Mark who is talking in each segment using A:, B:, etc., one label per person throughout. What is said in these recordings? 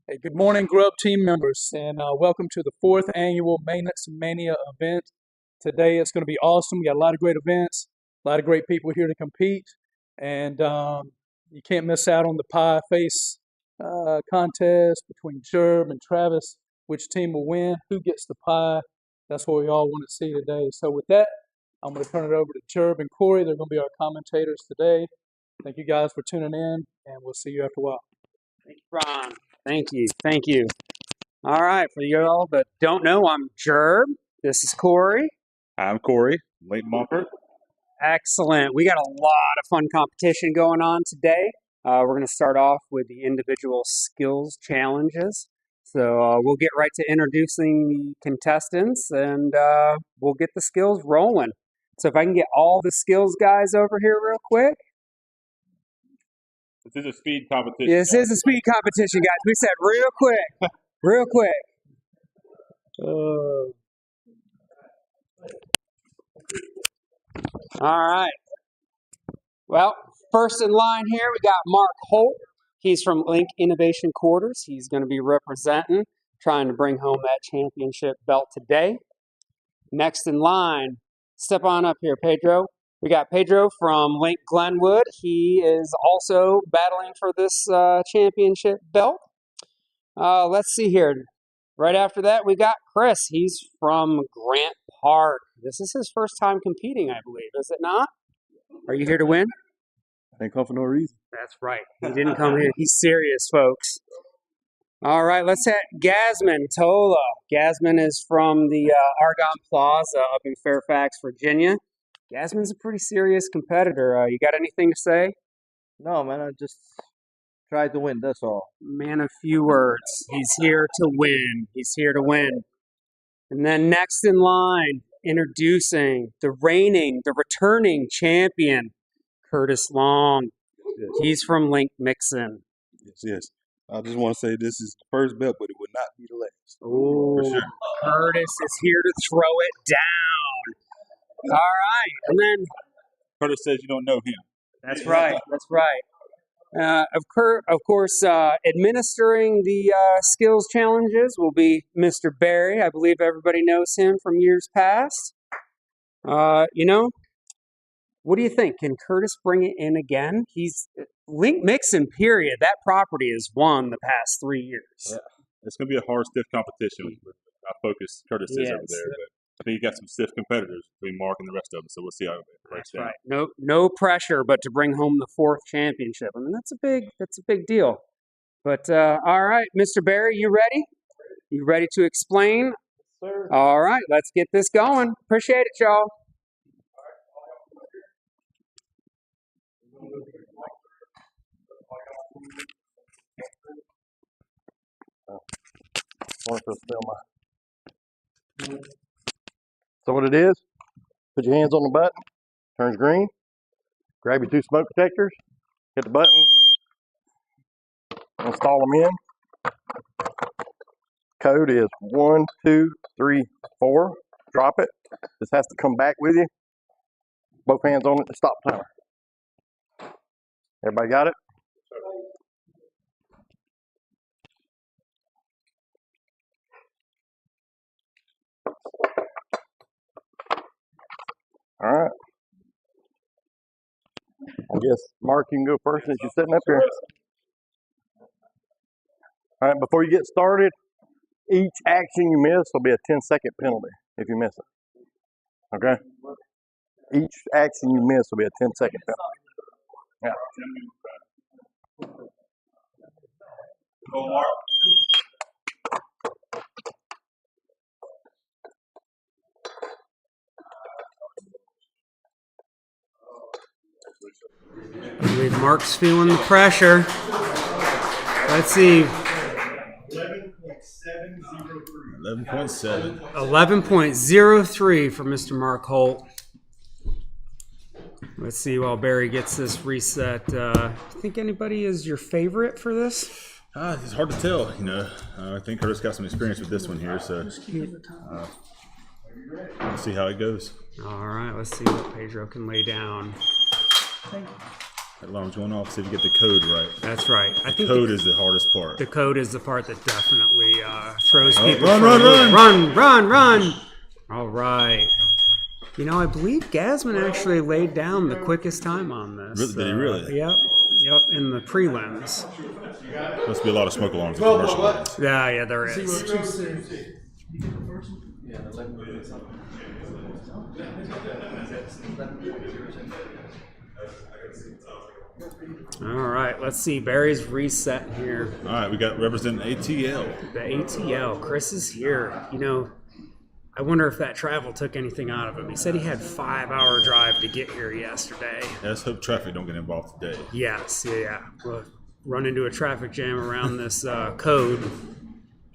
A: Hey, good morning, Grubb team members, and welcome to the fourth annual Maintenance Mania event. Today it's going to be awesome. We got a lot of great events, a lot of great people here to compete, and you can't miss out on the pie face contest between Gerb and Travis. Which team will win? Who gets the pie? That's what we all want to see today. So with that, I'm going to turn it over to Gerb and Corey. They're going to be our commentators today. Thank you guys for tuning in, and we'll see you after a while.
B: Thank you, Ron. Thank you. Thank you. All right. For you all that don't know, I'm Gerb. This is Corey.
C: I'm Corey, Leighton Mumford.
B: Excellent. We got a lot of fun competition going on today. We're going to start off with the individual skills challenges. So we'll get right to introducing the contestants, and we'll get the skills rolling. So if I can get all the skills guys over here real quick.
C: This is a speed competition.
B: Yeah, this is a speed competition, guys. We said real quick. Real quick. All right. Well, first in line here, we got Mark Holt. He's from Link Innovation Quarters. He's going to be representing, trying to bring home that championship belt today. Next in line, step on up here, Pedro. We got Pedro from Link Glenwood. He is also battling for this championship belt. Let's see here. Right after that, we got Chris. He's from Grant Park. This is his first time competing, I believe. Is it not? Are you here to win?
C: I ain't come for no reason.
B: That's right. He didn't come here. He's serious, folks. All right, let's hit Gasman Tola. Gasman is from the Argonne Plaza up in Fairfax, Virginia. Gasman's a pretty serious competitor. You got anything to say?
D: No, man, I just tried to win, that's all.
B: Man of few words. He's here to win. He's here to win. And then next in line, introducing the returning champion, Curtis Long.
C: Yes.
B: He's from Link Mixon.
C: Yes. I just want to say this is the first belt, but it would not be the last.
B: Oh,
C: For sure.
B: Curtis is here to throw it down. All right. And then
C: Curtis says you don't know him.
B: That's right. That's right. Of course, administering the skills challenges will be Mr. Barry. I believe everybody knows him from years past. What do you think? Can Curtis bring it in again? He's Link Mixon, period. That property has won the past 3 years.
C: Yeah. It's going to be a hard, stiff competition. I focus Curtis is over there, but I think you got some stiff competitors between Mark and the rest of them, so we'll see how it breaks down.
B: Right. No pressure, but to bring home the 4th championship. I mean, that's a big deal. But all right, Mr. Barry, you ready? You ready to explain?
D: Yes, sir.
B: All right, let's get this going. Appreciate it, y'all.
D: So what it is, put your hands on the button, turns green, grab your 2 smoke detectors, hit the button, install them in. Code is 1, 2, 3, 4. Drop it. This has to come back with you. Both hands on it to stop timer. Everybody got it? All right. I guess, Mark, you can go first since you're sitting up here. All right, before you get started, each action you miss will be a 10-second penalty if you miss it. Okay? Each action you miss will be a 10-second penalty. Yeah.
C: Go, Mark.
B: I believe Mark's feeling the pressure. Let's see.
C: 11.7.
B: 11.03 for Mr. Mark Holt. Let's see while Barry gets this reset. Think anybody is your favorite for this?
C: It's hard to tell, I think Curtis got some experience with this one here, so we'll see how it goes.
B: All right, let's see what Pedro can lay down.
C: That alarm's going off. See if you get the code right.
B: That's right. I think
C: Code is the hardest part.
B: the code is the part that definitely throws people.
C: Run,
B: for a
C: run,
B: loop.
C: run!
B: Run! All right. You know, I believe Gasman actually laid down the quickest time on this.
C: Really? Did he really?
B: Yep, in the prelims.
C: Must be a lot of smoke alarms in commercial lines.
B: Yeah, there is. All right, let's see. Barry's reset here.
C: All right, we got representing ATL.
B: The ATL. Chris is here. You know, I wonder if that travel took anything out of him. He said he had 5-hour drive to get here yesterday.
C: Let's hope traffic don't get involved today.
B: Yes, yeah. We'll run into a traffic jam around this code.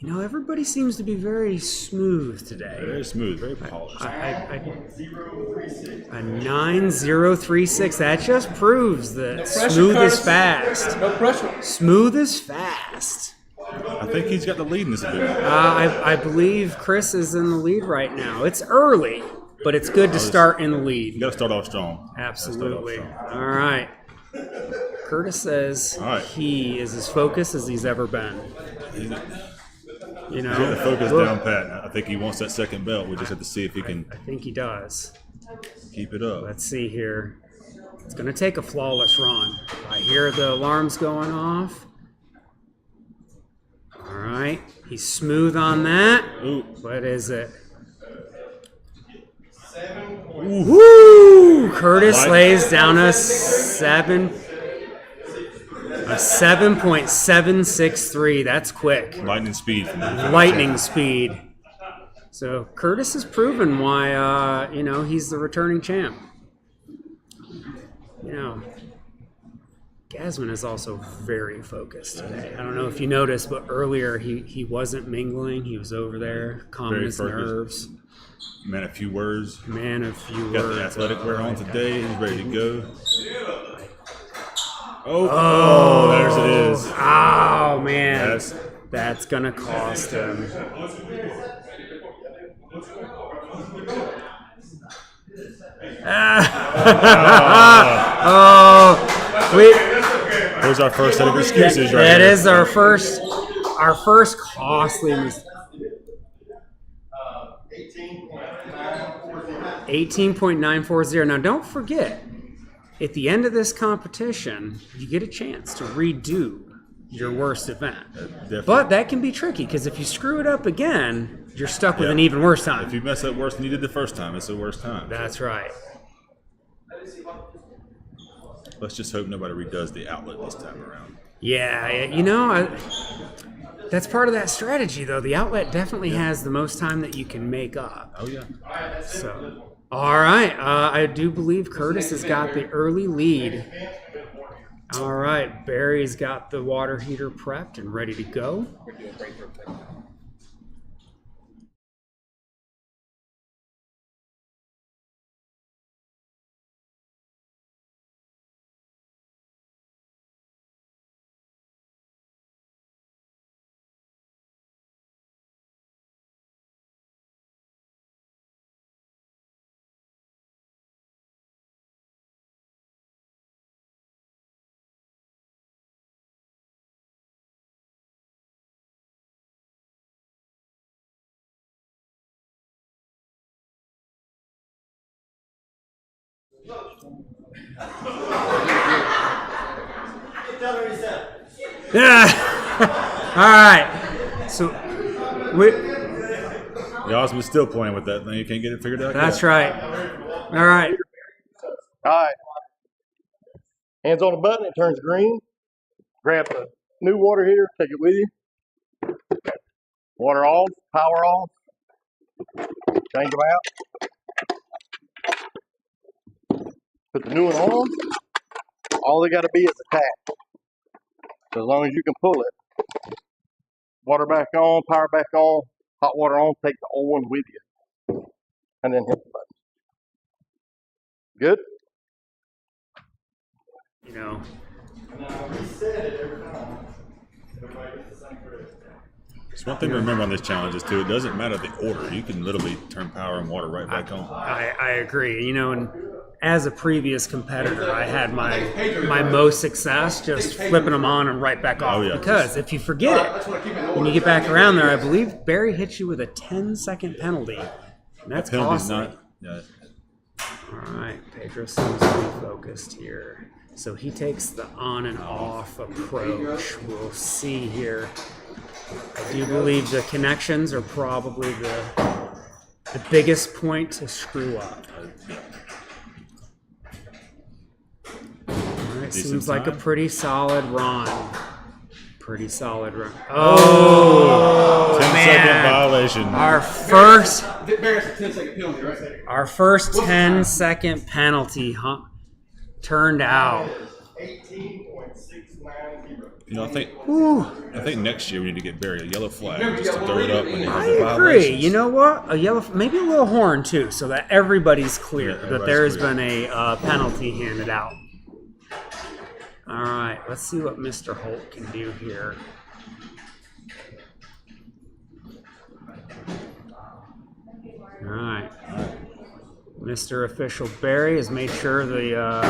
B: You know, everybody seems to be very smooth today.
C: Very smooth, very polished.
B: A 9036. That just proves that
A: pressure,
B: smooth is
A: Curtis.
B: fast.
A: No pressure.
B: Smooth is fast.
C: I think he's got the lead in this event.
B: I believe Chris is in the lead right now. It's early, but it's good to start in the
C: You
B: lead.
C: got to start off strong.
B: Absolutely. All right. Curtis says
C: All right.
B: he is as focused as he's ever been. You know,
C: He's got the focus down pat. I think he wants that second belt. We just have to see if he can
B: I think he does.
C: keep it up.
B: Let's see here. It's going to take a flawless run. I hear the alarms going off. All right. He's smooth on that.
C: Ooh.
B: What is it? Woo! Curtis
C: Light.
B: lays down a 7.763. That's quick.
C: Lightning speed. From the
B: Lightning speed. So Curtis has proven why he's the returning champ. You know, Gasman is also very focused today. I don't know if you noticed, but earlier he wasn't mingling. He was over there, calming
C: Very
B: his
C: focused.
B: nerves.
C: Man, a few words.
B: Man, a few
C: Got
B: words.
C: the athletic wear on today. He's ready to go. Oh, there's it is.
B: Oh man,
C: Yes.
B: that's gonna cost him.
C: There's our first set of excuses right
B: That
C: here.
B: is our first costly mistake. 18.940. Now, don't forget, at the end of this competition, you get a chance to redo your worst event.
C: Definitely.
B: But that can be tricky because if you screw it up again, you're stuck with
C: Yeah.
B: an even worse
C: If
B: time.
C: you mess up worse than you did the first time, it's the worst time.
B: That's right.
C: Let's just hope nobody redoes the outlet this time around.
B: Yeah, that's part of that strategy, though. The outlet definitely has the most time that you can make up.
C: Oh, yeah.
B: So, all right. I do believe Curtis has got the early lead. All right. Barry's got the water heater prepped and ready to go. Yeah. All right. So,
C: The Osmond's still playing with that thing. You can't get it figured out
B: that's
C: yet.
B: right. All right.
D: All right. Hands on the button, it turns green. Grab the new water heater, take it with you. Water off, power off. Change them out. Put the new one on. All they got to be is a tap. So as long as you can pull it. Water back on, power back on, hot water on, take the old one with you. And then hit the button. Good?
B: You know,
C: It's one thing to remember on this challenge is, too, it doesn't matter the order. You can literally turn power and water right back on.
B: I agree. You know, and as a previous competitor, I had my most success just flipping them on and right back off.
C: Oh, yeah.
B: Because if you forget it, when you get back around there, I believe Barry hits you with a 10-second penalty. And that's costly.
C: Not, yeah.
B: All right, Pedro seems to be focused here. So he takes the on and off approach. We'll see here. I do believe the connections are probably the biggest point to screw up. All right, seems like a pretty solid run. Pretty solid run. Oh,
C: 10-second violation.
B: Our first 10-second penalty turned out.
D: 18.690.
C: You know, I think next year we need to get Barry a yellow flag just to throw it up when
B: I agree. You know what? A yellow, maybe a little horn too, so that everybody's clear that there has been a penalty handed out. All right, let's see what Mr. Holt can do here. All right. Mr. Official Barry has made sure the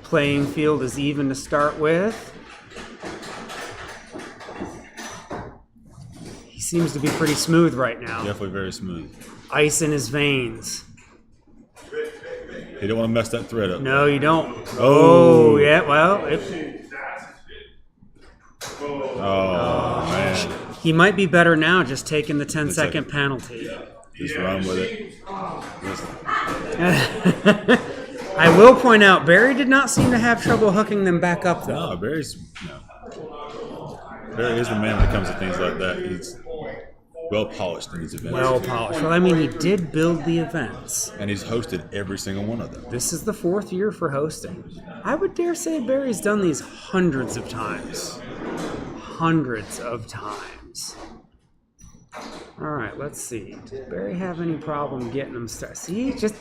B: playing field is even to start with. He seems to be pretty smooth right now.
C: Definitely very smooth.
B: Ice in his veins.
C: You don't want to mess that thread up.
B: No, you don't.
C: Oh,
B: yeah, well.
C: Man.
B: He might be better now just taking the 10-second penalty.
C: Just run with it.
B: I will point out, Barry did not seem to have trouble hooking them back up, though.
C: No, Barry is the man when it comes to things like that. He's well polished in these events.
B: Well polished. Well, I mean, he did build the events.
C: And he's hosted every single one of them.
B: This is the 4th year for hosting. I would dare say Barry's done these hundreds of times. Hundreds of times. All right, let's see. Does Barry have any problem getting them started? See, just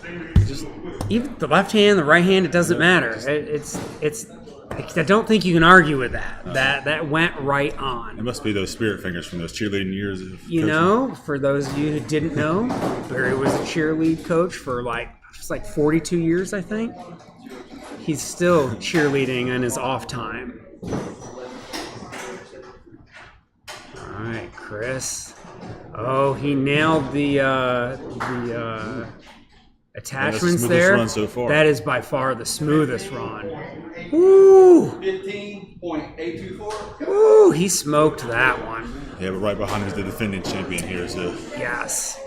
B: even the left hand, the right hand, it doesn't matter. It's. I don't think you can argue with that. That went right on.
C: It must be those spirit fingers from those cheerleading years.
B: You know, for those of you who didn't know, Barry was a cheerlead coach for like 42 years, I think. He's still cheerleading in his off time. All right, Chris. Oh, he nailed the attachments there.
C: Run so far.
B: That is by far the smoothest run. Woo!
D: 15.824.
B: Woo! He smoked that one.
C: Yeah, but right behind him is the defending champion here. So
B: Yes.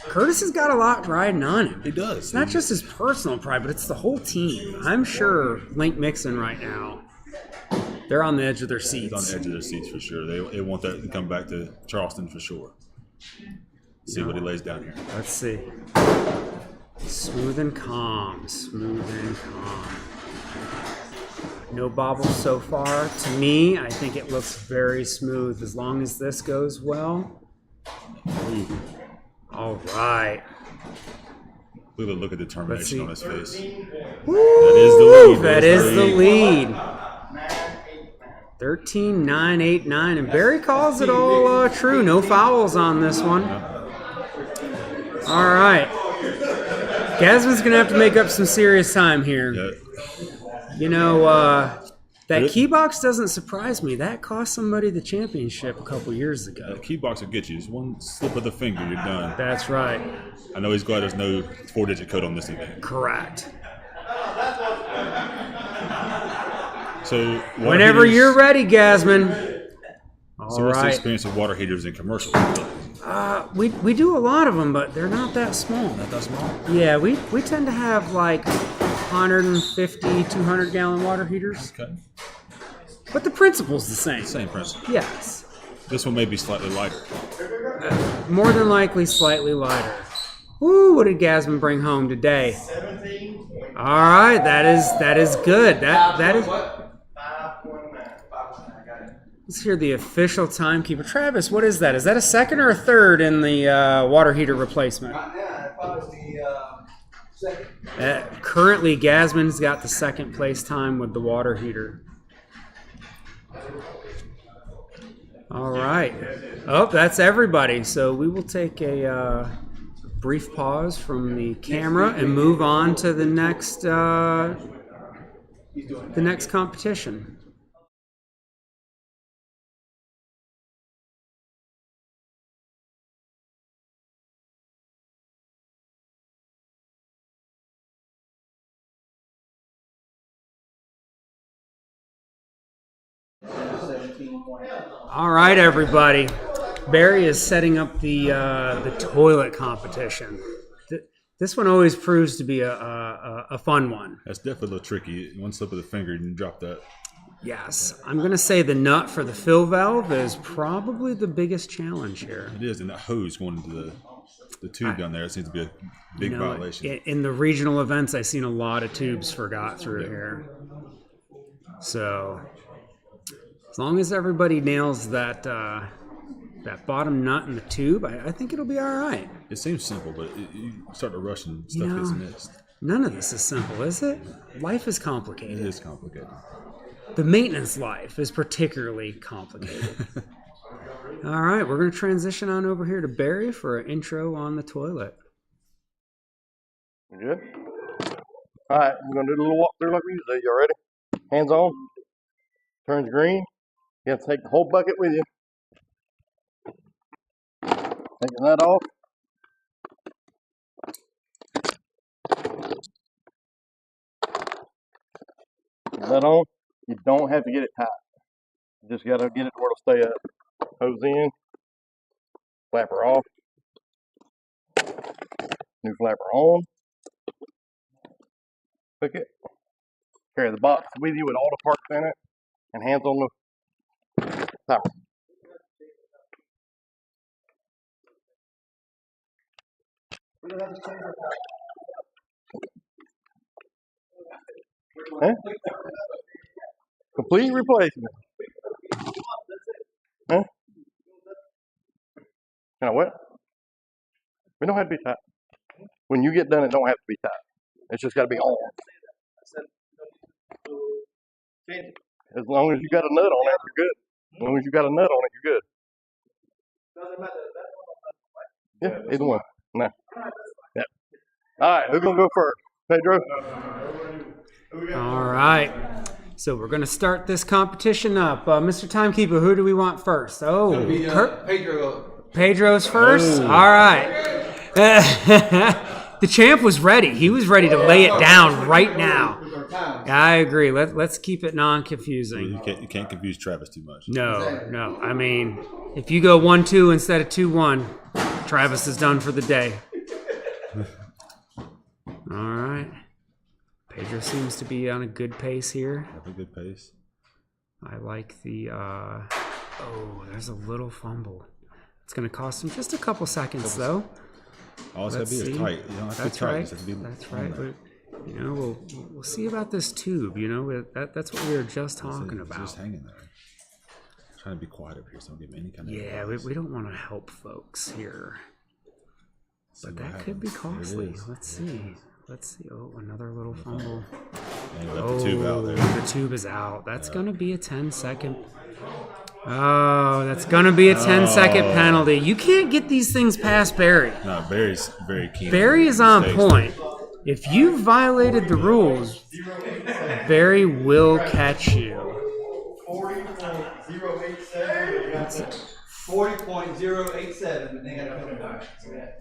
B: Curtis has got a lot riding on him.
C: he does.
B: It's not just his personal pride, but it's the whole team. I'm sure Link Mixon right now, they're on the edge of their seats.
C: He's on the edge of their seats for sure. They want that to come back to Charleston for sure. See what he lays down here.
B: Let's see. Smooth and calm. Smooth and calm. No bobbles so far. To me, I think it looks very smooth as long as this goes well. All right.
C: Look at the determination on his face.
B: Woo! That is the lead. 13-9-8-9. And Barry calls it all true. No fouls on this one. All right. Gasman's going to have to make up some serious time here.
C: Yeah.
B: You know, that key box doesn't surprise me. That cost somebody the championship a couple years ago.
C: The key box will get you. Just one slip of the finger, you're done.
B: That's right.
C: I know he's glad there's no 4-digit code on this event.
B: Correct.
C: So
B: whenever you're ready, Gasman.
C: So what's the experience of water heaters in commercials?
B: We do a lot of them, but they're not that small.
C: Not that small?
B: Yeah, we tend to have like 150, 200-gallon water heaters.
C: Okay.
B: But the principle's the same.
C: Same principle.
B: Yes.
C: This one may be slightly lighter.
B: More than likely slightly lighter. Ooh, what did Gasman bring home today?
D: 17.
B: All right, that is good. That is.
D: 5.9. I got it.
B: Let's hear the official timekeeper. Travis, what is that? Is that a second or a third in the water heater replacement?
D: Right now, it follows the second.
B: Currently, Gasman's got the second place time with the water heater. All right. Oh, that's everybody. So we will take a brief pause from the camera and move on to the next competition. All right, everybody. Barry is setting up the toilet competition. This one always proves to be a fun one.
C: That's definitely a little tricky. One slip of the finger and you drop that.
B: Yes, I'm going to say the nut for the fill valve is probably the biggest challenge here.
C: It is, and that hose going into the tube down there seems to be a big violation.
B: In the regional events, I've seen a lot of tubes forgot through here. So as long as everybody nails that bottom nut in the tube, I think it'll be all right.
C: It seems simple, but you start to rush and stuff gets missed.
B: None of this is simple, is it? Life is complicated.
C: It is complicated.
B: The maintenance life is particularly complicated. All right, we're going to transition on over here to Barry for an intro on the toilet.
D: You good? All right, we're going to do a little walk through like we usually do. You ready? Hands on. Turns green. You have to take the whole bucket with you. Taking that off. Put that on. You don't have to get it tight. You just got to get it to where it'll stay up. Hose in. Flapper off. New flapper on. Hook it. Carry the box with you with all the parts in it. And hands on the timer. Huh? Complete replacement. Huh? Kind of what? We don't have to be tight. When you get done, it don't have to be tight. It's just got to be on. As long as you got a nut on it, you're good. As long as you got a nut on it, you're good. Yeah, either one. No. Yeah. All right, who's going to go first? Pedro?
B: All right. So we're going to start this competition up. Mr. Timekeeper, who do we want first? Oh,
E: Pedro.
B: Pedro's first? All right. The champ was ready. He was ready to lay it down right now. I agree. Let's keep it non-confusing.
C: You can't confuse Travis too much.
B: No. I mean, if you go 1-2 instead of 2-1, Travis is done for the day. All right. Pedro seems to be on a good pace here.
C: Have a good pace.
B: I like the, there's a little fumble. It's going to cost him just a couple seconds, though.
C: All it's got to be is tight. You don't have to be tight.
B: That's right. But, we'll see about this tube. That's what we were just talking about.
C: Just hanging there. I'm trying to be quiet over here so I don't give any kind of
B: advice. We don't want to help folks here. But that could be costly. Let's see. Oh, another little fumble.
C: And you left the tube out there.
B: The tube is out. That's going to be a 10-second. Oh, that's going to be a 10-second penalty. You can't get these things past Barry.
C: No, Barry's very keen.
B: Barry is on point. If you violated the rules, Barry will catch you.
E: 40.087.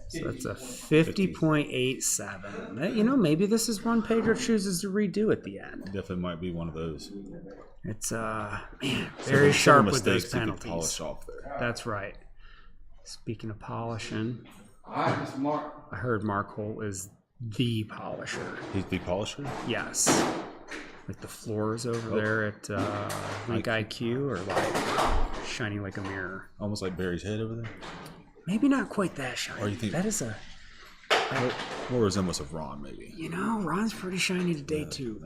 B: So that's a 50.87. Maybe this is one Pedro chooses to redo at the end.
C: Definitely might be one of those.
B: It's very sharp with those penalties.
C: Polish off there.
B: That's right. Speaking of polishing,
E: All right, Mr. Mark.
B: I heard Mark Holt is the polisher.
C: He's the polisher?
B: Yes. Like the floors over there at Link IQ are like shining like a mirror.
C: Almost like Barry's head over there?
B: Maybe not quite that shiny.
C: Or you think
B: that is
C: more resemblance of Ron, maybe.
B: Ron's pretty shiny today too.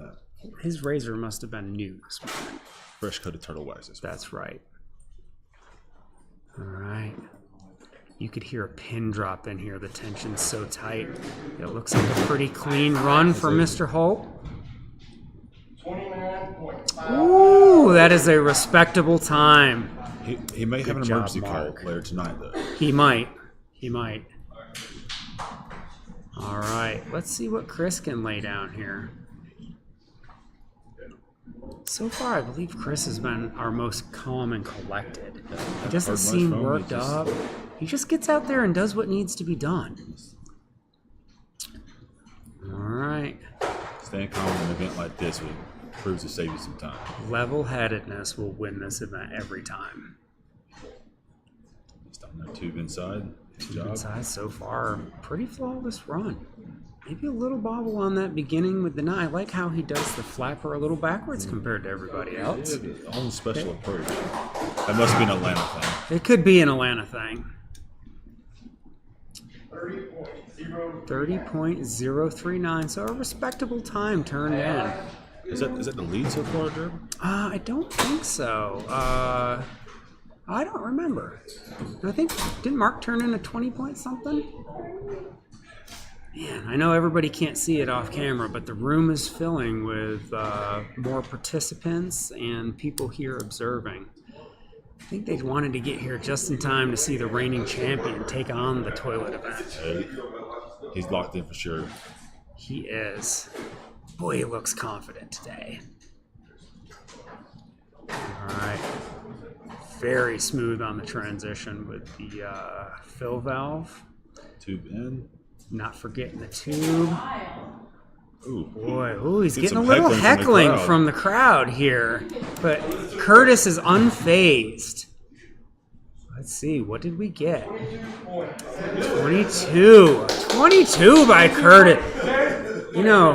B: His razor must have been new this morning.
C: Fresh coated turtle wax.
B: That's right. All right. You could hear a pin drop in here. The tension's so tight. It looks like a pretty clean run for Mr. Holt.
D: 29.5.
B: Ooh, that is a respectable time.
C: He may have an
B: job,
C: emergency call
B: Mark.
C: later tonight, though.
B: He might. All right, let's see what Chris can lay down here. So far, I believe Chris has been our most calm and collected. He doesn't seem worked up. He just gets out there and does what needs to be done. All right.
C: Staying calm in an event like this proves to save you some time.
B: Level-headedness will win this event every time.
C: Just on that tube inside.
B: Tube inside so far. Pretty flawless run. Maybe a little bobble on that beginning with the nine. I like how he does the flapper a little backwards compared to everybody else.
C: Yeah, own special approach. That must be an Atlanta thing.
B: It could be an Atlanta thing. 30.039, so a respectable time turned in.
C: Is that the lead so far, Grubb?
B: I don't think so. I don't remember. I think, didn't Mark turn in a 20-point something? Man, I know everybody can't see it off camera, but the room is filling with more participants and people here observing. I think they wanted to get here just in time to see the reigning champion take on the toilet event.
C: He's locked in for sure.
B: He is. Boy, he looks confident today. All right. Very smooth on the transition with the fill valve.
C: Tube in.
B: Not forgetting the tube.
C: Ooh.
B: Boy, ooh, he's getting a
C: some
B: little heckling
C: from
B: the crowd here. But Curtis is unfazed. Let's see, what did we get? 22. 22 by Curtis. You know,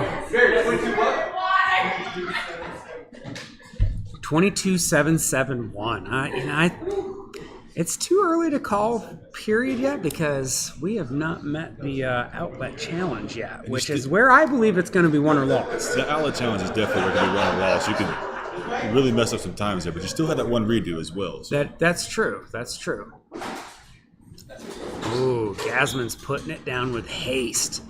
B: 22.771. It's too early to call period yet because we have not met the outlet challenge yet, which is where I believe it's going to be won or lost.
C: The outlet challenge is definitely going to be won or lost. You can really mess up some times there, but you still have that one redo as well. So.
B: That's true. That's true. Ooh, Gasman's putting it down with haste.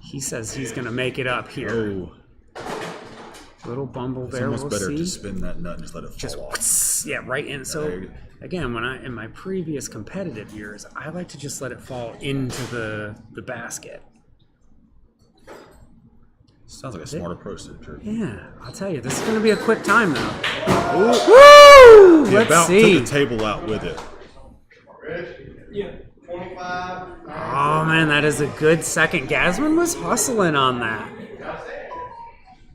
B: He says he's going to make it up here.
C: Oh.
B: Little bumble
C: It's
B: there.
C: almost
B: we'll
C: better
B: see.
C: to spin that nut and just let it fall off.
B: Yeah, right in. So again, in my previous competitive years, I like to just let it fall into the basket.
C: Sounds like a smart approach to it.
B: Yeah, I'll tell you, this is going to be a quick time though. Woo!
C: He
B: Let's
C: about
B: see.
C: took the table out with it.
B: Oh man, that is a good second. Gasman was hustling on that.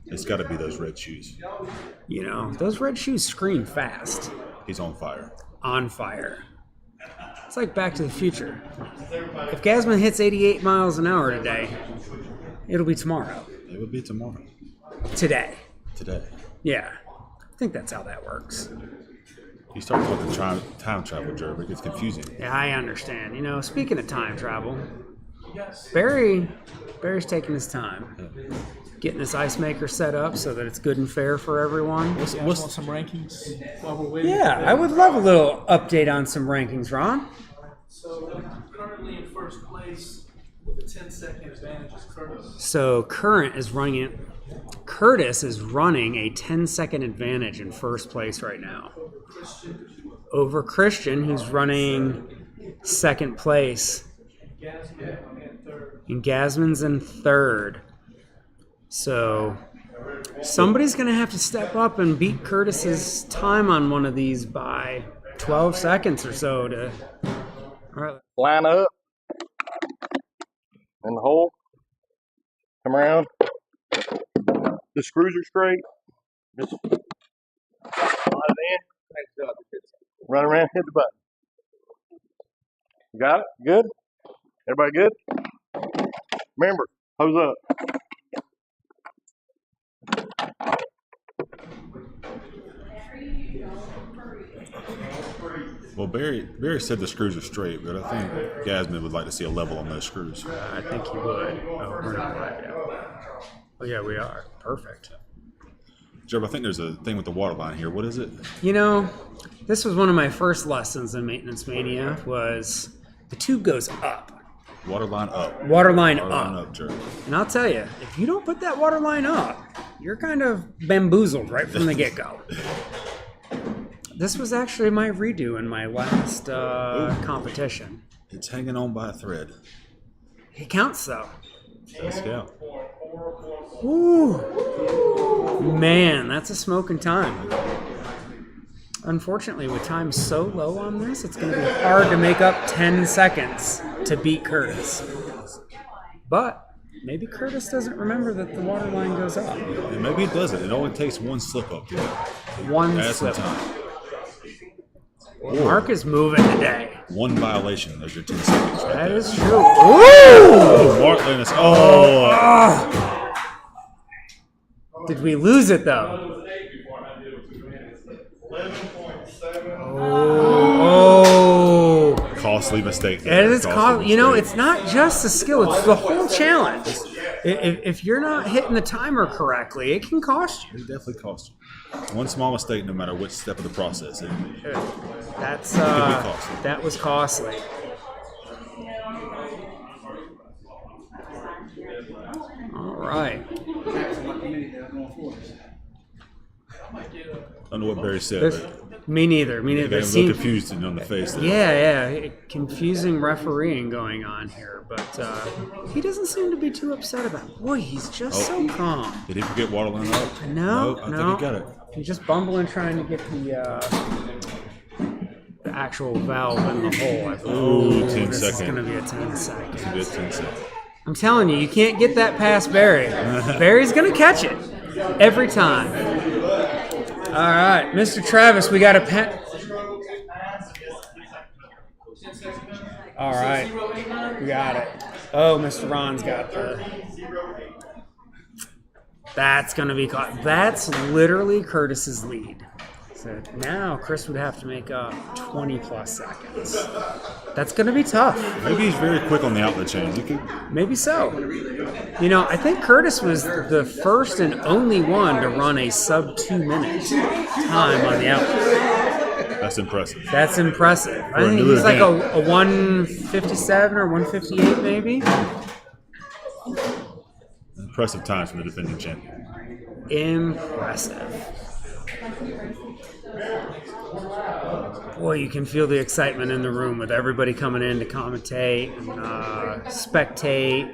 C: It's got to be those red shoes.
B: You know, those red shoes scream fast.
C: He's on fire.
B: On fire. It's like Back to the Future. If Gasman hits 88 miles an hour today, it'll be tomorrow.
C: It would be tomorrow.
B: Today. Yeah. I think that's how that works.
C: You start talking time travel, Jerv. It gets confusing.
B: Yeah, I understand. You know, speaking of time travel, Barry's taking his time. Getting this ice maker set up so that it's good and fair for everyone.
A: You guys want some rankings while we're waiting?
B: Yeah, I would love a little update on some rankings, Ron.
A: So currently in first place with a 10-second advantage is Curtis.
B: So Curtis is running a 10-second advantage in first place right now. Over Christian, who's running second place. And Gasman's in third. So somebody's going to have to step up and beat Curtis's time on one of these by 12 seconds or so. All right.
D: Line up. In the hole. Come around. The screws are straight. Just slide it in. Run around, hit the button. Got it? Good? Everybody good? Remember, hose up.
C: Well, Barry said the screws are straight, but I think Gasman would like to see a level on those screws.
B: I think he would. Oh, we're not right yet. Oh, yeah, we are. Perfect.
C: Jerv, I think there's a thing with the water line here. What is it?
B: You know, this was one of my first lessons in Maintenance Mania was the tube goes up.
C: Water line up.
B: Water line
C: Water
B: up.
C: line up, Jerv.
B: And I'll tell you, if you don't put that water line up, you're kind of bamboozled right from the get-go. This was actually my redo in my last competition.
C: It's hanging on by a thread.
B: It counts, though.
C: Let's go.
B: Ooh. Man, that's a smoking time. Unfortunately, with time so low on this, it's going to be hard to make up 10 seconds to beat Curtis. But maybe Curtis doesn't remember that the water line goes up.
C: And maybe it doesn't. It only takes one slip up.
B: One
C: Add
B: slip.
C: some time.
B: Mark is moving today.
C: One violation. There's your 10 seconds right
B: That
C: there.
B: is true. Ooh!
C: Oh, Mark Lennis. Oh!
B: Did we lose it though? Oh!
C: Costly mistake.
B: It is costly. You know, it's not just the skill; it's the whole challenge. If you're not hitting the timer correctly, it can cost you.
C: It definitely costs you. One small mistake, no matter which step of the process.
B: That's
C: could be costly.
B: That was costly. All right.
C: I don't know what Barry said, but
B: Me neither.
C: I got him a little confused on the face there.
B: Yeah. Confusing refereeing going on here, but he doesn't seem to be too upset about it. Boy, he's just so calm.
C: Did he forget waterline up?
B: No,
C: I think he got it.
B: He's just bumbling trying to get the actual valve in the hole. I
C: Ooh, 10
B: this
C: seconds.
B: is going to be a 10 second.
C: It's a good 10 seconds.
B: I'm telling you, you can't get that past Barry. Barry's going to catch it every time. All right, Mr. Travis, we got a pen. All right, we got it. Oh, Mr. Ron's got the. That's going to be caught. That's literally Curtis's lead. So now Chris would have to make up 20 plus seconds. That's going to be tough.
C: Maybe he's very quick on the outlet change.
B: Maybe so. You know, I think Curtis was the first and only one to run a sub 2 minute time on the outlet.
C: That's impressive.
B: That's impressive. I think he's like a 157 or 158 maybe.
C: Impressive times from the defending champion.
B: Impressive. Boy, you can feel the excitement in the room with everybody coming in to commentate and spectate.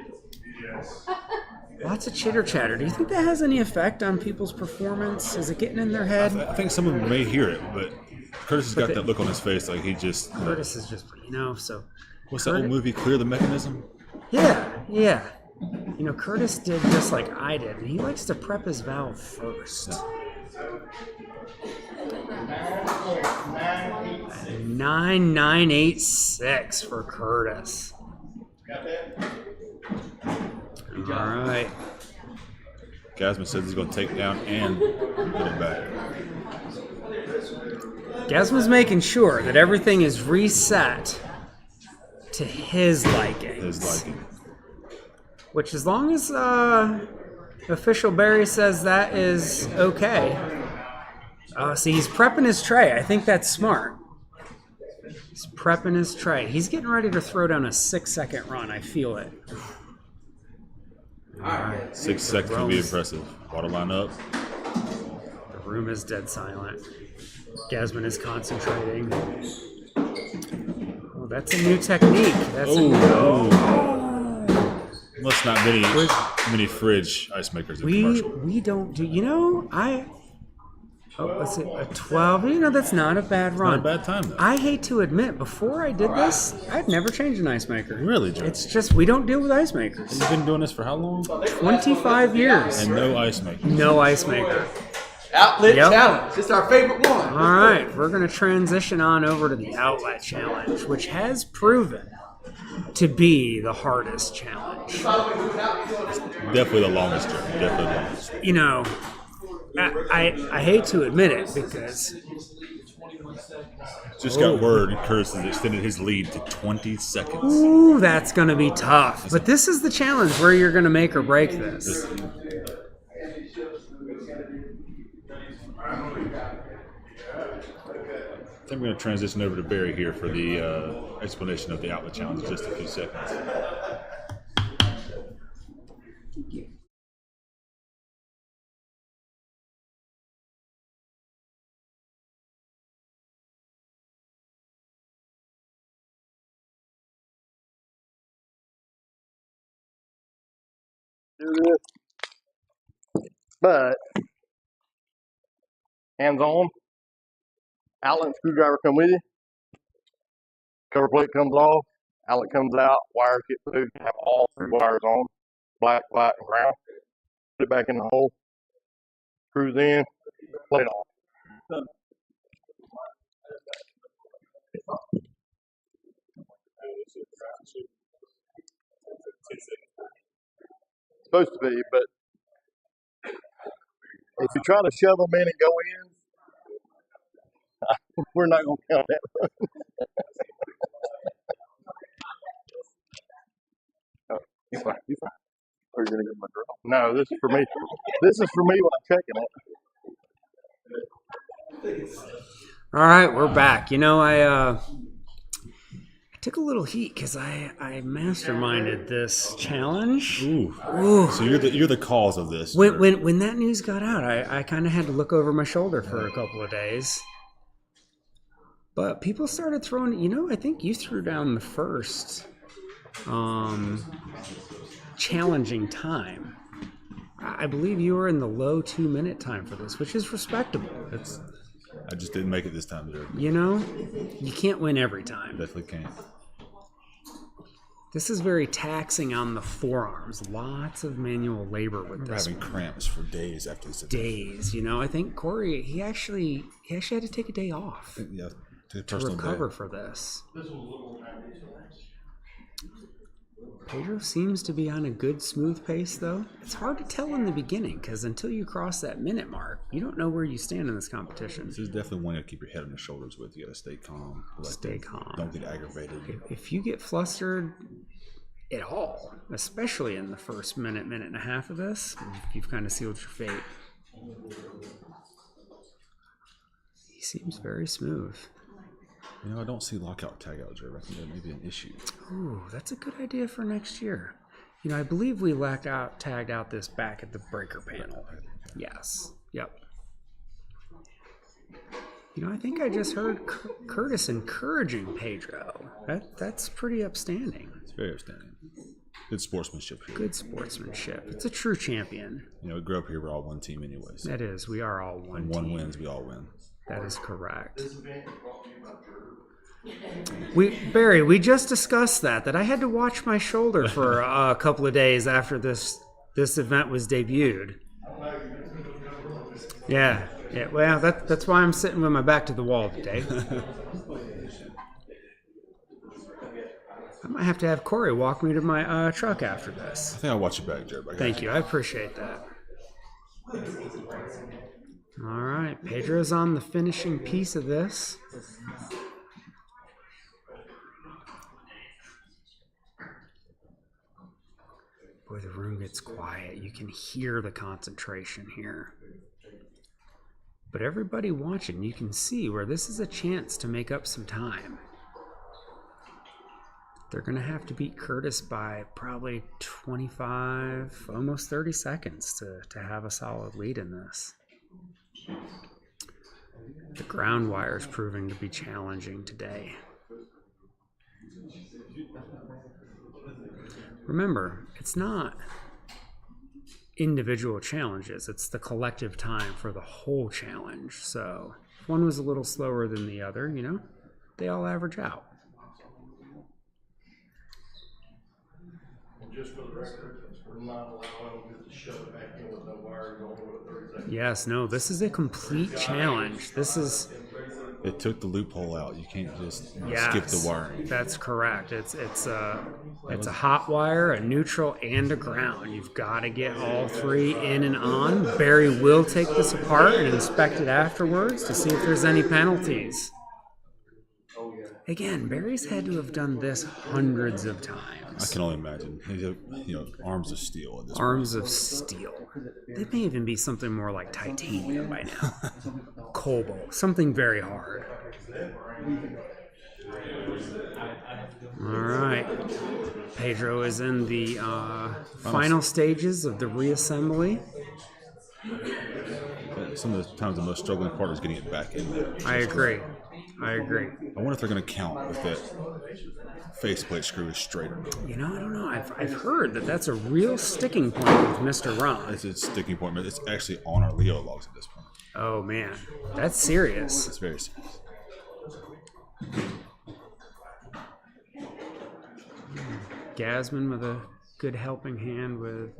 B: Lots of chitter chatter. Do you think that has any effect on people's performance? Is it getting in their head?
C: I think some of them may hear it, but Curtis has got that look on his face like he just.
B: Curtis is just, so.
C: What's that old movie, Clear the Mechanism?
B: Yeah. You know, Curtis did just like I did, and he likes to prep his valve first. 9986 for Curtis. All right.
C: Gasman says he's going to take down and get it back.
B: Gasman's making sure that everything is reset to his liking. Which, as long as official Barry says that is okay. See, he's prepping his tray. I think that's smart. He's prepping his tray. He's getting ready to throw down a 6-second run. I feel it. All right.
C: 6 seconds will be impressive. Waterline up.
B: The room is dead silent. Gasman is concentrating. Oh, that's a new technique. That's a new.
C: Must not many fridge ice makers in commercial.
B: We don't do. You know, let's see, a 12. You know, that's not a bad run.
C: Not a bad time, though.
B: I hate to admit, before I did this, I'd never changed an ice maker.
C: Really, Joe?
B: It's just we don't deal with ice makers.
C: You've been doing this for how long?
B: 25 years.
C: And no ice maker.
B: No ice maker.
E: Outlet challenge. It's our favorite one.
B: All right, we're going to transition on over to the outlet challenge, which has proven to be the hardest challenge.
C: Definitely the longest journey. Definitely the longest.
B: You know, I hate to admit it because
C: just got word Curtis has extended his lead to 20 seconds.
B: Ooh, that's going to be tough. But this is the challenge where you're going to make or break this.
C: I think we're going to transition over to Barry here for the explanation of the outlet challenge in just a few seconds.
D: Do this. But hands on. Outlet and screwdriver come with you. Cover plate comes off. Outlet comes out. Wires get through. You have all 3 wires on. Black, white, and brown. Put it back in the hole. Screws in. Plate off. It's supposed to be, but if you try to shove them in and go in, we're not going to count that. Oh, you're fine. You're fine. Are you going to get my drill? No, this is for me. This is for me when I'm checking it.
B: All right, we're back. You know, I took a little heat because I masterminded this challenge.
C: Ooh.
B: Ooh.
C: So you're the cause of this.
B: When that news got out, I kind of had to look over my shoulder for a couple of days. But people started throwing, you know, I think you threw down the first challenging time. I believe you were in the low 2-minute time for this, which is respectable.
C: I just didn't make it this time, Jared.
B: You know, you can't win every time.
C: Definitely can't.
B: This is very taxing on the forearms. Lots of manual labor with this.
C: Having cramps for days after this.
B: Days, you know. I think Corey, he actually had to take a day off
C: To
B: recover for this. Pedro seems to be on a good, smooth pace, though. It's hard to tell in the beginning because until you cross that minute mark, you don't know where you stand in this competition.
C: This is definitely one to keep your head on your shoulders with. You got to stay calm.
B: Stay calm.
C: Don't get aggravated.
B: If you get flustered at all, especially in the first minute and a half of this, you've kind of sealed your fate. He seems very smooth.
C: You know, I don't see lockout tagout, Jared. I think that may be an issue.
B: Ooh, that's a good idea for next year. You know, I believe we tagged out this back at the breaker panel. Yes. Yep. You know, I think I just heard Curtis encouraging Pedro. That's pretty upstanding.
C: It's very upstanding. Good sportsmanship here.
B: Good sportsmanship. It's a true champion.
C: You know, we grew up here, we're all one team anyways.
B: That is. We are all one team.
C: One wins, we all win.
B: That is correct. Barry, we just discussed that I had to watch my shoulder for a couple of days after this event was debuted. Yeah. Well, that's why I'm sitting with my back to the wall today. I might have to have Corey walk me to my truck after this.
C: I think I'll watch you back, Jared.
B: Thank you. I appreciate that. All right. Pedro's on the finishing piece of this. Boy, the room gets quiet. You can hear the concentration here. But everybody watching, you can see where this is a chance to make up some time. They're going to have to beat Curtis by probably 25, almost 30 seconds to have a solid lead in this. The ground wire is proving to be challenging today. Remember, it's not individual challenges, it's the collective time for the whole challenge. So if one was a little slower than the other, you know, they all average out.
D: And just for the record, we're not allowing them to shove it back in with no wire going with 30 seconds.
B: Yes, no, this is a complete challenge. This is...
C: It took the loophole out. You can't just
B: yes,
C: skip the wiring.
B: That's correct. It's a hot wire, a neutral, and a ground. You've got to get all three in and on. Barry will take this apart and inspect it afterwards to see if there's any penalties. Again, Barry's had to have done this hundreds of times.
C: I can only imagine. You know, arms of steel. At this
B: arms of steel. They may even be something more like titanium by now. Cobalt. Something very hard. All right. Pedro is in the final stages of the reassembly.
C: Some of the times the most struggling part is getting it back in there.
B: I agree. I agree.
C: I wonder if they're going to count if that faceplate screw is straight or not.
B: You know, I don't know. I've heard that that's a real sticking point with Mr. Ron.
C: It's a sticking point, but it's actually on our Leo logs at this point.
B: Oh, man. That's serious.
C: It's very serious.
B: Gasman with a good helping hand with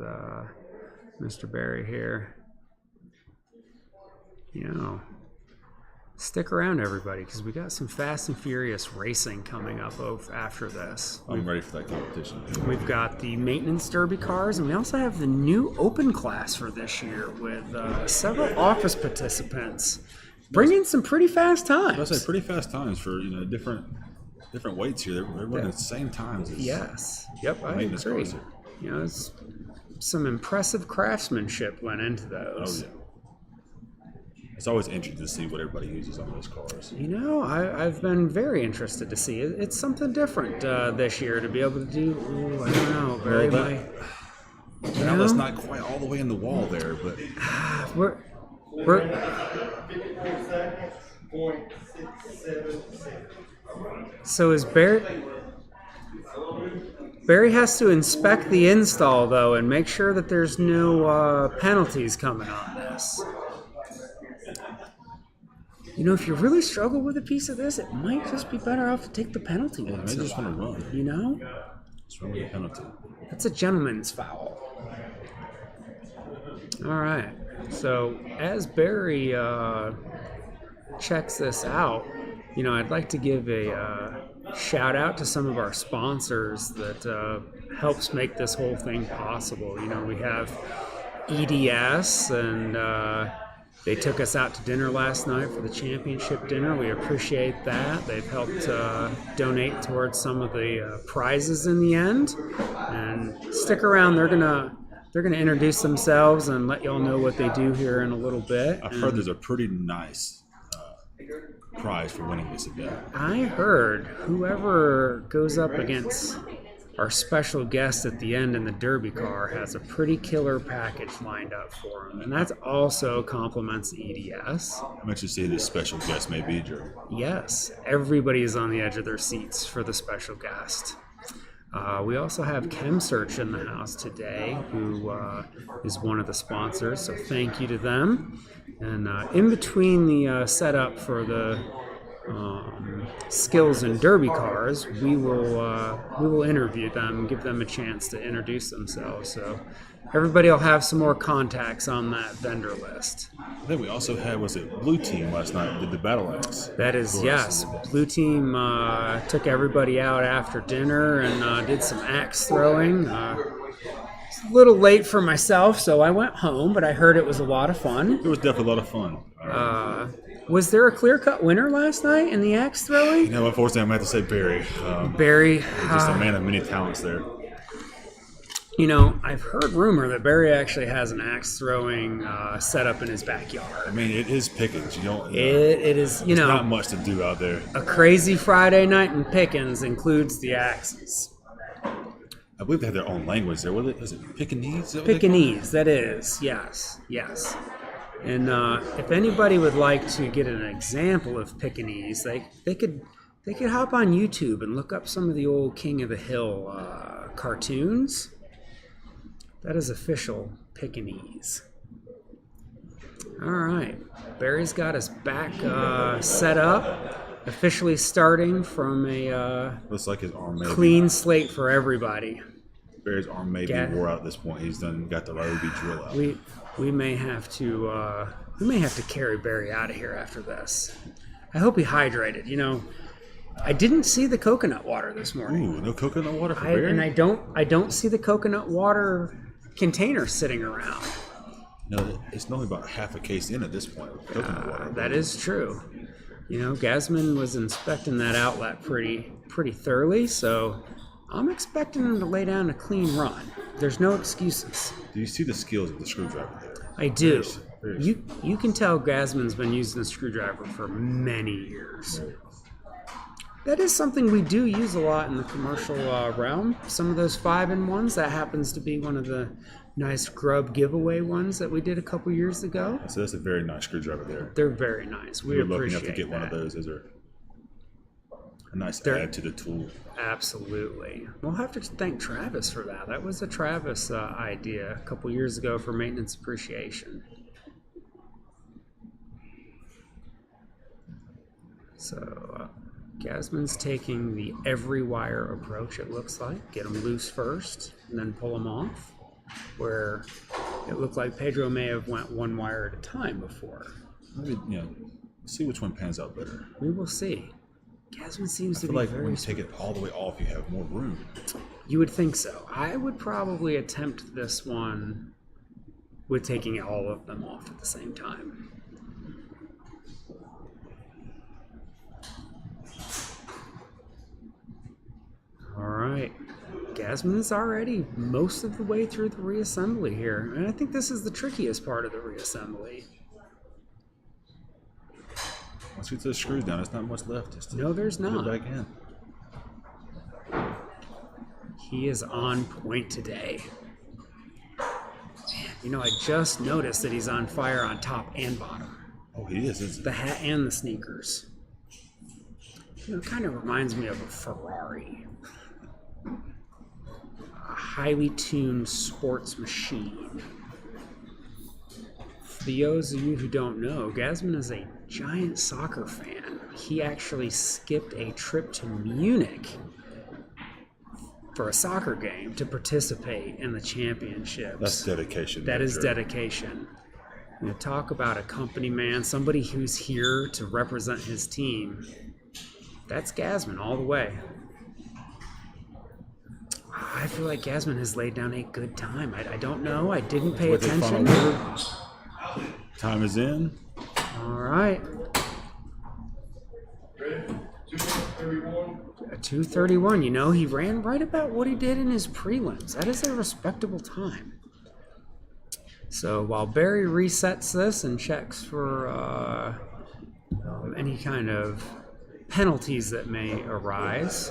B: Mr. Barry here. You know, stick around, everybody, because we got some Fast and Furious racing coming up after this.
C: I'm ready for that competition.
B: We've got the Maintenance Derby cars, and we also have the new Open class for this year with several office participants bringing some pretty fast times.
C: I say pretty fast times for different weights here. They're running the same times as
B: Yes. Yep, I
C: maintenance
B: agree.
C: cars here.
B: You know, some impressive craftsmanship went into
C: Oh
B: those.
C: yeah. It's always interesting to see what everybody uses on those cars.
B: You know, I've been very interested to see it. It's something different this year to be able to do. Ooh, I don't know. Very
C: That's not quite all the way in the wall there, but
B: we're so is Barry has to inspect the install though and make sure that there's no penalties coming on this. You know, if you really struggle with a piece of this, it might just be better off to take the penalty once in a
C: just want to
B: while.
C: run.
B: You know?
C: Just run with the penalty.
B: That's a gentleman's foul. All right. So as Barry checks this out, you know, I'd like to give a shout out to some of our sponsors that helps make this whole thing possible. You know, we have EDS, and they took us out to dinner last night for the championship dinner. We appreciate that. They've helped donate towards some of the prizes in the end. And stick around. They're gonna introduce themselves and let y'all know what they do here in a little bit.
C: I've heard there's a pretty nice prize for winning this event.
B: I heard whoever goes up against our special guest at the end in the Derby car has a pretty killer package lined up for him, and that also complements the EDS.
C: I'm interested to see who this special guest may be, Drew.
B: Yes, everybody is on the edge of their seats for the special guest. We also have ChemSearch in the house today, who is one of the sponsors, so thank you to them. And in between the setup for the skills and derby cars, we will interview them, give them a chance to introduce themselves. So everybody will have some more contacts on that vendor list.
C: I think we also had, was it Blue Team last night, did the battle axe.
B: That is, yes. Blue Team took everybody out after dinner and did some axe throwing. It's a little late for myself, so I went home, but I heard it was a lot of fun.
C: It was definitely a lot of fun.
B: Was there a clear-cut winner last night in the axe throwing?
C: You know, unfortunately, I'm going to have to say Barry.
B: Barry.
C: Just a man of many talents there.
B: You know, I've heard rumor that Barry actually has an axe throwing setup in his backyard.
C: I mean, it is Pickens. You don't.
B: It is, you know,
C: not much to do out there.
B: A crazy Friday night in Pickens includes the axes.
C: I believe they have their own language there. Is it Pekingese?
B: Pekingese, that is. Yes. And if anybody would like to get an example of Pekingese, they could hop on YouTube and look up some of the old King of the Hill cartoons. That is official Pekingese. All right, Barry's got his back set up, officially starting from a
C: looks like his arm may
B: clean slate for everybody.
C: Barry's arm may be wore out at this point. He's got the Ryobi drill out.
B: We may have to carry Barry out of here after this. I hope he hydrated. You know, I didn't see the coconut water this morning.
C: Ooh, no coconut water for Barry?
B: And I don't see the coconut water container sitting around.
C: No, it's only about half a case in at this point with coconut water.
B: That is true. You know, Gasman was inspecting that outlet pretty thoroughly, so I'm expecting him to lay down a clean run. There's no excuses.
C: Do you see the skills of the screwdriver there?
B: I do.
C: Very
B: You can tell Gasman's been using a screwdriver for many years. That is something we do use a lot in the commercial realm. Some of those 5-in-1s, that happens to be one of the nice Grubb giveaway ones that we did a couple years ago.
C: So that's a very nice screwdriver there.
B: They're very nice. We
C: You're lucky
B: appreciate
C: enough to get
B: that.
C: one of those as our a nice add to the tool.
B: Absolutely. We'll have to thank Travis for that. That was a Travis idea a couple years ago for maintenance appreciation. So Gasman's taking the every wire approach, it looks like. Get them loose first and then pull them off. Where it looked like Pedro may have went one wire at a time before.
C: Maybe, see which one pans out better.
B: We will see. Gasman seems to be
C: like
B: very
C: when you take it all the way off, you have more room.
B: You would think so. I would probably attempt this one with taking all of them off at the same time. All right. Gasman is already most of the way through the reassembly here. And I think this is the trickiest part of the reassembly.
C: Once you get those screws down, there's not much left. Just
B: No, there's not.
C: Put it back in.
B: He is on point today. Man, I just noticed that he's on fire on top and bottom.
C: Oh, he is, isn't he?
B: The hat and the sneakers. It kind of reminds me of a Ferrari. A highly tuned sports machine. For those of you who don't know, Gasman is a giant soccer fan. He actually skipped a trip to Munich for a soccer game to participate in the championships.
C: That's dedication.
B: That is dedication. Talk about a company man, somebody who's here to represent his team. That's Gasman all the way. I feel like Gasman has laid down a good time. I don't know. I didn't pay attention.
C: Time is in.
B: All right. 2:31. He ran right about what he did in his prelims. That is a respectable time. So while Barry resets this and checks for any kind of penalties that may arise,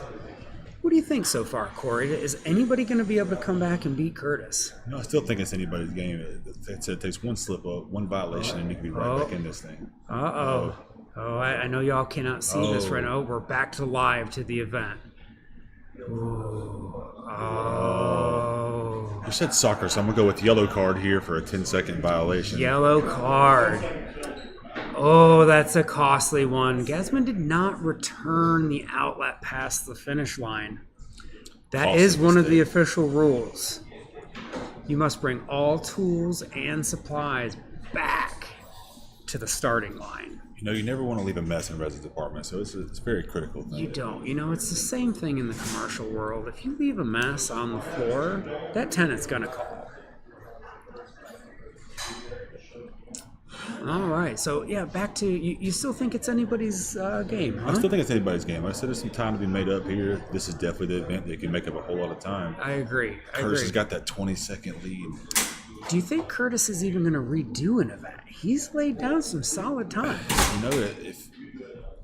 B: what do you think so far, Corey? Is anybody going to be able to come back and beat Curtis?
C: I still think it's anybody's game. It takes one slip up, one violation, and you can be right back in this thing.
B: I know y'all cannot see this right now. We're back to live to the event.
C: You said soccer, so I'm going to go with yellow card here for a 10-second violation.
B: Yellow card. Oh, that's a costly one. Gasman did not return the outlet past the finish line. That is one of the official rules. You must bring all tools and supplies back to the starting line.
C: You never want to leave a mess in the residence department, so it's a very critical thing.
B: You don't. It's the same thing in the commercial world. If you leave a mess on the floor, that tenant's going to call. All right. So, back to you still think it's anybody's game, huh?
C: I still think it's anybody's game. I said there's some time to be made up here. This is definitely the event that can make up a whole lot of time.
B: I agree.
C: Curtis has got that 20-second lead.
B: Do you think Curtis is even going to redo an event? He's laid down some solid times.
C: If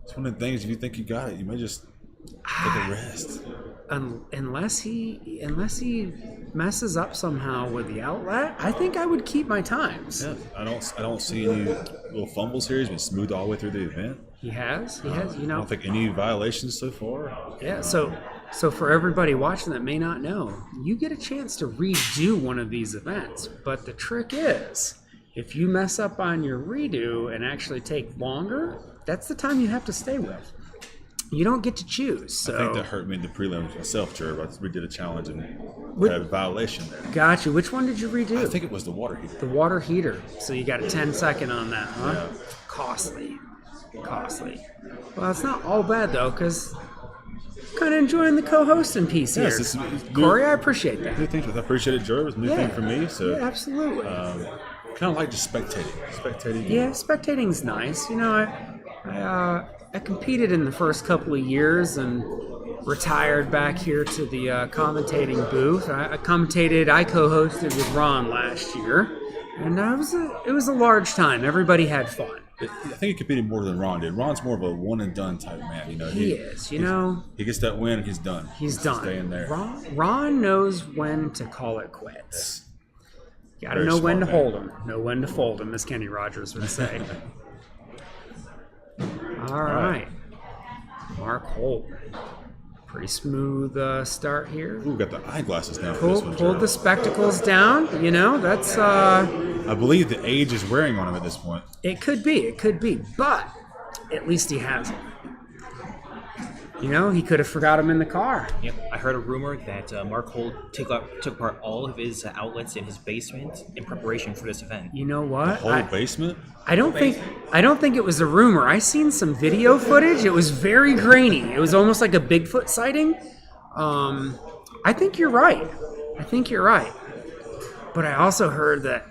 C: it's one of the things, if you think you got it, you may just take a rest.
B: Unless he messes up somehow with the outlet, I think I would keep my times.
C: Yeah, I don't see any little fumbles here. He's been smooth all the way through the event.
B: He has.
C: I don't think any violations so far.
B: Yeah. So for everybody watching that may not know, you get a chance to redo one of these events. But the trick is, if you mess up on your redo and actually take longer, that's the time you have to stay with. You don't get to choose. So.
C: I think that hurt me in the prelims myself, Jerv. I redid a challenge and had a violation there.
B: Gotcha. Which one did you redo?
C: I think it was the water heater.
B: The water heater. So you got a 10-second on that, huh?
C: Yeah.
B: Costly. Well, it's not all bad, though, because I'm kind of enjoying the co-hosting piece here.
C: Yes,
B: Corey, I appreciate that.
C: New thing. I appreciate it, Jerv. It's a new thing for me. So
B: yeah, absolutely.
C: Kind of like just spectating.
B: Yeah, spectating's nice. I competed in the first couple of years and retired back here to the commentating booth. I co-hosted with Ron last year, and it was a large time. Everybody had fun.
C: I think he competed more than Ron did. Ron's more of a one and done type man.
B: He is. He
C: gets that win and he's done.
B: He's done.
C: Staying there.
B: Ron knows when to call it quits. You got to
C: Very
B: know when to
C: smart man.
B: hold him, know when to fold him, as Kenny Rogers would say. All right. Mark Holt. Pretty smooth start here.
C: Ooh, got the eyeglasses down for this one,
B: Pulled the spectacles down. That's...
C: I believe the age is wearing on him at this point.
B: It could be. But at least he has them. He could have forgot him in the car.
F: Yep, I heard a rumor that Mark Holt took apart all of his outlets in his basement in preparation for this event.
B: You know what?
C: The whole basement?
B: I don't think it was a rumor. I seen some video footage. It was very grainy. It was almost like a Bigfoot sighting. I think you're right. But I also heard that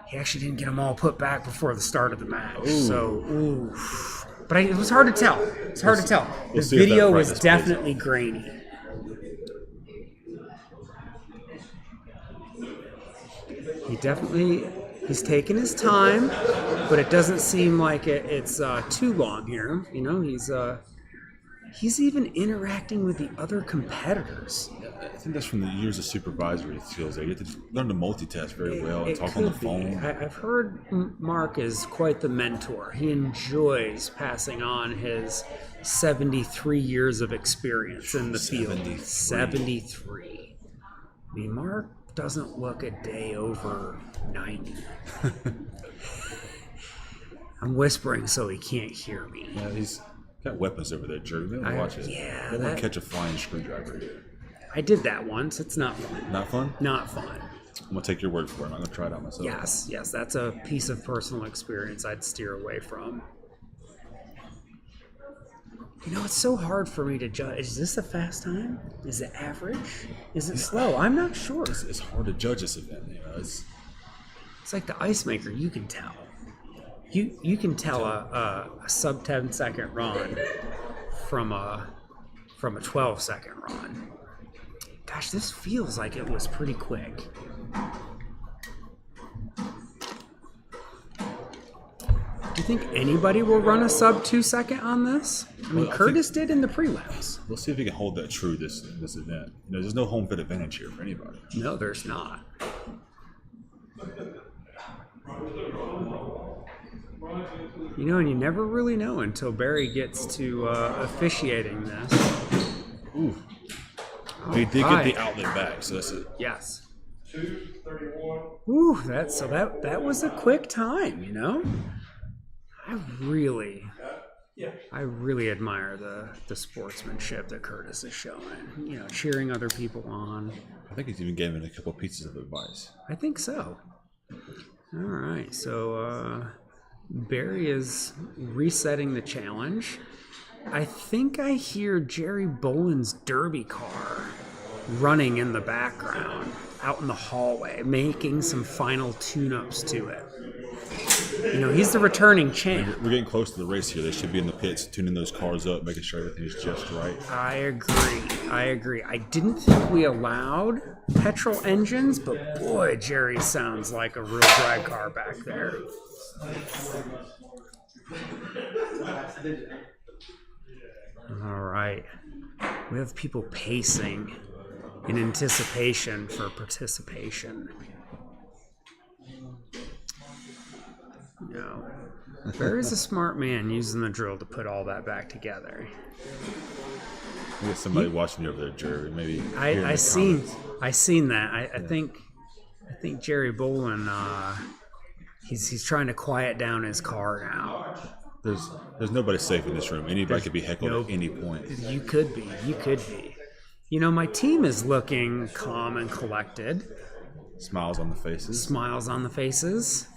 B: he actually didn't get them all put back before the start of the match. Ooh. So, but it was hard to tell. The video was definitely grainy. He's taking his time, but it doesn't seem like it's too long here. He's even interacting with the other competitors.
C: I think that's from the years of supervisory skills there. You have to learn to multitask very well and talk on the phone.
B: I've heard Mark is quite the mentor. He enjoys passing on his 73 years of experience in the field. 73. I mean, Mark doesn't look a day over 90. I'm whispering so he can't hear me.
C: Yeah, he's got weapons over there, Jerry. Watch it.
B: Yeah.
C: They want to catch a flying screwdriver.
B: I did that once. It's not fun.
C: Not fun?
B: Not fun.
C: I'm going to take your word for it. I'm not going to try it out myself.
B: Yes. That's a piece of personal experience I'd steer away from. It's so hard for me to judge. Is this a fast time? Is it average? Is it slow? I'm not sure.
C: It's hard to judge this event.
B: It's like the ice maker. You can tell. You can tell a sub 10 second run from a 12 second run. Gosh, this feels like it was pretty quick. Do you think anybody will run a sub 2 second on this? I mean, Curtis did in the prelims.
C: We'll see if he can hold that true this event. There's no home field advantage here for anybody.
B: No, there's not. And you never really know until Barry gets to officiating this.
C: Ooh. He did get the outlet back, so that's it.
B: Yes. 2:31. That was a quick time, I really admire the sportsmanship that Curtis is showing. Cheering other people on.
C: I think he's even given a couple pieces of advice.
B: I think so. All right, so Barry is resetting the challenge. I think I hear Jerry Boland's derby car running in the background out in the hallway, making some final tune-ups to it. He's the returning champ.
C: We're getting close to the race here. They should be in the pits, tuning those cars up, making sure everything's just right.
B: I agree. I didn't think we allowed petrol engines, but boy, Jerry sounds like a real drag car back there. All right. We have people pacing in anticipation for participation. Barry's a smart man using the drill to put all that back together.
C: We got somebody watching you over there, Jerry. Maybe
B: I seen that. I think Jerry Boland he's trying to quiet down his car now.
C: There's nobody safe in this room. Anybody could be heckled at any point.
B: You could be. My team is looking calm and collected.
C: Smiles on the faces.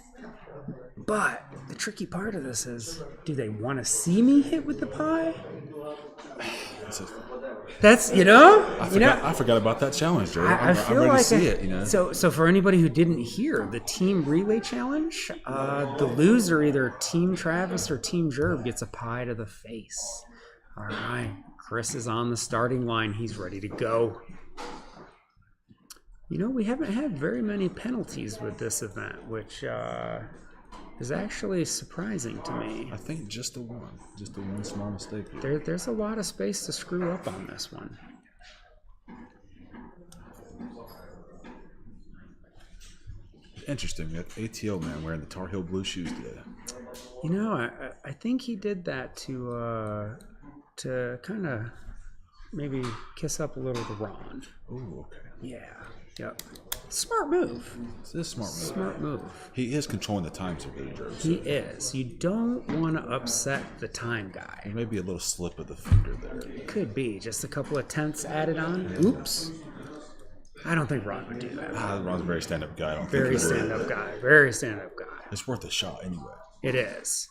B: But the tricky part of this is, do they want to see me hit with the pie? That's
C: I forgot about that challenge, Jerry. I'm ready to see it.
B: So for anybody who didn't hear, the team relay challenge, the loser, either Team Travis or Team Gerb, gets a pie to the face. All right, Chris is on the starting line. He's ready to go. We haven't had very many penalties with this event, which is actually surprising to me.
C: I think just the one small mistake.
B: There's a lot of space to screw up on this one.
C: Interesting. We got ATO man wearing the Tar Heel blue shoes today.
B: I think he did that to to kind of maybe kiss up a little to Ron.
G: Oh, okay.
B: Yeah. Yep. Smart move.
G: This is a smart move.
B: Smart move.
G: He is controlling the time signature.
B: He is. You don't want to upset the time guy.
G: There may be a little slip of the finger there.
B: Could be. Just a couple of tenths added on. Oops. I don't think Ron would do that.
G: Ron's a very stand-up guy. I don't
B: Very
G: think he would.
B: stand-up guy. Very stand-up guy.
G: It's worth a shot anyway.
B: It is.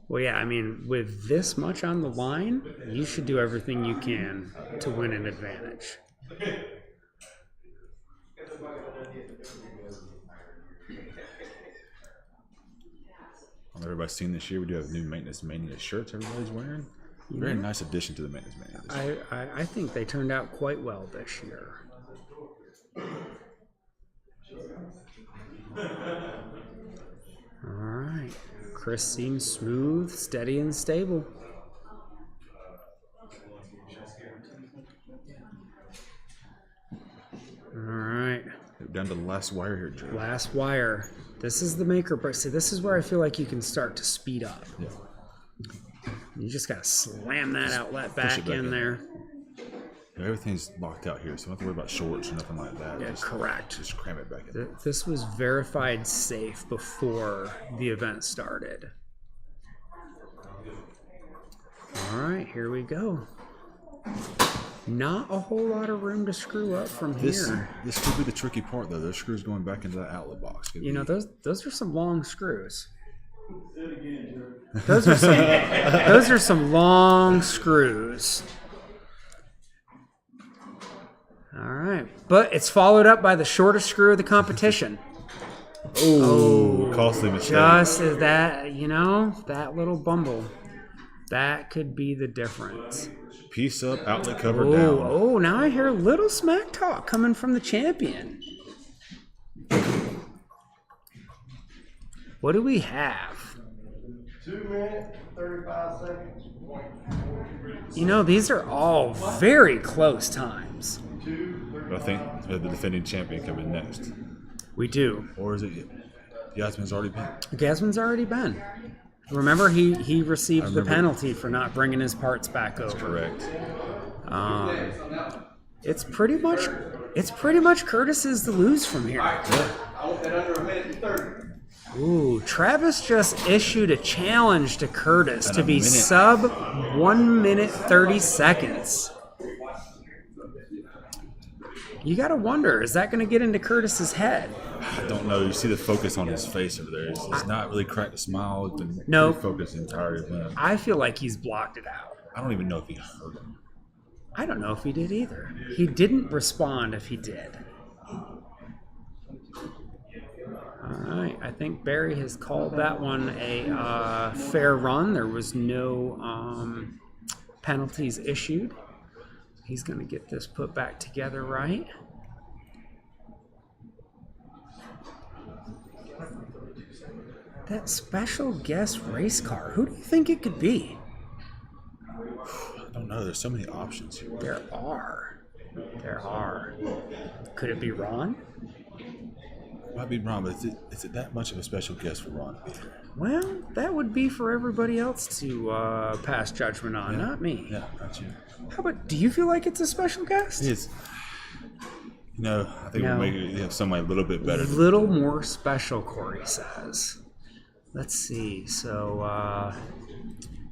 B: Well, yeah, I mean, with this much on the line, you should do everything you can to win an advantage.
G: Everybody's seen this year. We do have new Maintenance Mania shirts everybody's wearing. Very nice addition to the Maintenance Mania this year.
B: I think they turned out quite well this year. All right. Chris seems smooth, steady, and stable. All right.
G: Down to the last wire here, Joe.
B: Last wire. This is the make or break. See, this is where I feel like you can start to speed up.
G: Yeah.
B: You just got to slam that outlet back in there.
G: Everything's locked out here, so you don't have to worry about shorts or nothing like that.
B: Yeah, correct.
G: Just cram it back in.
B: This was verified safe before the event started. All right, here we go. Not a whole lot of room to screw up from here.
G: This could be the tricky part, though. Those screws going back into that outlet box.
B: You know, those are some long screws. Those are some long screws. All right, but it's followed up by the shortest screw of the competition.
G: Oh, costly mistake.
B: Just that, that little bumble. That could be the difference.
G: Piece up, outlet cover down.
B: Oh, now I hear a little smack talk coming from the champion. What do we have?
D: 2 minutes, 35 seconds.
B: These are all very close times.
G: I think the defending champion coming next.
B: We do.
G: Or is it Yasmin's already been?
B: Gasman's already been. Remember, he received the penalty for not bringing his parts back over.
G: Correct.
B: It's pretty much Curtis's to lose from here.
G: Yeah.
E: I want that under a minute and 30.
B: Ooh, Travis just issued a challenge to Curtis to be sub 1 minute 30 seconds. You got to wonder, is that going to get into Curtis's head?
G: I don't know. You see the focus on his face over there. He's not really cracked a smile. It's been
B: No.
G: focused the entire event.
B: I feel like he's blocked it out.
G: I don't even know if he heard him.
B: I don't know if he did either. He didn't respond if he did. All right, I think Barry has called that one a fair run. There was no penalties issued. He's going to get this put back together right. That special guest race car, who do you think it could be?
G: I don't know. There's so many options here.
B: There are. Could it be Ron?
G: Might be wrong, but is it that much of a special guest for Ron to be here?
B: Well, that would be for everybody else to pass judgment on, not me.
G: Yeah, not you.
B: How about, do you feel like it's a special guest?
G: It's, I think we'll make it have somebody a little bit better.
B: A little more special, Corey says. Let's see. So,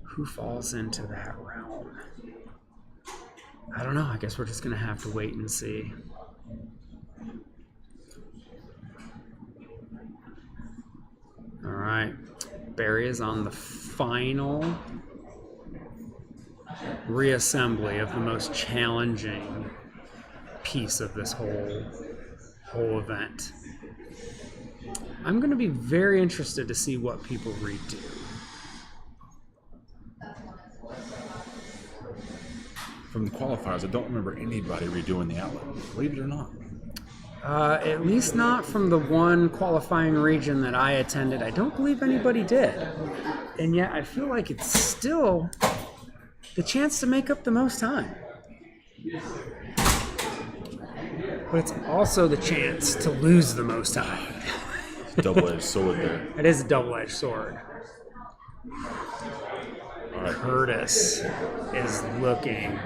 B: who falls into that realm? I don't know. I guess we're just going to have to wait and see. All right. Barry is on the final reassembly of the most challenging piece of this whole event. I'm going to be very interested to see what people redo.
G: From the qualifiers, I don't remember anybody redoing the outlet. Believe it or not.
B: At least not from the one qualifying region that I attended. I don't believe anybody did. And yet I feel like it's still the chance to make up the most time. But it's also the chance to lose the most time.
G: Double-edged sword there.
B: It is a double-edged sword.
G: All
B: Curtis is looking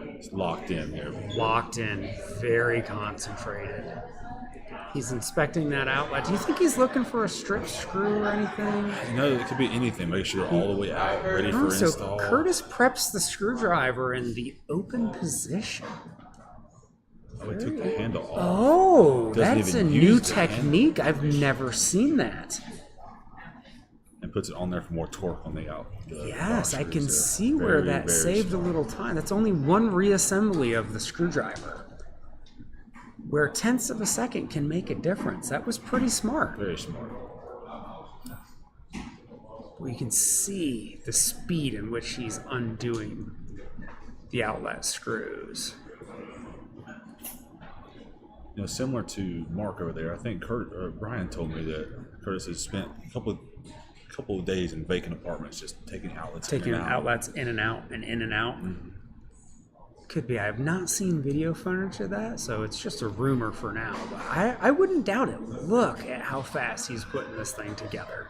G: It's locked in here.
B: locked in, very concentrated. He's inspecting that outlet. Do you think he's looking for a strip screw or anything?
G: No, it could be anything. Make sure they're all the way out, ready for
B: So
G: install.
B: Curtis preps the screwdriver in the open position.
G: Oh, he took the handle off.
B: Oh,
G: Doesn't
B: that's a
G: even
B: new
G: use the
B: technique. I've never seen that.
G: And puts it on there for more torque on the out.
B: Yes, I can
G: boxers
B: see
G: there.
B: where
G: Very,
B: that
G: very
B: saved a
G: smart.
B: little time. That's only one reassembly of the screwdriver. Where tenths of a second can make a difference. That was pretty smart.
G: Very smart.
B: You can see the speed in which he's undoing the outlet screws.
G: You know, similar to Mark over there, I think Brian told me that Curtis has spent a couple of days in vacant apartments just taking outlets
B: Taking
G: in and out.
B: outlets in and out and in and out.
G: Mm-hmm.
B: Could be. I have not seen video footage of that, so it's just a rumor for now. But I wouldn't doubt it. Look at how fast he's putting this thing together.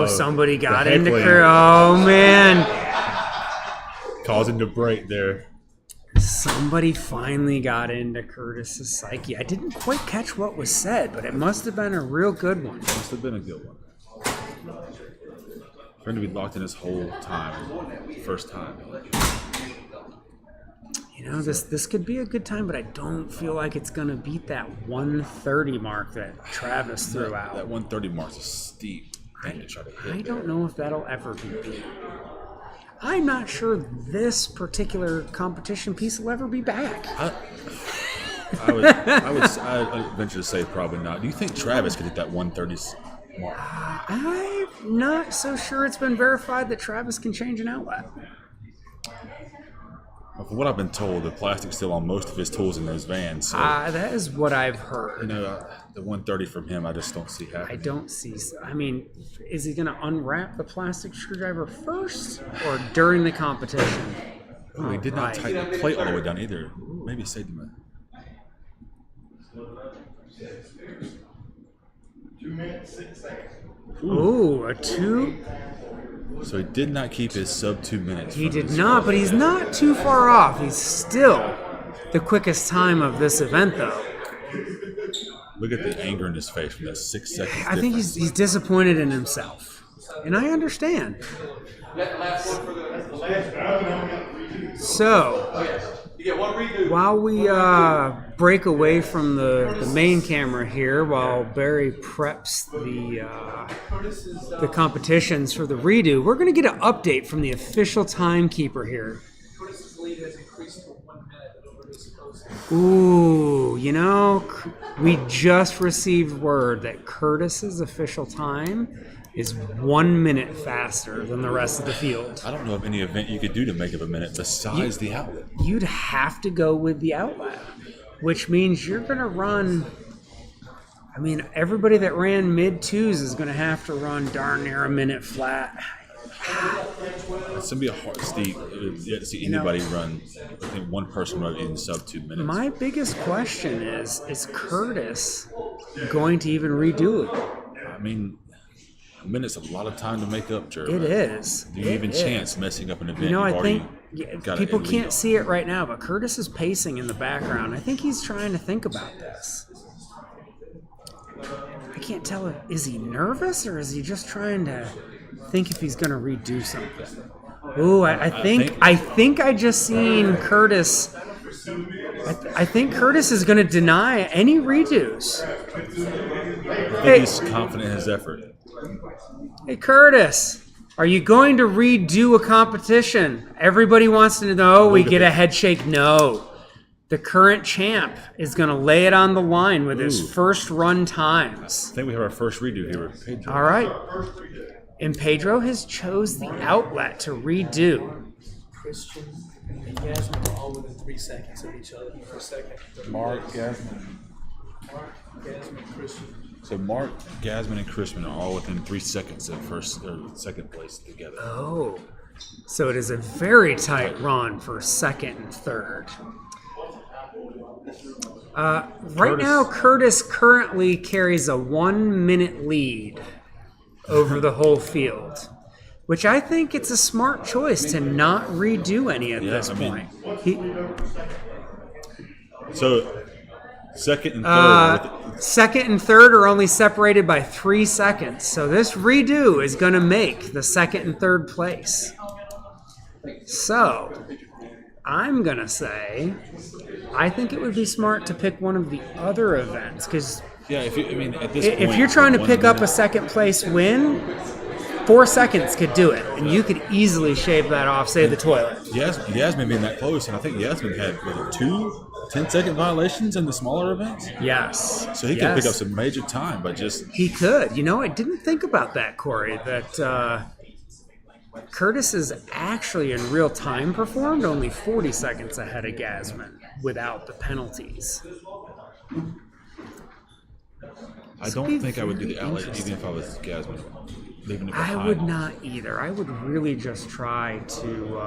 B: Somebody got
G: the
B: into
G: heckling.
B: Oh, man.
G: Causing the break there.
B: Somebody finally got into Curtis's psyche. I didn't quite catch what was said, but it must have been a real good one.
G: Must have been a good one. For him to be locked in this whole time, first time.
B: You know, this could be a good time, but I don't feel like it's going to beat that 130 mark that Travis threw out.
G: That 130 mark is steep. thing to try to hit
B: I don't know if that'll ever be beat. I'm not sure this particular competition piece will ever be back.
G: I would venture to say probably not. Do you think Travis could hit that 130 mark?
B: I'm not so sure it's been verified that Travis can change an outlet.
G: Well, from what I've been told, the plastic's still on most of his tools in those vans. So,
B: That is what I've heard.
G: you know, the 130 from him, I just don't see
B: I
G: happening.
B: don't see. I mean, is he going to unwrap the plastic screwdriver first or during the competition?
G: Oh, he did not
B: Right.
G: tighten the plate all the way down either. Maybe saved him.
D: 2 minutes, 6 seconds.
B: Ooh, a 2.
G: So he did not keep his sub 2 minutes.
B: He
G: from
B: did
G: his-
B: not, but he's not too far off. He's still the quickest time of this event, though.
G: Look at the anger in his face from that 6 seconds.
B: I think he's disappointed in himself, and I understand. So,
E: You get one redo.
B: while we break away from the main camera here, while Barry preps the competitions for the redo, we're going to get an update from the official timekeeper here.
A: Curtis's lead has increased to 1 minute over his supposed.
B: Ooh, you know, we just received word that Curtis's official time is 1 minute faster than the rest of the field.
G: I don't know of any event you could do to make up a minute besides the outlet.
B: You'd have to go with the outlet, which means you're going to run. I mean, everybody that ran mid-twos is going to have to run darn near a minute flat.
G: It's gonna be a hard steep. Yet to see anybody run. I think one person run in sub 2 minutes.
B: My biggest question is Curtis going to even redo it?
G: I mean, a minute's a lot of time to make up, Jeremy.
B: It is.
G: Do you
B: It
G: even
B: is.
G: chance messing up an event?
B: You know,
G: You've
B: I
G: already
B: think
G: got
B: people
G: a lead
B: can't
G: on.
B: see it right now, but Curtis is pacing in the background. I think he's trying to think about this. I can't tell is he nervous or is he just trying to think if he's going to redo something. Ooh, I think I just seen Curtis. I think Curtis is going to deny any redos.
G: I think he's confident in his effort.
B: Hey, Curtis, are you going to redo a competition? Everybody wants to know. We get a head shake. No. The current champ is going to lay it on the line with his first run times.
G: I think we have our first redo here with Pedro.
B: All right. And Pedro has chose the outlet to redo.
A: Christian and Yasmin are all within 3 seconds of each other per second.
G: Mark, Gasman.
A: Mark, Yasmin, Christian.
G: So Mark, Gasman, and Chrisman are all within 3 seconds of first or second place together.
B: Oh. So it is a very tight run for second and third. Right now, Curtis currently carries a 1-minute lead over the whole field, which I think it's a smart choice to not redo any at this point.
G: So, second and third.
B: Second and third are only separated by 3 seconds, so this redo is going to make the second and third place. So, I'm going to say, I think it would be smart to pick one of the other events, because
G: at this point,
B: if you're trying to pick up a second place win, 4 seconds could do it, and you could easily shave that off, say the toilet.
G: Yasmin being that close, and I think Yasmin had 2 10-second violations in the smaller events.
B: Yes.
G: So he could pick up some major time, but just...
B: He could. I didn't think about that, Corey, that Curtis is actually in real time performed only 40 seconds ahead of Gasman without the penalties.
G: I don't think I would do the outlet even if I was Gasman.
B: I would not either. I would really just try to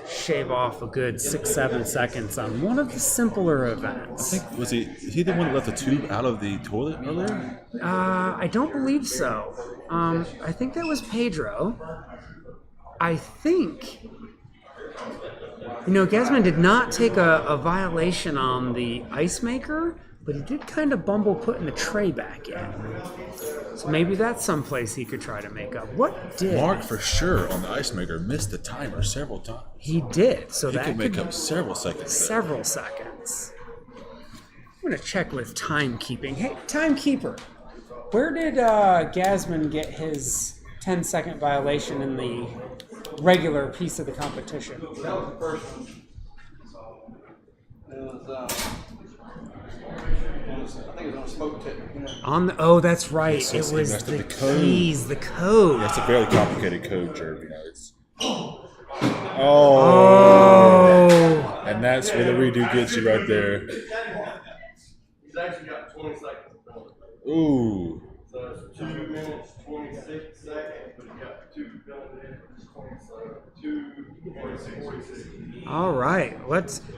B: shave off a good 6-7 seconds on one of the simpler events.
G: I think is he the one that left the tube out of the toilet earlier?
B: I don't believe so. I think that was Pedro. I think Gasman did not take a violation on the ice maker, but he did kind of bumble putting the tray back in. So maybe that's someplace he could try to make up. What did
G: Mark for sure on the ice maker missed the timer several times?
B: He did. So
G: he
B: that
G: could make up several seconds.
B: Several seconds. I'm gonna check with timekeeping. Hey, timekeeper, where did Gasman get his 10-second violation in the regular piece of the competition?
E: That was the first one. I think it was on a smoke tip.
B: That's right. It was the keys, the code.
G: That's a very complicated code, Jeremy. Oh. And that's where the redo gets you right there.
E: He's actually got 20 seconds.
G: Ooh.
E: So it's 2 minutes, 26 seconds, but he got 2 penalties, 46.
B: All right,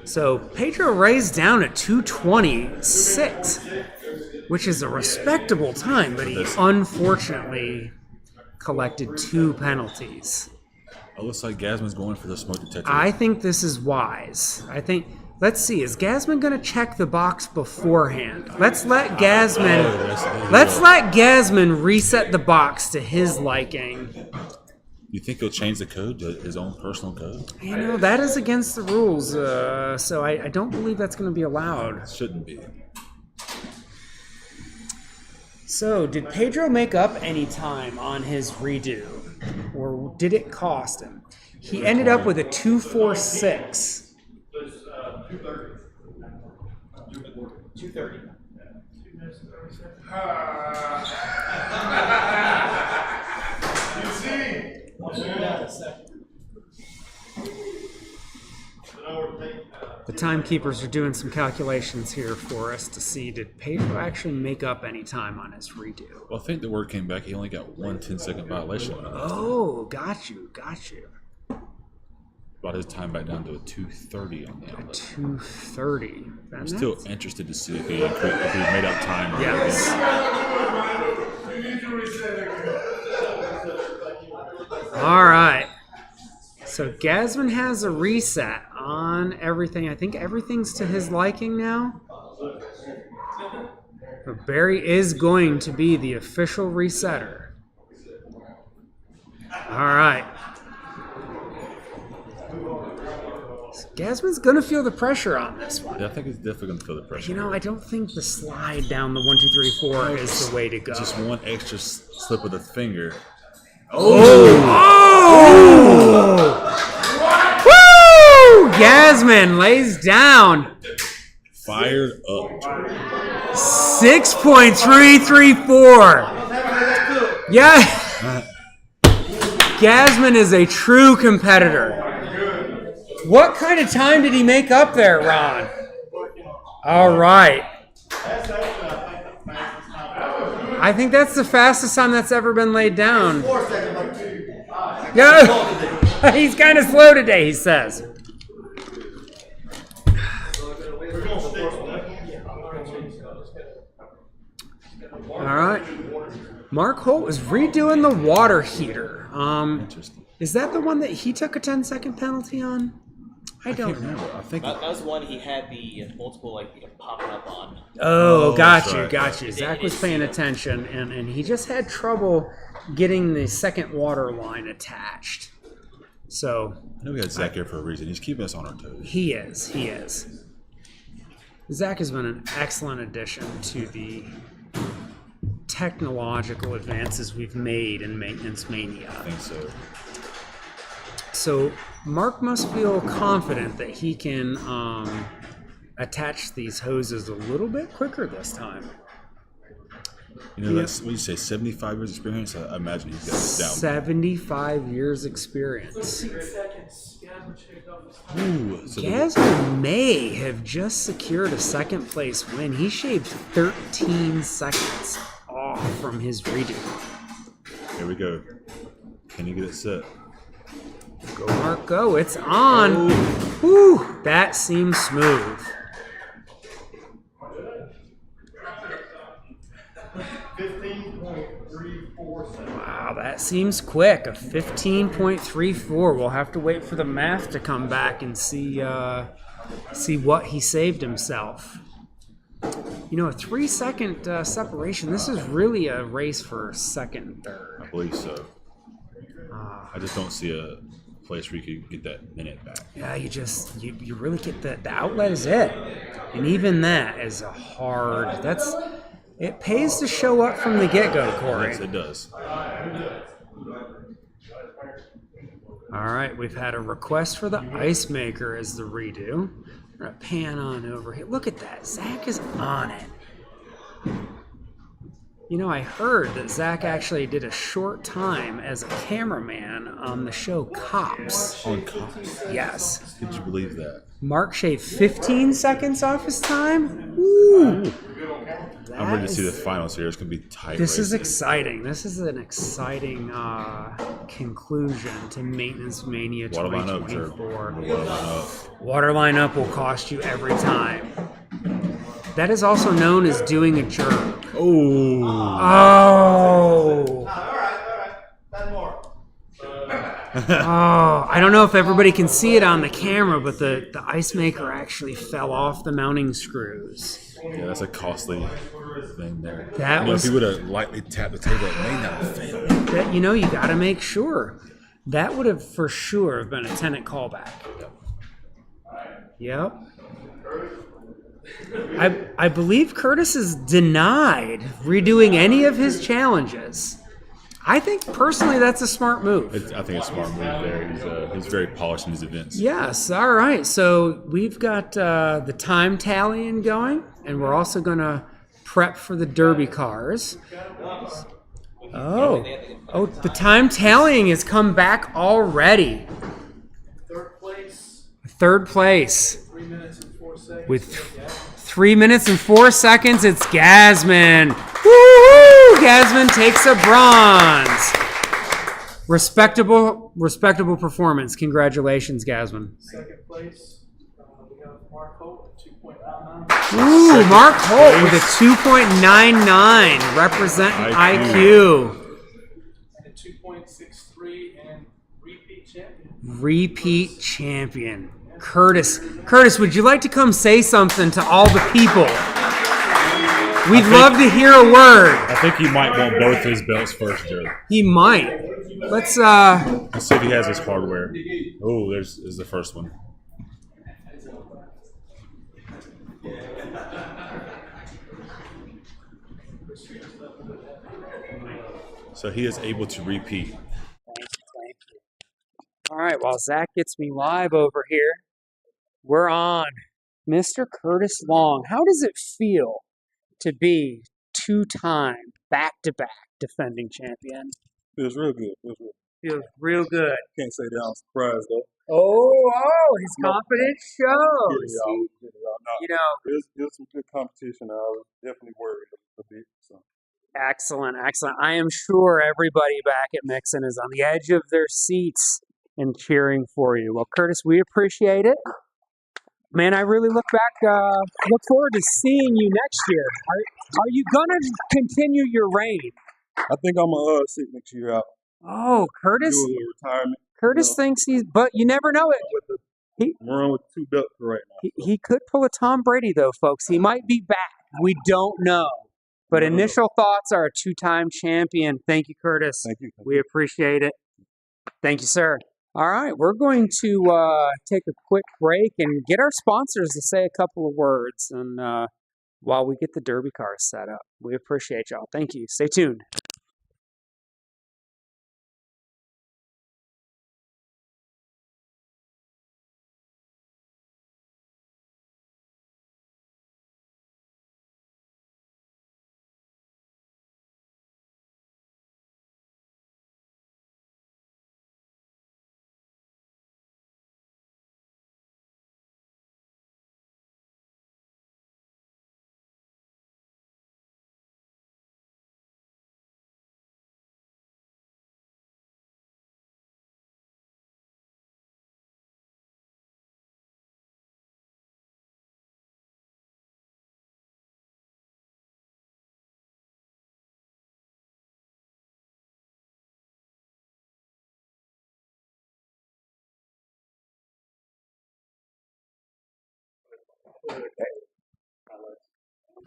B: so Pedro raised down at 2:26, which is a respectable time, but he unfortunately collected 2 penalties.
G: It looks like Gasman's going for the smoke detector.
B: I think this is wise. Let's see, is Gasman going to check the box beforehand? Let's let Gasman reset the box to his liking.
G: You think he'll change the code to his own personal code?
B: That is against the rules, so I don't believe that's going to be allowed.
G: It shouldn't be.
B: So, did Pedro make up any time on his redo? Or did it cost him? He ended up with a 2.46.
E: 2:30. You see?
B: The timekeepers are doing some calculations here for us to see, did Pedro actually make up any time on his redo?
G: Well, I think the word came back. He only got 1 10-second violation.
B: Oh, got you.
G: Brought his time back down to a 2:30 on the outlet.
B: 2:30.
G: I'm still interested to see if he made up time.
B: Yes. All right. So Gasman has a reset on everything. I think everything's to his liking now. But Barry is going to be the official resetter. All right. So Gasman's going to feel the pressure on this one.
G: Yeah, I think he's definitely going to feel the pressure.
B: I don't think the slide down the 1, 2, 3, 4 is the way to go.
G: Just one extra slip of the finger.
B: Woo! Gasman lays down.
G: Fired up.
B: 6.334. Yeah. Gasman is a true competitor. What kind of time did he make up there, Ron? All right. I think that's the fastest time that's ever been laid down. Yeah, he's kind of slow today, he says. All right. Mark Holt is redoing the water heater.
G: Interesting.
B: Is that the one that he took a 10-second penalty on? I
G: can't
B: don't
G: remember. I think
F: That was the one he had the multiple popping up on.
B: Oh, got you,
G: right,
B: got you. Zach was paying attention, and he just had trouble getting the second water line attached. So
G: I know we had Zach here for a reason. He's keeping us on our toes.
B: he is. Zach has been an excellent addition to the technological advances we've made in Maintenance Mania.
G: I think so.
B: So Mark must feel confident that he can attach these hoses a little bit quicker this time.
G: You know, that's what you say, 75 years experience? I imagine he's got this down.
B: 75 years experience.
G: Ooh, so
B: Gasman may have just secured a second place win. He shaved 13 seconds off from his redo.
G: here we go. Can you get it set?
B: Go, Mark, go. It's on. Whew, that seems smooth.
E: 15.34 seconds.
B: Wow, that seems quick. A 15.34. We'll have to wait for the math to come back and see what he saved himself. You know, a 3-second separation. This is really a race for second and third.
G: I believe so. I just don't see a place where you could get that minute back.
B: Yeah, you really get the outlet is it. And even that is a hard, it pays to show up from the get-go, Corey.
G: Yes, it does.
B: All right, we've had a request for the ice maker as the redo. We're gonna pan on over here. Look at that, Zach is on it. You know, I heard that Zach actually did a short time as a cameraman on the show Cops.
G: On Cops.
B: Yes.
G: Did you believe that?
B: Mark shaved 15 seconds off his time. Ooh.
G: I'm ready to see the finals here. It's going to be tight.
B: This is
G: race.
B: exciting. This is an exciting conclusion to Maintenance Mania
G: Water line up, sir.
B: 2024.
G: Water line up.
B: Water lineup will cost you every time. That is also known as doing a jerk.
G: Oh.
B: Oh.
E: All right. 10 more.
B: Oh, I don't know if everybody can see it on the camera, but the ice maker actually fell off the mounting screws.
G: Yeah, that's a costly thing there.
B: That
G: If he would have lightly tapped the table, it may not have failed.
B: that, you got to make sure. That would have for sure have been a tenant callback. Yep. I believe Curtis is denied redoing any of his challenges. I think personally that's a smart move.
G: I think it's a smart move there. He's very polished in his events.
B: Yes, all right. So we've got the time tallying going, and we're also going to prep for the Derby cars. Oh, the time tallying has come back already. Third place.
A: 3 minutes and 4 seconds.
B: With 3 minutes and 4 seconds, it's Gasman. Woo-hoo! Gasman takes a bronze. Respectable performance. Congratulations, Gasman.
A: Second place, we have Mark Holt at 2.99.
B: Ooh, Mark Holt with a 2.99, representing IQ.
A: And 2.63 and repeat champion.
B: Repeat champion. Curtis, would you like to come say something to all the people? We'd love to hear a word.
G: I think he might want both his belts first, Joe.
B: He might. Let's
G: see if he has his hardware. Oh, there's the first one. So he is able to repeat.
B: Thank you. All right, while Zach gets me live over here, we're on Mr. Curtis Long. How does it feel to be two-time, back-to-back defending champion?
C: Feels real good.
B: Feels real good.
C: Can't say that I'm surprised though.
B: Oh, his confidence shows.
C: No, it was some good competition. I was definitely worried a bit. So.
B: Excellent. I am sure everybody back at Mixon is on the edge of their seats and cheering for you. Well, Curtis, we appreciate it. Man, I really look forward to seeing you next year. Are you gonna continue your reign?
E: I think I'm gonna sit next year out.
B: Oh, Curtis.
E: Do a little retirement.
B: Curtis thinks but you never know it.
E: I'm running with 2 belts right now.
B: He could pull a Tom Brady though, folks. He might be back. We don't know. But initial thoughts are a 2-time champion. Thank you, Curtis.
E: Thank you.
B: We appreciate it. Thank you, sir. All right, we're going to take a quick break and get our sponsors to say a couple of words, and while we get the Derby cars set up. We appreciate y'all. Thank you. Stay tuned.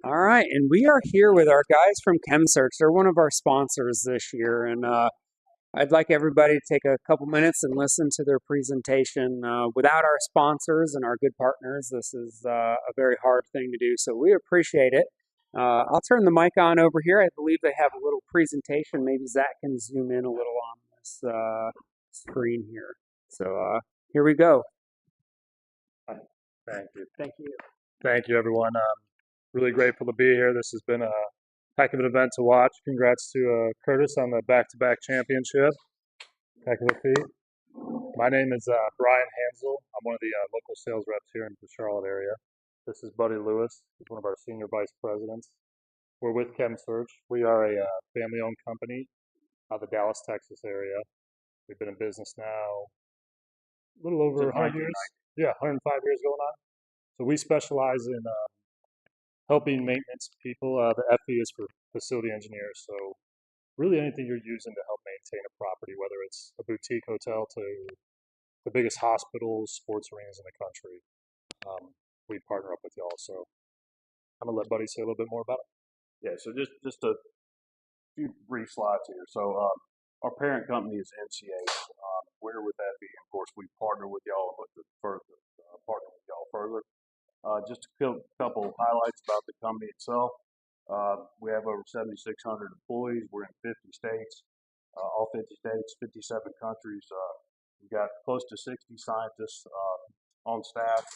B: All right, and we are here with our guys from ChemSearch. They're one of our sponsors this year, and I'd like everybody to take a couple minutes and listen to their presentation. Without our sponsors and our good partners, this is a very hard thing to do, so we appreciate it. I'll turn the mic on over here. I believe they have a little presentation. Maybe Zach can zoom in a little on this screen here. So here we go.
H: Thank you.
B: Thank you.
H: Thank you, everyone. Really grateful to be here. This has been a heck of an event to watch. Congrats to Curtis on the back-to-back championship. Heck of a feat. My name is Brian Hansel. I'm one of the local sales reps here in the Charlotte area. This is Buddy Lewis. He's one of our senior vice presidents. We're with ChemSearch. We are a family-owned company out of the Dallas, Texas area. We've been in business now a little over 100 years. Yeah, 105 years going on. So we specialize in helping maintenance people. The FE is for facility engineers. So really anything you're using to help maintain a property, whether it's a boutique hotel to the biggest hospitals, sports arenas in the country, we partner up with y'all. So I'm gonna let Buddy say a little bit more about it.
E: Yeah, so just a few brief slides here. So our parent company is NCH. We're with FE, of course. We partner with y'all, but partner with y'all further. Just a couple of highlights about the company itself. We have over 7,600 employees. We're in 50 states, all 50 states, 57 countries. We've got close to 60 scientists on staff,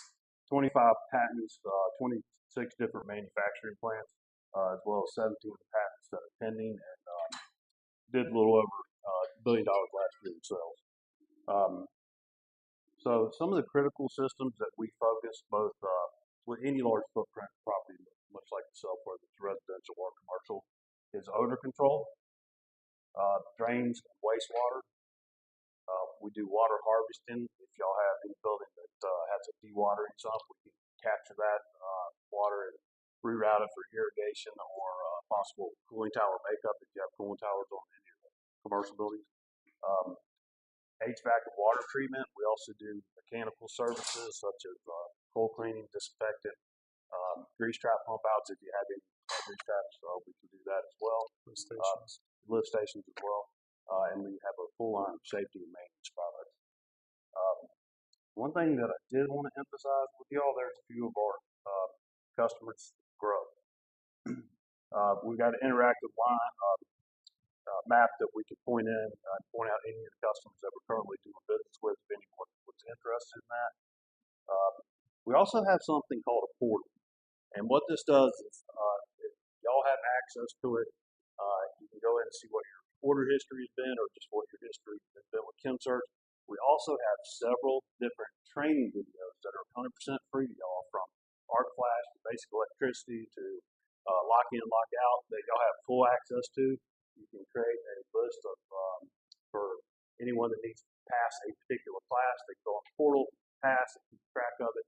E: 25 patents, 26 different manufacturing plants, as well as 17 patents that are pending, and did a little over $1 billion last year in sales. So some of the critical systems that we focus both with any large footprint property, much like itself, whether it's residential or commercial, is odor control, drains and wastewater. We do water harvesting. If y'all have any building that has a dewatering sump, we can capture that water and reroute it for irrigation or possible cooling tower makeup if you have cooling towers on any of the commercial buildings. HVAC and water treatment. We also do mechanical services such as cold cleaning, disinfectant, grease trap pump outs if you have any grease traps, we can do that as well. Lift stations as well. And we have a full line of safety and maintenance products. One thing that I did want to emphasize with y'all, there's a few of our customers, Grubb. We've got an interactive line map that we can point in and point out any of the customers that we're currently doing business with, if anyone was interested in that. We also have something called a portal. And what this does is, if y'all have access to it, you can go in and see what your order history has been or just what your history has been with ChemSearch. We also have several different training videos that are 100% free to y'all, from arc flash to basic electricity to lock in, lock out, that y'all have full access to. You can create a list of, for anyone that needs to pass a particular class, they can go on the portal, pass, and keep track of it.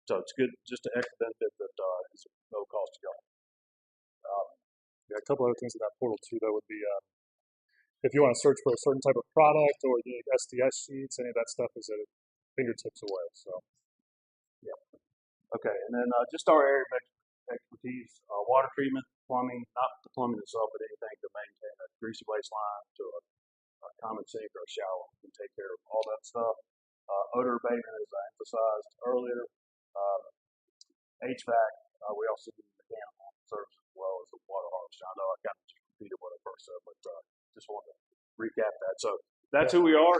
E: So it's good, just an extra benefit that is no cost to y'all.
H: Yeah, a couple other things in that portal too, that would be if you want to search for a certain type of product or you need SDS sheets, any of that stuff is at fingertips away. So,
E: yeah. Okay, and then just our area of expertise, water treatment, plumbing, not the plumbing itself, but anything to maintain a greasy waistline to a common sink or a shower. We can take care of all that stuff. Odor abatement, as I emphasized earlier. HVAC, we also do mechanical service as well as the water harvesting. I know I kind of just repeated what I first said, but just wanted to recap that. So that's who we are.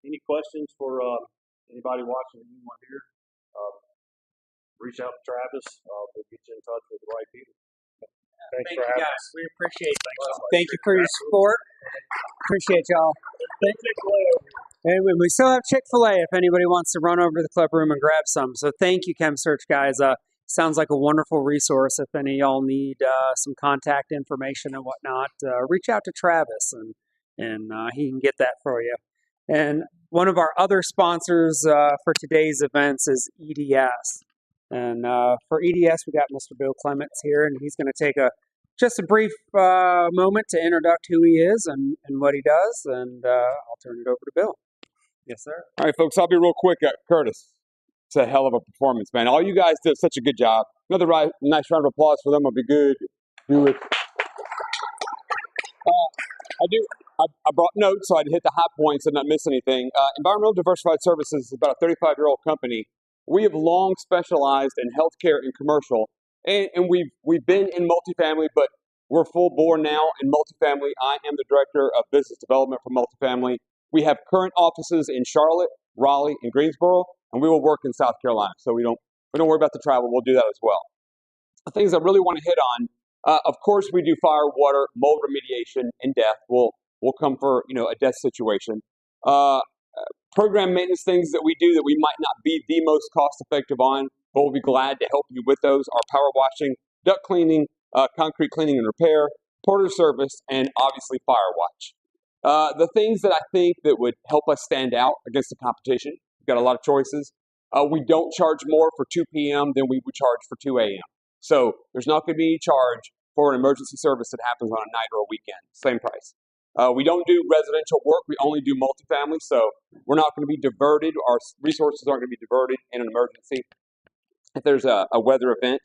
E: Any questions for anybody watching, anyone here? Reach out to Travis. We'll get you in touch with the right people.
H: thanks
B: Thank
H: for
B: you
H: having
B: guys.
H: us.
B: We appreciate it. Thank you for your support. Appreciate y'all. And we still have Chick-fil-A if anybody wants to run over to the club room and grab some. So thank you, ChemSearch guys. Sounds like a wonderful resource. If any of y'all need some contact information and whatnot, reach out to Travis and he can get that for you. And one of our other sponsors for today's events is EDS. And for EDS, we got Mr. Bill Clements here, and he's going to take just a brief moment to introduce who he is and what he does, and I'll turn it over to Bill. Yes, sir.
I: All right, folks, I'll be real quick. Curtis, it's a hell of a performance, man. All you guys did such a good job. Another nice round of applause for them would be good. Do it. I brought notes so I'd hit the high points and not miss anything. Environmental Diversified Services is about a 35-year-old company. We have long specialized in healthcare and commercial, and we've been in multifamily, but we're full bore now in multifamily. I am the director of business development for multifamily. We have current offices in Charlotte, Raleigh, and Greensboro, and we will work in South Carolina. So we don't worry about the travel. We'll do that as well. The things I really want to hit on, of course, we do fire, water, mold remediation, and death. We'll come for a death situation. Program maintenance things that we do that we might not be the most cost effective on, but we'll be glad to help you with those. Our power washing, duct cleaning, concrete cleaning and repair, porter service, and obviously fire watch. The things that I think that would help us stand out against the competition, we've got a lot of choices. We don't charge more for 2 p.m. than we would charge for 2 a.m. So there's not going to be any charge for an emergency service that happens on a night or a weekend. Same price. We don't do residential work. We only do multifamily. So we're not going to be diverted. Our resources aren't going to be diverted in an emergency. If there's a weather event,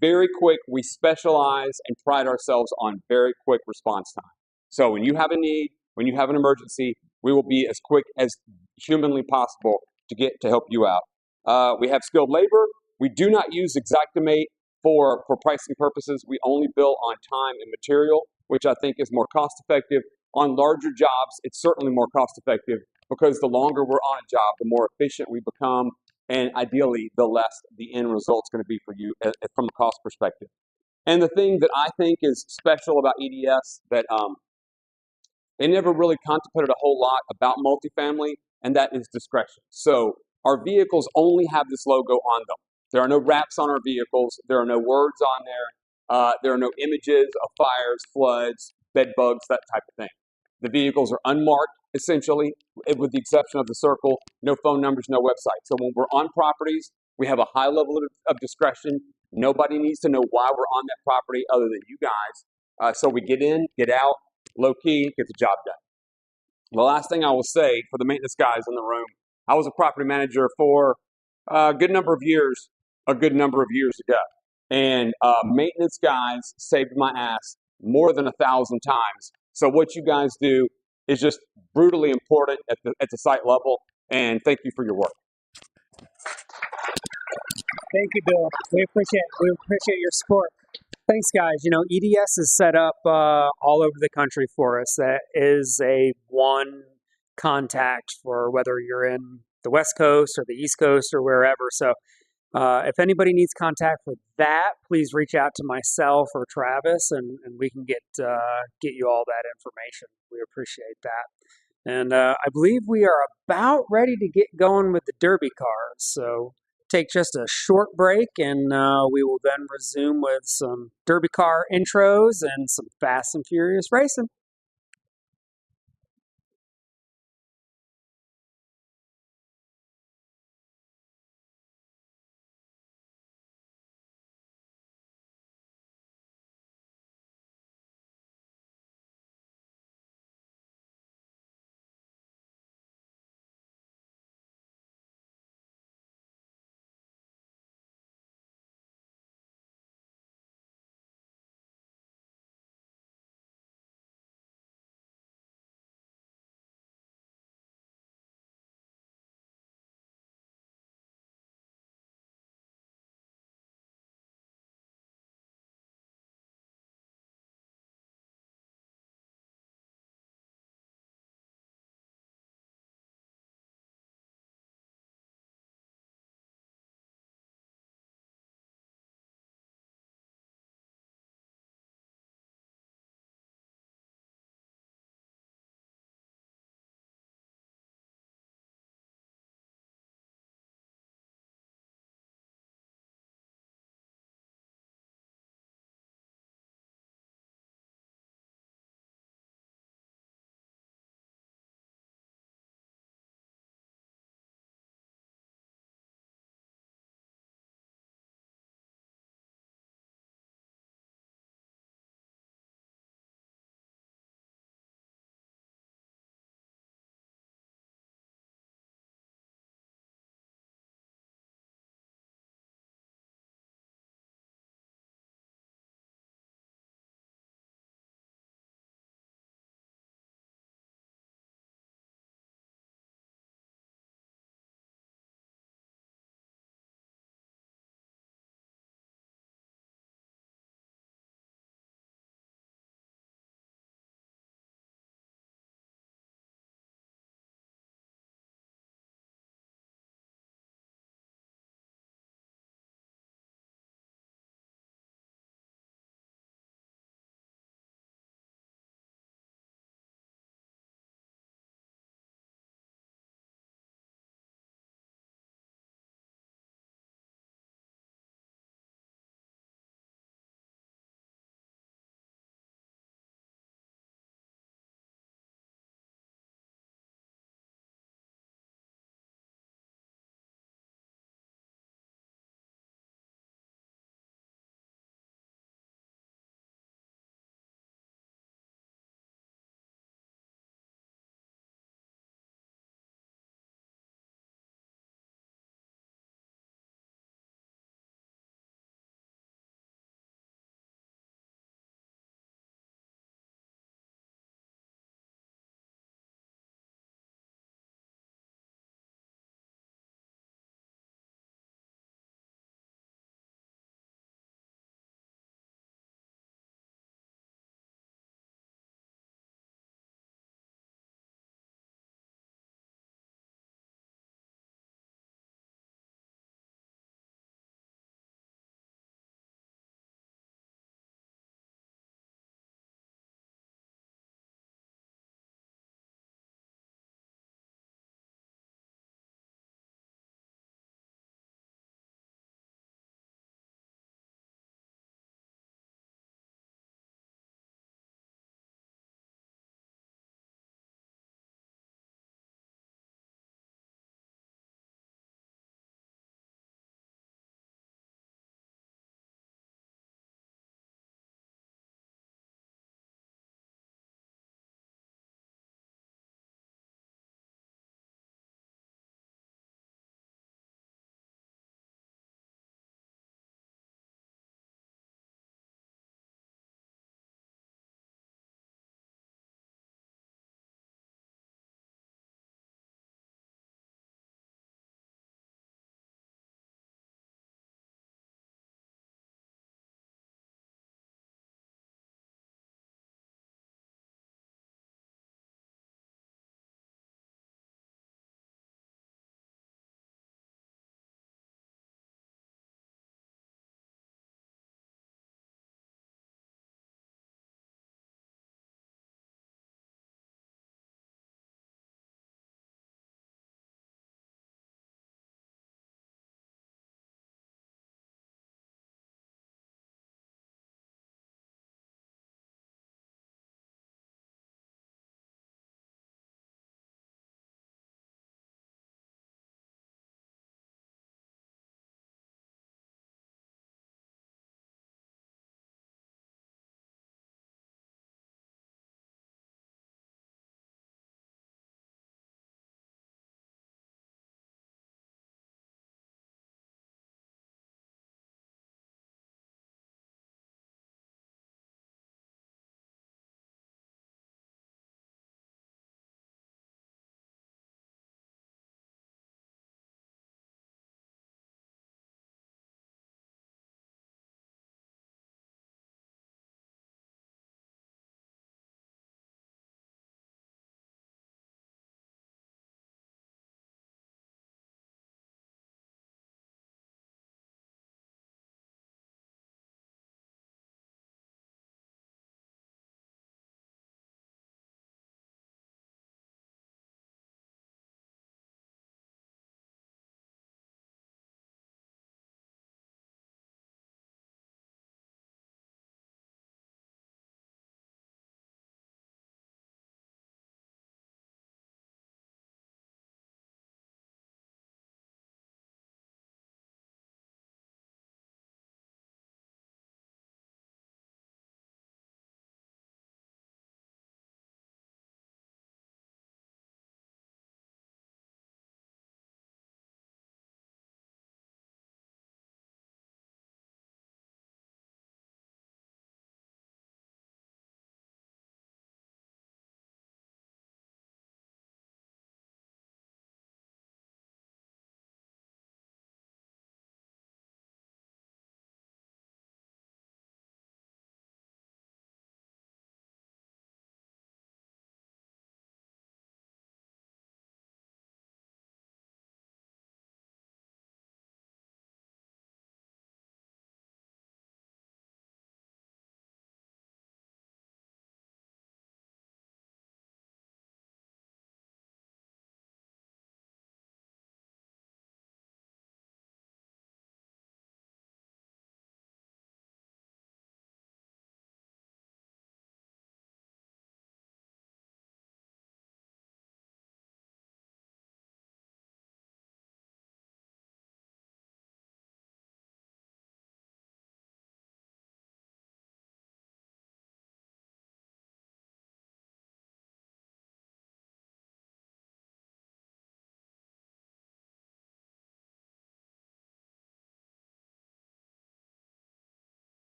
I: very quick. We specialize and pride ourselves on very quick response time. So when you have a need, when you have an emergency, we will be as quick as humanly possible to help you out. We have skilled labor. We do not use Xactimate for pricing purposes. We only bill on time and material, which I think is more cost effective. On larger jobs, it's certainly more cost effective because the longer we're on a job, the more efficient we become, and ideally, the less the end result's going to be for you from a cost perspective. And the thing that I think is special about EDS that they never really contemplated a whole lot about multifamily, and that is discretion. So our vehicles only have this logo on them. There are no wraps on our vehicles. There are no words on there. There are no images of fires, floods, bed bugs, that type of thing. The vehicles are unmarked, essentially, with the exception of the circle. No phone numbers, no website. So when we're on properties, we have a high level of discretion. Nobody needs to know why we're on that property other than you guys. So we get in, get out, low key, get the job done. The last thing I will say for the maintenance guys in the room, I was a property manager for a good number of years ago. And maintenance guys saved my ass more than 1,000 times. So what you guys do is just brutally important at the site level. And thank you for your work.
B: Thank you, Bill. We appreciate your support. Thanks, guys. EDS is set up all over the country for us. That is a one contact for whether you're in the West Coast or the East Coast or wherever. So if anybody needs contact for that, please reach out to myself or Travis, and we can get you all that information. We appreciate that. And I believe we are about ready to get going with the Derby cars. So take just a short break, and we will then resume with some Derby car intros and some Fast and Furious racing.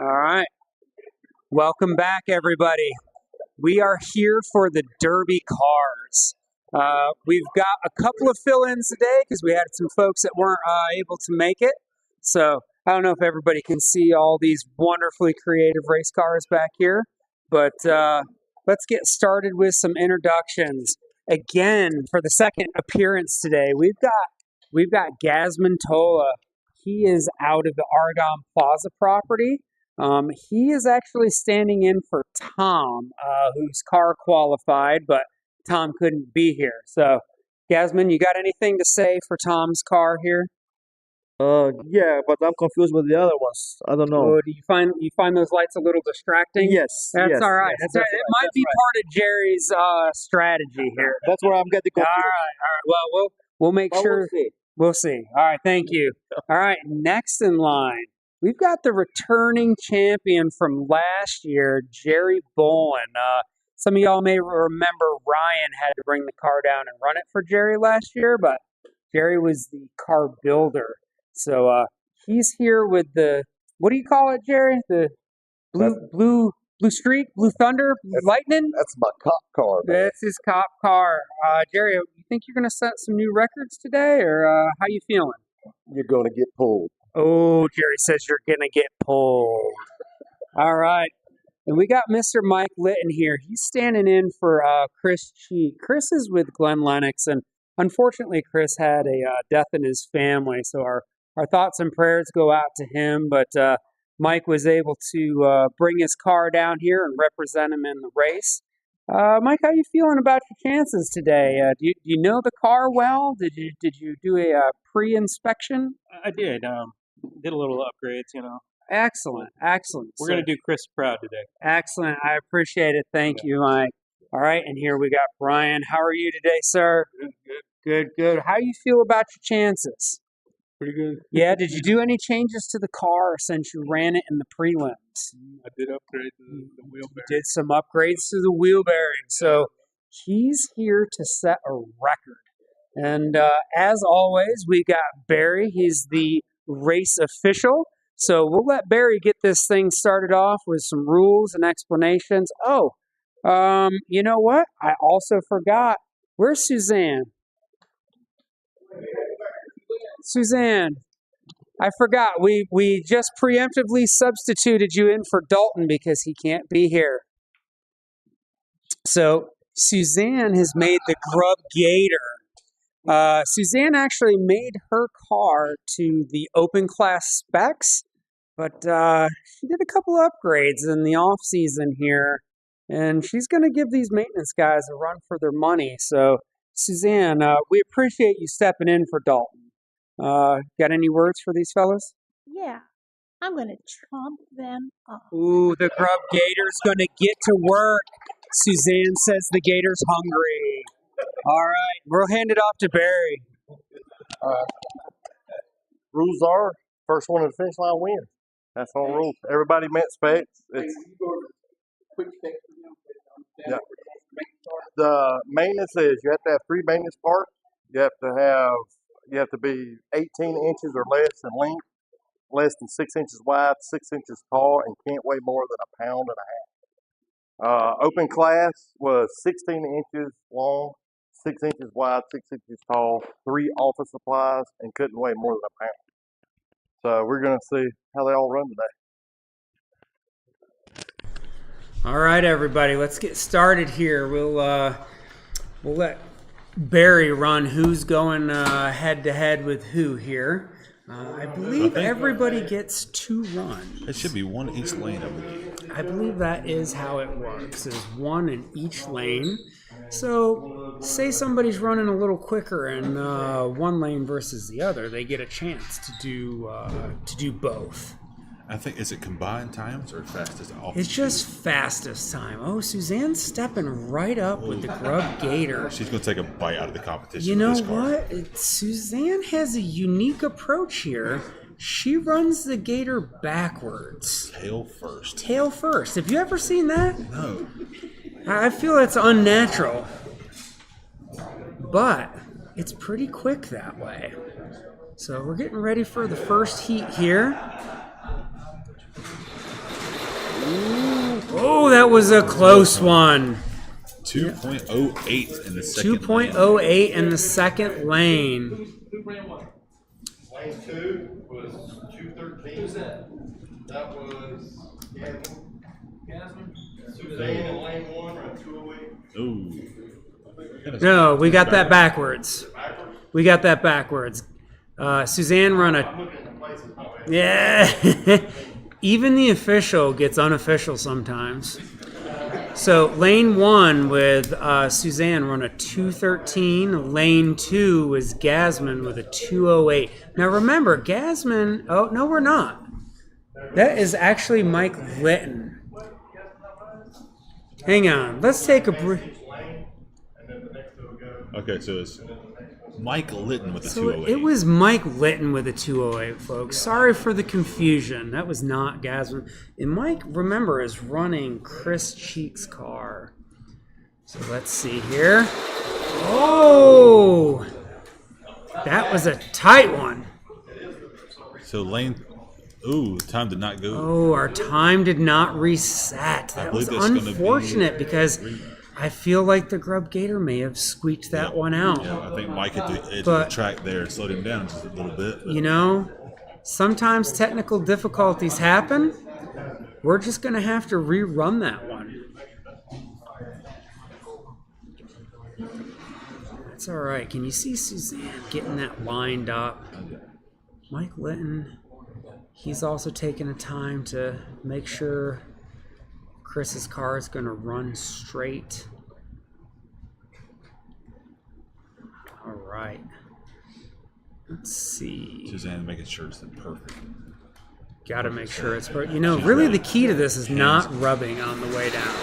B: All right. Welcome back, everybody. We are here for the Derby cars. We've got a couple of fill-ins today because we had some folks that weren't able to make it. So I don't know if everybody can see all these wonderfully creative race cars back here, but let's get started with some introductions. Again, for the second appearance today, we've got Gazman Tola. He is out of the Argonne Plaza property. He is actually standing in for Tom, whose car qualified, but Tom couldn't be here. So, Gazman, you got anything to say for Tom's car here?
J: Yeah, but I'm confused with the other ones. I don't know.
B: Oh, do you find those lights a little distracting?
J: Yes,
B: That's
J: yes,
B: all right.
J: yes,
B: That's
J: that's
B: all right. It
J: right,
B: might
J: that's
B: be
J: right.
B: part of Jerry's strategy here.
J: That's where I'm getting
B: All
J: confused.
B: right. Well, we'll make
J: But
B: sure.
J: we'll see.
B: We'll see. All right, thank you. All right, next in line, we've got the returning champion from last year, Jerry Bolin. Some of y'all may remember Ryan had to bring the car down and run it for Jerry last year, but Jerry was the car builder. So he's here with the, what do you call it, Jerry? The blue streak, blue thunder, lightning?
D: That's my cop car, man.
B: That's his cop car. Jerry, you think you're going to set some new records today, or how you feeling?
D: You're going to get pulled.
B: Oh, Jerry says you're going to get pulled. All right. And we got Mr. Mike Litton here. He's standing in for Chris Cheek. Chris is with Glenn Lennox, and unfortunately, Chris had a death in his family, so our thoughts and prayers go out to him, but Mike was able to bring his car down here and represent him in the race. Mike, how you feeling about your chances today? Do you know the car well? Did you do a pre-inspection?
K: I did. Did a little upgrades,
B: Excellent.
K: We're going to do Chris proud today.
B: Excellent. I appreciate it. Thank you, Mike. All right, and here we got Brian. How are you today, sir? Good. How you feel about your chances?
K: Pretty good.
B: Yeah, did you do any changes to the car since you ran it in the prelims?
K: I did upgrade the wheel bearing.
B: Did some upgrades to the wheel bearing. So he's here to set a record. And as always, we got Barry. He's the race official. So we'll let Barry get this thing started off with some rules and explanations. Oh, you know what? I also forgot. Where's Suzanne? Suzanne, I forgot. We just preemptively substituted you in for Dalton because he can't be here. So Suzanne has made the Grubb Gator. Suzanne actually made her car to the open class specs, but she did a couple upgrades in the off season here, and she's going to give these maintenance guys a run for their money. So Suzanne, we appreciate you stepping in for Dalton. Got any words for these fellas?
L: Yeah, I'm going to trump them up.
B: Ooh, the Grubb Gator's going to get to work. Suzanne says the Gator's hungry. All right, we'll hand it off to Barry.
D: Rules are first one to the finish line wins. That's all rules. Everybody met specs. Yeah. The maintenance is you have to have 3 maintenance parts. You have to be 18 inches or less in length, less than 6 inches wide, 6 inches tall, and can't weigh more than a pound and a half. Open class was 16 inches long, 6 inches wide, 6 inches tall, 3 office supplies, and couldn't weigh more than a pound. So we're going to see how they all run today.
B: All right, everybody, let's get started here. We'll let Barry run who's going head to head with who here. I believe everybody gets 2 runs.
G: It should be 1 each lane, I believe.
B: I believe that is how it works. There's 1 in each lane. So say somebody's running a little quicker in one lane versus the other, they get a chance to do both.
G: I think, is it combined times or fastest off?
B: It's just fastest time. Oh, Suzanne's stepping right up with the Grubb Gator.
G: She's going to take a bite out of the competition.
B: You know
G: with this car.
B: what? Suzanne has a unique approach here. She runs the Gator backwards.
G: Tail first.
B: Tail first. Have you ever seen that?
G: No.
B: I feel that's unnatural. But it's pretty quick that way. So we're getting ready for the first heat here. Oh, that was a close one.
G: 2.08 in the second
B: 2.08 in the second lane.
D: Lane 2 was 2:13. That was Suzanne in lane 1 or 2:08.
G: Ooh.
B: No, we got that backwards. We got that backwards. Suzanne run a... Yeah. Even the official gets unofficial sometimes. So lane 1 with Suzanne run a 2:13. Lane 2 was Gasman with a 2:08. Now remember, Gasman... Oh, no, we're not. That is actually Mike Litton. Hang on. Let's take a brief...
G: Okay, so it's Mike Litton with a
B: So
G: 208.
B: it was Mike Litton with a 208, folks. Sorry for the confusion. That was not Gasman. And Mike, remember, is running Chris Cheek's car. So let's see here. Oh! That was a tight one.
G: So lane... Ooh, time did not go.
B: Oh, our time did not reset. That was unfortunate because I feel like the Grubb Gator may have squeaked that one out.
G: Yeah, I think Mike hit the edge of the track there and slowed him down just a little bit.
B: You know, sometimes technical difficulties happen. We're just going to have to rerun that one. That's all right. Can you see Suzanne getting that lined up? Mike Litton, he's also taking the time to make sure Chris's car is going to run straight. All right. Let's see.
G: Suzanne making sure it's perfect.
B: Got to make sure it's perfect. You know, really the key to this is not rubbing on the way down.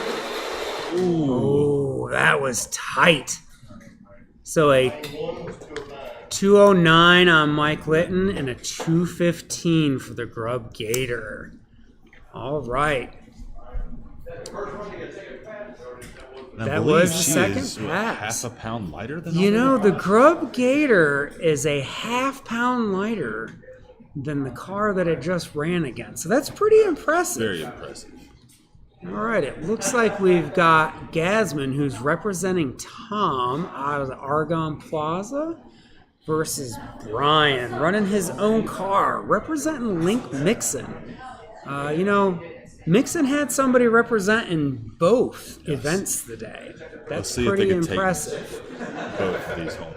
B: Ooh, that was tight. So a 209 on Mike Litton and a 215 for the Grubb Gator. All right. That was the second pass.
G: Half a pound lighter than
B: You know, the Grubb Gator is a half-pound lighter than the car that it just ran against. So that's pretty impressive.
G: Very impressive.
B: All right, it looks like we've got Gasman, who's representing Tom out of the Argonne Plaza, versus Brian, running his own car, representing Link Mixon. You know, Mixon had somebody representing both events today. That's pretty impressive.
G: Both of these home.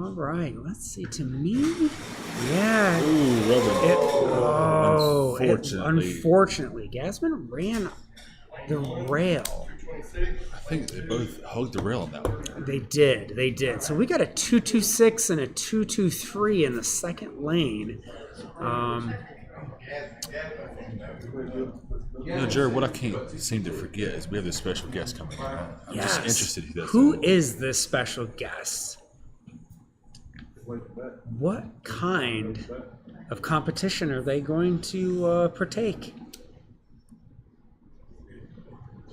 B: All right, let's see. To me, yeah. Unfortunately, Gasman ran the rail.
G: I think they both hugged the rail on that one.
B: They did. So we got a 226 and a 223 in the second lane.
G: You know, Jared, what I can't seem to forget is we have this special guest coming in. I'm just interested
B: Who is this special guest? What kind of competition are they going to partake?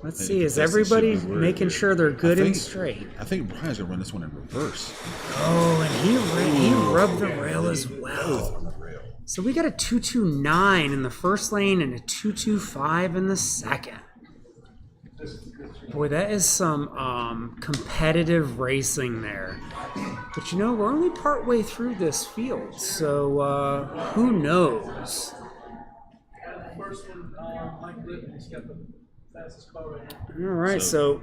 B: Let's see. Is everybody making sure they're good and straight?
G: I think Brian's going to run this one in reverse.
B: Oh, and he rubbed the rail as well. So we got a 229 in the first lane and a 225 in the second. Boy, that is some competitive racing there. But you know, we're only partway through this field, so who knows?
A: First one, Mike Litton, he's got the fastest car right now.
B: All right, so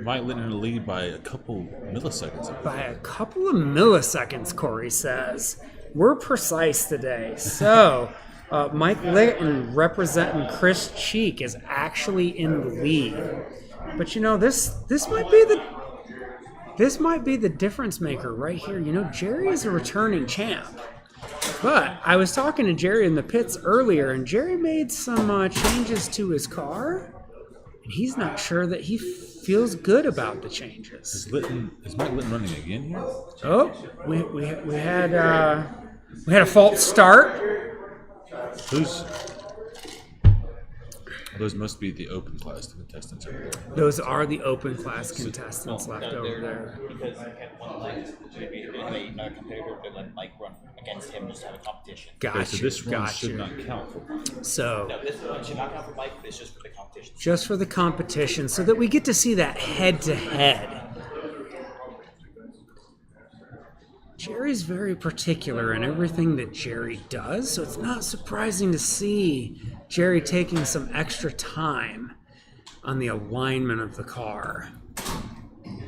G: Mike Litton in the lead by a couple milliseconds.
B: By a couple of milliseconds, Corey says. We're precise today. So, Mike Litton representing Chris Cheek is actually in the lead. But you know, this might be the difference maker right here. You know, Jerry is a returning champ. But I was talking to Jerry in the pits earlier, and Jerry made some changes to his car, and he's not sure that he feels good about the changes.
G: Is Mike Litton running again here?
B: Oh, we had a false start.
G: Those must be the open class contestants over there.
B: Those are the open class contestants left over there.
F: Because one like maybe another competitor could like run against him just to have a competition.
G: Okay, so this run should not count for Mike.
B: So
F: No, this one should not count for Mike, but it's just for the competition.
B: just for the competition, so that we get to see that head-to-head. Jerry's very particular in everything that Jerry does, so it's not surprising to see Jerry taking some extra time on the alignment of the car.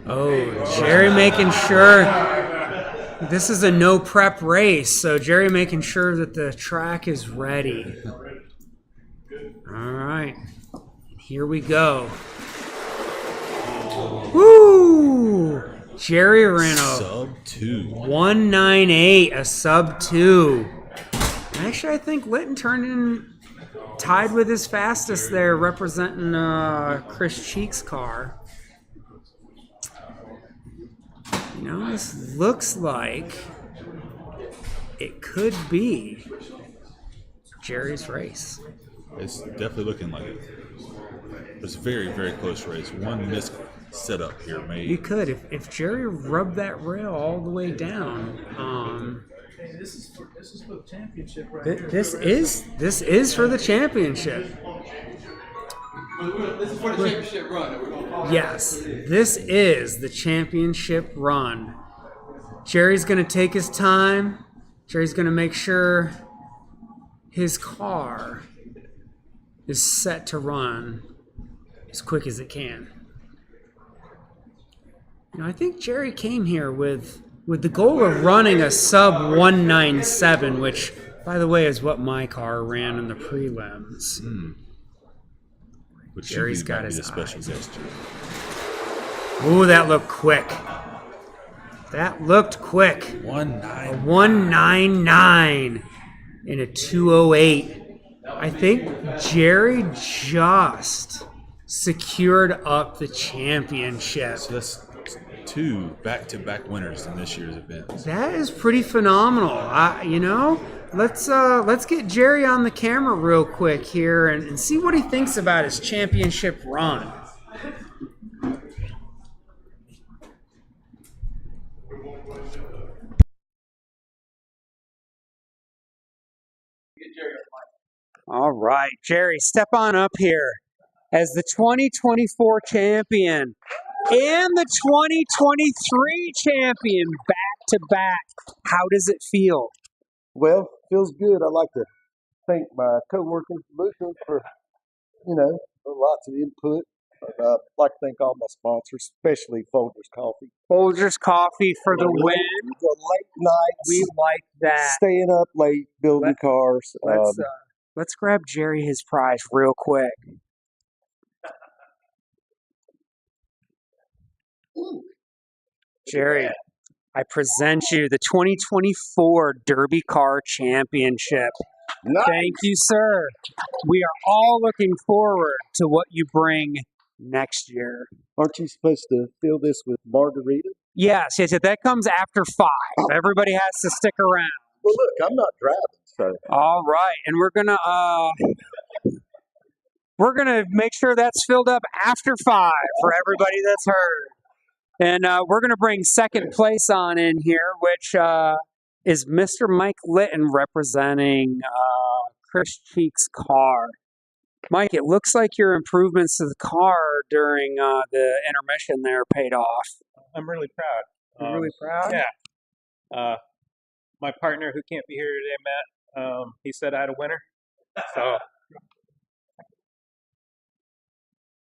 B: Oh, Jerry making sure this is a no prep race, so Jerry making sure that the track is ready. All right, here we go. Woo! Jerry ran a
G: sub 2.
B: 198, a sub 2. Actually, I think Litton turned in tied with his fastest there, representing Chris Cheek's car. You know, this looks like it could be Jerry's race.
G: It's definitely looking like it. It's a very, very close race. One missed setup here, maybe.
B: You could, if Jerry rubbed that rail all the way down.
A: Hey, this is for the championship right here.
B: This is for the championship.
I: This is for the championship run that we're going to call it.
B: Yes, this is the championship run. Jerry's going to take his time. Jerry's going to make sure his car is set to run as quick as it can. You know, I think Jerry came here with the goal of running a sub 197, which, by the way, is what my car ran in the prelims.
G: But
B: Jerry's got his
G: special guest.
B: Ooh, that looked quick. That looked quick. 199 in a 208. I think Jerry just secured up the championship.
G: So that's 2 back-to-back winners in this year's event.
B: That is pretty phenomenal. You know, let's get Jerry on the camera real quick here and see what he thinks about his championship run. All right, Jerry, step on up here as the 2024 champion and the 2023 champion back to back. How does it feel?
J: Well, feels good. I'd like to thank my co-workers, Luca, for, lots of input. I'd like to thank all my sponsors, especially Folgers Coffee.
B: Folgers Coffee for the win.
J: The late nights.
B: We like that.
J: Staying up late, building cars.
B: Let's grab Jerry his prize real quick. Jerry, I present you the 2024 Derby Car Championship.
J: Nice.
B: Thank you, sir. We are all looking forward to what you bring next year.
J: Aren't you supposed to fill this with margarita?
B: Yes. That comes after 5. Everybody has to stick around.
J: Well, look, I'm not driving, so.
B: All right, and we're gonna make sure that's filled up after 5 for everybody that's heard. And we're gonna bring second place on in here, which is Mr. Mike Litton representing Chris Cheek's car. Mike, it looks like your improvements to the car during the intermission there paid off.
K: I'm really proud.
B: You're really proud?
K: Yeah. My partner, who can't be here today, Matt, he said I had a winner. So.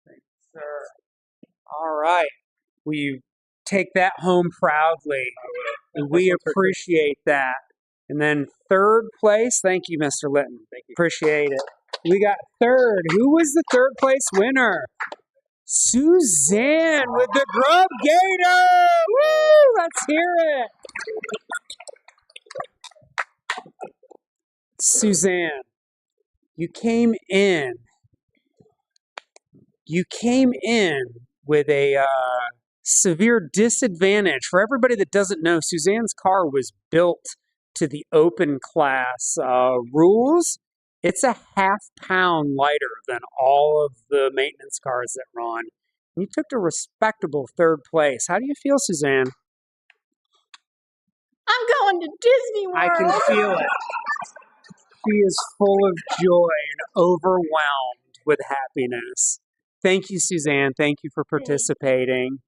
B: Thanks, sir. All right. We take that home proudly. And we appreciate that. And then third place, thank you, Mr. Litton.
K: Thank you.
B: Appreciate it. We got third. Who was the third place winner? Suzanne with the Grubb Gator. Woo! Let's hear it. Suzanne, you came in with a severe disadvantage. For everybody that doesn't know, Suzanne's car was built to the open class rules. It's a half-pound lighter than all of the maintenance cars that run. You took a respectable third place. How do you feel, Suzanne?
L: I'm going to Disney World.
B: I can feel it. She is full of joy and overwhelmed with happiness. Thank you, Suzanne. Thank you for participating.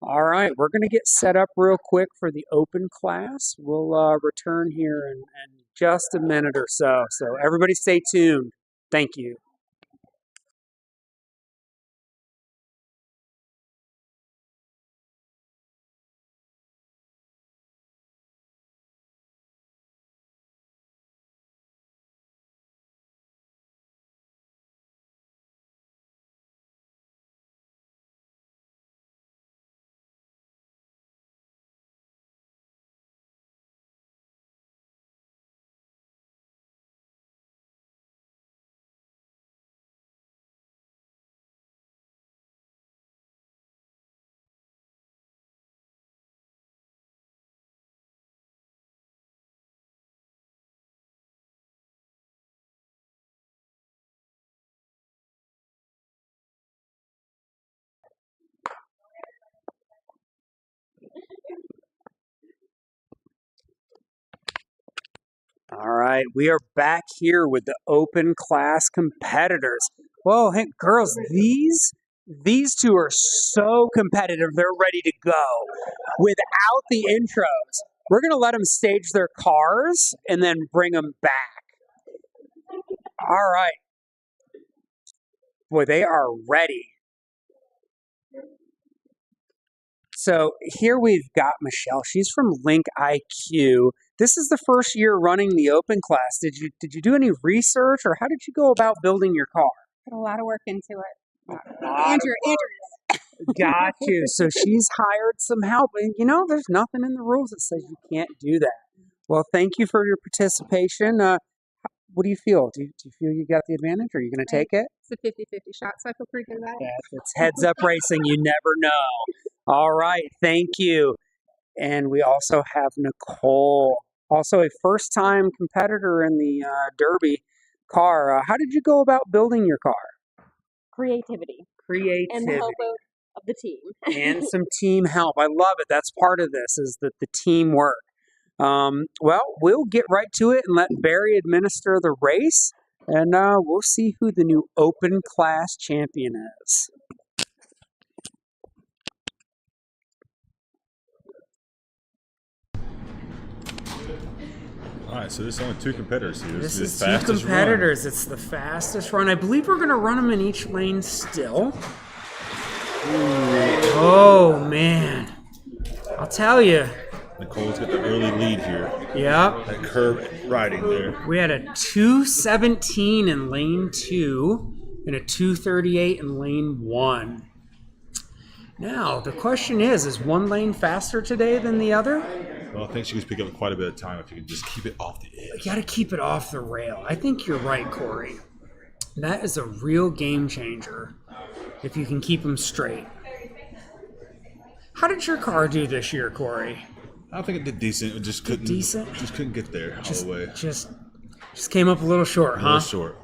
B: All right, we're going to get set up real quick for the open class. We'll return here in just a minute or so. So everybody stay tuned. Thank you. All right, we are back here with the open class competitors. Well, hey, girls, these two are so competitive, they're ready to go. Without the intros, we're going to let them stage their cars and then bring them back. All right. Boy, they are ready. So here we've got Michelle. She's from Link IQ. This is the first year running the open class. Did you do any research, or how did you go about building your car?
M: Put a lot of work into it.
B: Andrew. Got you. So she's hired some help. And there's nothing in the rules that says you can't do that. Well, thank you for your participation. What do you feel? Do you feel you got the advantage? Are you going to take it?
M: It's a 50-50 shot, so I feel pretty good about it.
B: It's heads up racing. You never know. All right. Thank you. And we also have Nicole, also a first-time competitor in the Derby car. How did you go about building your car?
M: Creativity.
B: Creativity.
M: And the help of the team.
B: And some team help. I love it. That's part of this, is the teamwork. Well, we'll get right to it and let Barry administer the race, and we'll see who the new open class champion is.
C: All right, so there's only two competitors here.
B: This is two competitors. It's the fastest run. I believe we're going to run them in each lane still. Ooh. Oh, man. I'll tell you.
C: Nicole's got the early lead here.
B: Yep.
C: That curve riding there.
B: We had a 2:17 in lane 2 and a 2:38 in lane 1. Now, the question is one lane faster today than the other?
C: Well, I think she could pick up quite a bit of time if you can just keep it off the edge.
B: You got to keep it off the rail. I think you're right, Corey. That is a real game changer if you can keep them straight. How did your car do this year, Corey?
C: I think it did decent. It just couldn't.
B: Decent?
C: Just couldn't get there all the way.
B: Just came up a little short, huh?
C: A little short.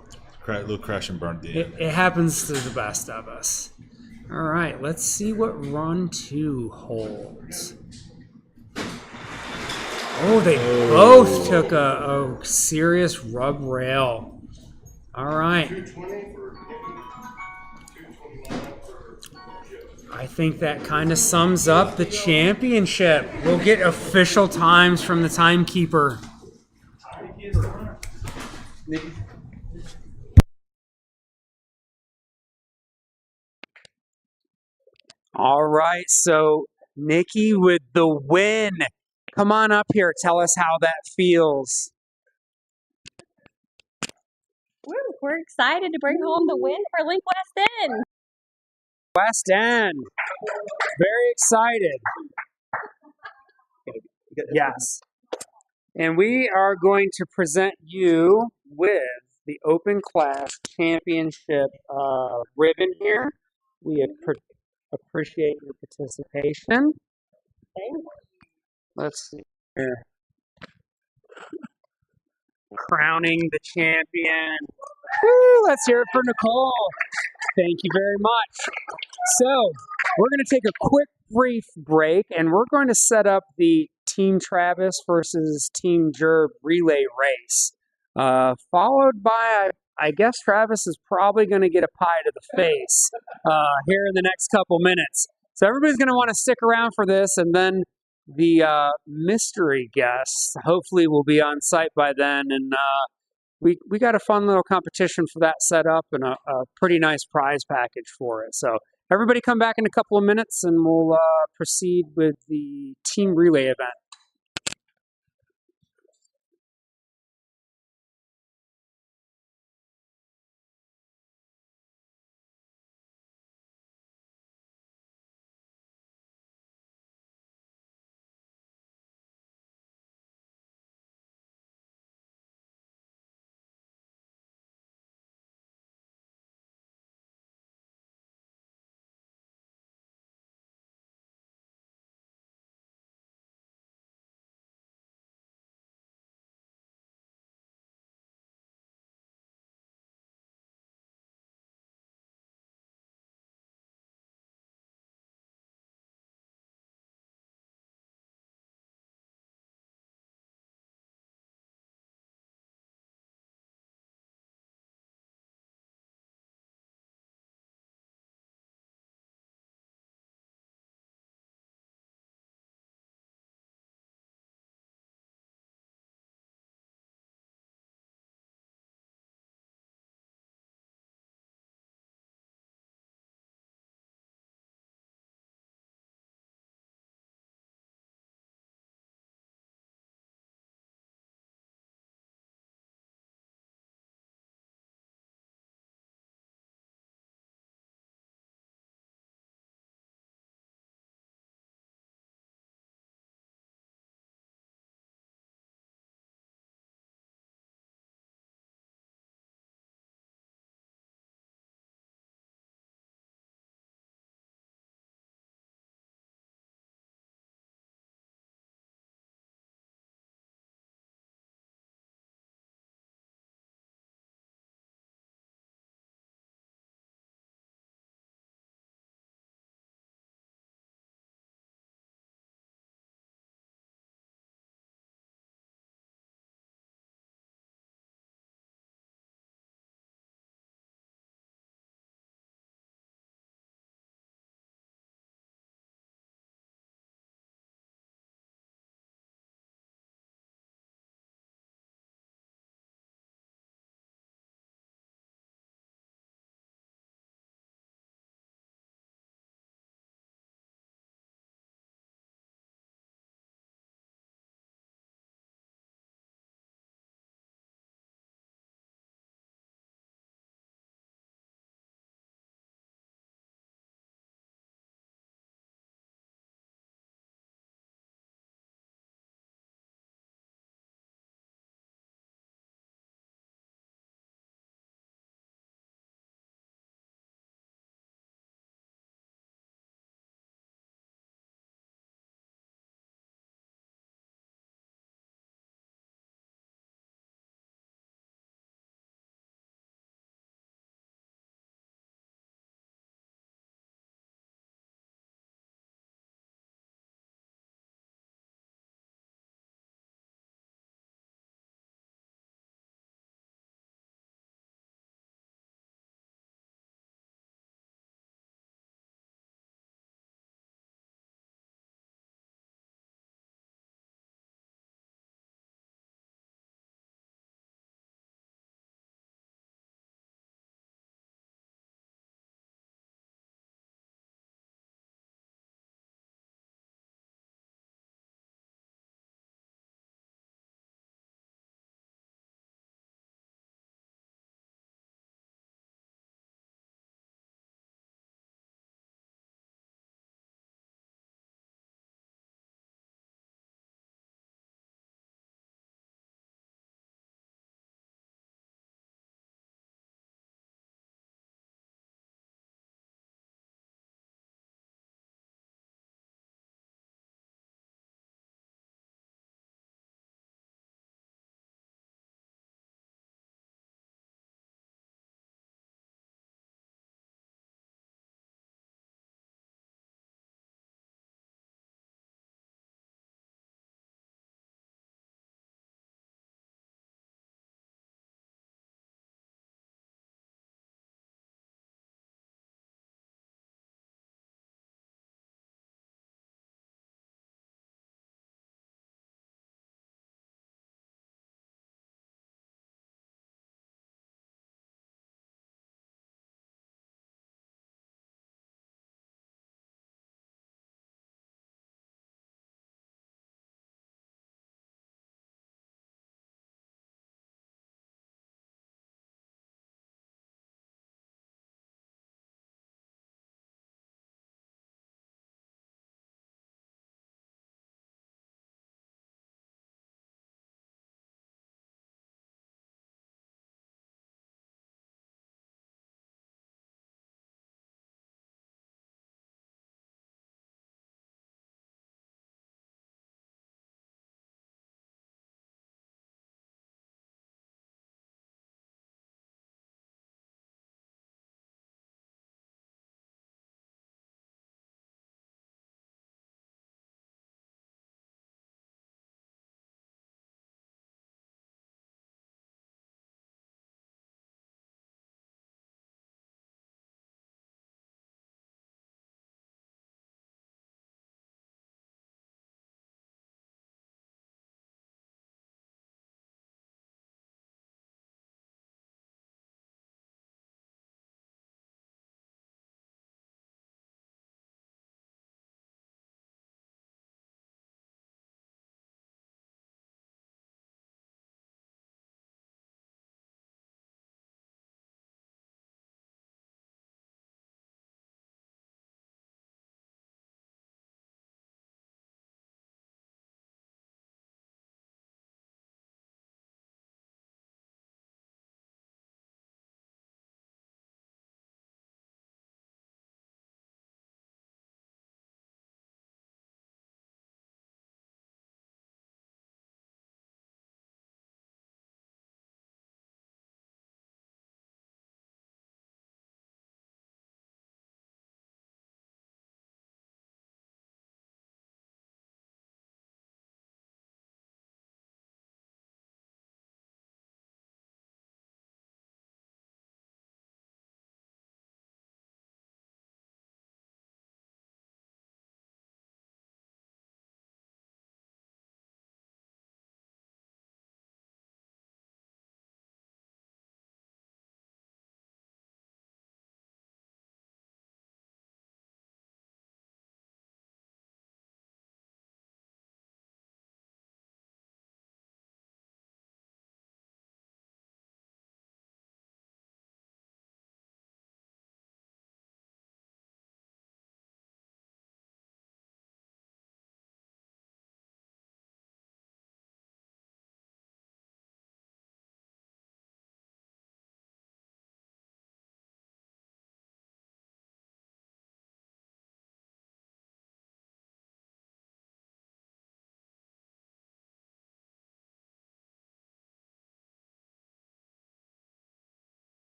C: A little crash and burn at the end.
B: It happens to the best of us. All right, let's see what run 2 holds. Oh, they both took a serious rub rail. All right. I think that kind of sums up the championship. We'll get official times from the timekeeper. All right, so Nikki with the win. Come on up here. Tell us how that feels.
M: We're excited to bring home the win for Link West End.
B: West End. Very excited. Yes. And we are going to present you with the Open Class Championship ribbon here. We appreciate your participation. Let's see here. crowning the champion. Woo, let's hear it for Nicole. Thank you very much. So, we're going to take a quick, brief break, and we're going to set up the Team Travis versus Team Gerb relay race, followed by, I guess Travis is probably going to get a pie to the face here in the next couple minutes. So everybody's going to want to stick around for this, and then the mystery guest hopefully will be on site by then, and we got a fun little competition for that set up and a pretty nice prize package for it. So everybody come back in a couple of minutes, and we'll proceed with the team relay event.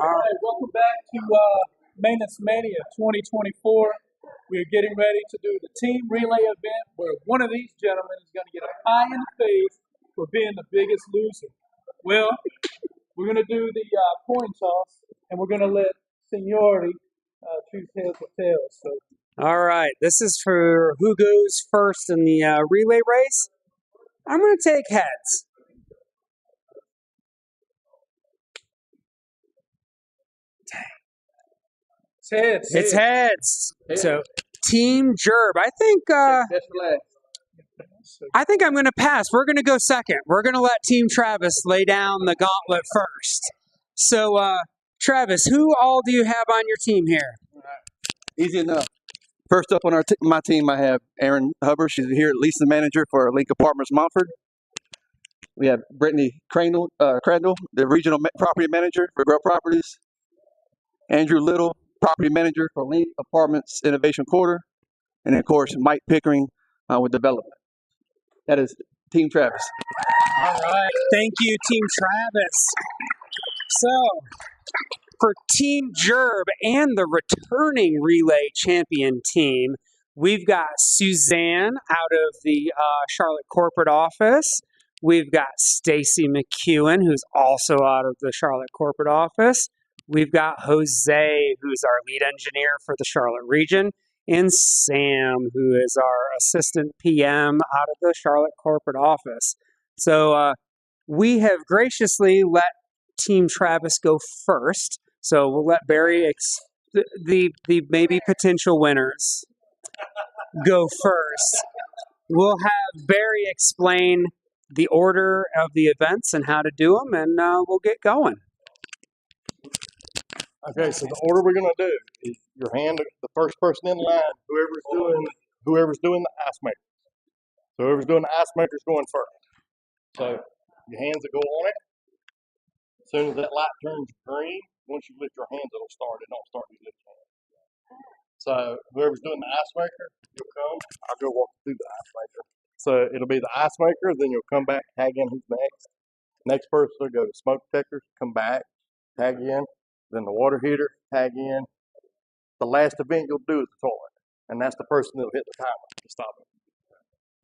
A: All right, welcome back to Maintenance Mania 2024. We are getting ready to do the team relay event where one of these gentlemen is going to get a pie in the face for being the biggest loser. Well, we're going to do the coin toss, and we're going to let seniority choose heads or tails. So,
B: All right, this is for who goes first in the relay race. I'm going to take heads. It's heads. So Team Gerb. I think I'm going to pass. We're going to go second. We're going to let Team Travis lay down the gauntlet first. So Travis, who all do you have on your team here?
N: Easy enough. First up on my team, I have Erin Hubbard. She's here, leasing manager for Link Apartments Montford. We have Brittany Crandall, the regional property manager for Grubb Properties. Andrew Little, property manager for Link Apartments Innovation Quarter. And of course, Mike Pickering with development. That is Team Travis.
B: All right. Thank you, Team Travis. So, for Team Gerb and the returning relay champion team, we've got Suzanne out of the Charlotte corporate office. We've got Stacy McEwen, who's also out of the Charlotte corporate office. We've got Jose, who's our lead engineer for the Charlotte region, and Sam, who is our assistant PM out of the Charlotte corporate office. So we have graciously let Team Travis go first. So we'll let Barry, the maybe potential winners, go first. We'll have Barry explain the order of the events and how to do them, and we'll get going.
D: Okay, so the order we're gonna do is your hand, the first person in line, whoever's doing the ice maker. So whoever's doing the ice maker is going first. So your hands will go on it. As soon as that light turns green, once you lift your hands, it'll start. It don't start you lift your hands. So whoever's doing the ice maker, you'll come. I'll go walk through the ice maker. So it'll be the ice maker, then you'll come back, tag in who's next. Next person will go to smoke detectors, come back, tag in. Then the water heater, tag in. The last event you'll do is the toilet. And that's the person that'll hit the timer to stop it.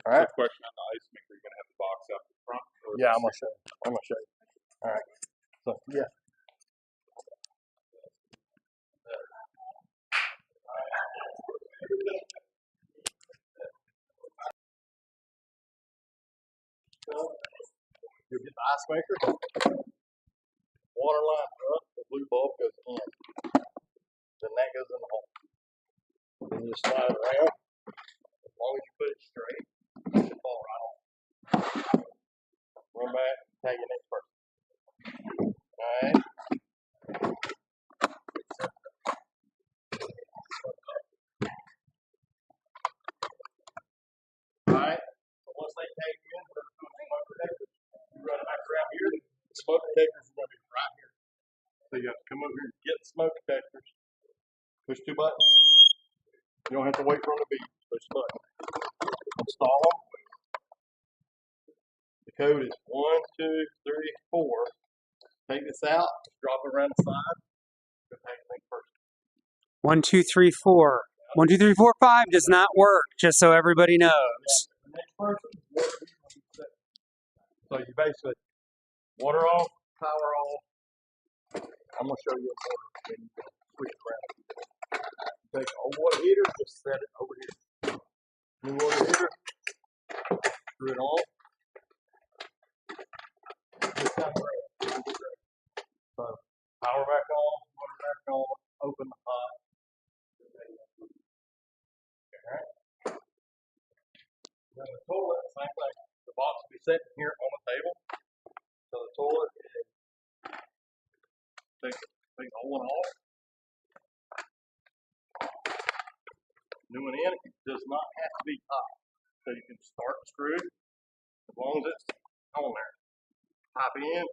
D: All right?
C: So question on the ice maker, you're going to have the box out in front?
D: Yeah, I'm going to show you. All right. So, yeah. You'll get the ice maker. Water line up, the blue bulb goes in. Then that goes in the hole. Then you slide it around. As long as you put it straight, it should fall right on. Run back, tag your next person. Alright. Alright. So once they tag you in for the smoke detectors, you run it back around here. The smoke detectors are going to be right here. So you have to come over here and get the smoke detectors. Push two buttons. You don't have to wait for them to beep. Push the button. Install them. The code is 1, 2, 3, 4. Take this out, drop it around the side. Go tag the next person.
B: 1, 2, 3, 4. 1, 2, 3, 4, 5 does not work, just so everybody knows.
D: The next person, so you basically water off, power off. I'm going to show you a order, then you can switch around. Take an old water heater, just set it over here. New water heater, screw it on. Just down the road. So power back on, water back on, open the pot. Alright. Then the toilet, same thing. The box will be sitting here on the table. So the toilet is take the old one off. New one in, it does not have to be hot. So you can start the screw as long as it's on there. Pop in,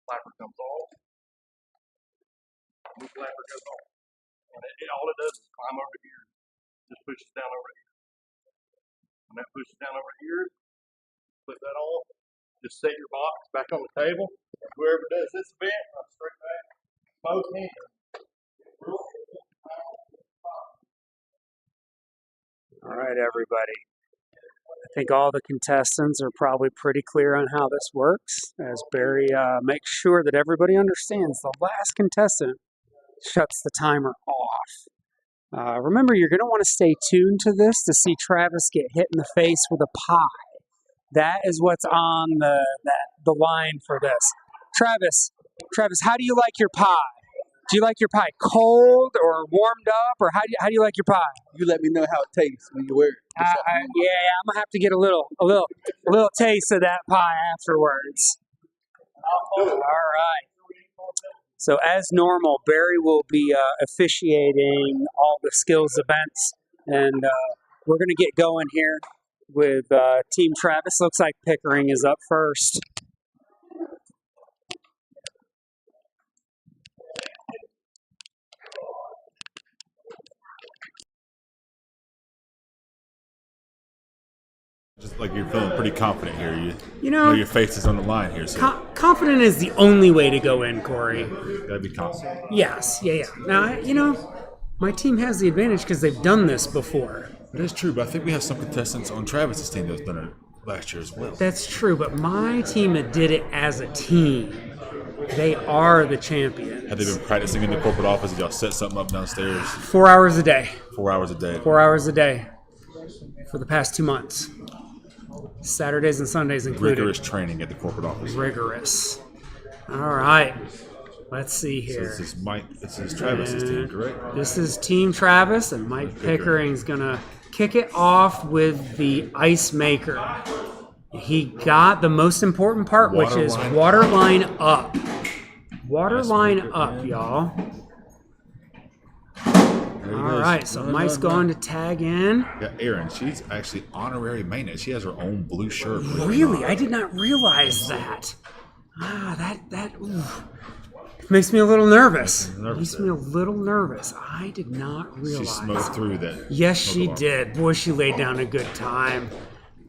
D: flapper comes off, new flapper goes on. And all it does is climb over here, just pushes down over here. When that pushes down over here, put that on, just set your box back on the table. Whoever does this event, run straight back,
J: Both hands.
B: All right, everybody. I think all the contestants are probably pretty clear on how this works, as Barry makes sure that everybody understands the last contestant shuts the timer off. Remember, you're going to want to stay tuned to this to see Travis get hit in the face with a pie. That is what's on the line for this. Travis, how do you like your pie? Do you like your pie cold or warmed up, or how do you like your pie?
N: You let me know how it tastes when you wear it.
B: Yeah, I'm gonna have to get a little taste of that pie afterwards. All right. So as normal, Barry will be officiating all the skills events, and we're gonna get going here with Team Travis. Looks like Pickering is up first.
G: Just like you're feeling pretty confident here.
B: You know
G: your face is on the line here. So
B: confident is the only way to go in, Corey.
G: gotta be confident.
B: Yes, yeah. Now, my team has the advantage because they've done this before.
G: That is true, but I think we have some contestants on Travis's team that's done it last year as well.
B: That's true, but my team that did it as a team, they are the champions.
G: Have they been practicing in the corporate office? Did y'all set something up downstairs?
B: 4 hours a day.
G: 4 hours a day.
B: 4 hours a day for the past 2 months. Saturdays and Sundays included.
G: Rigorous training at the corporate office.
B: Rigorous. All right. Let's see here.
G: So this is Travis's team, correct?
B: This is Team Travis, and Mike Pickering's going to kick it off with the ice maker. He got the most important part, which is water line up. Water line up, y'all. All right, so Mike's going to tag in.
G: Yeah, Erin, she's actually honorary maintenance. She has her own blue shirt.
B: Really? I did not realize that. That makes me a little nervous. Makes me a little nervous. I did not realize.
G: She smoked through that.
B: Yes, she did. Boy, she laid down a good time.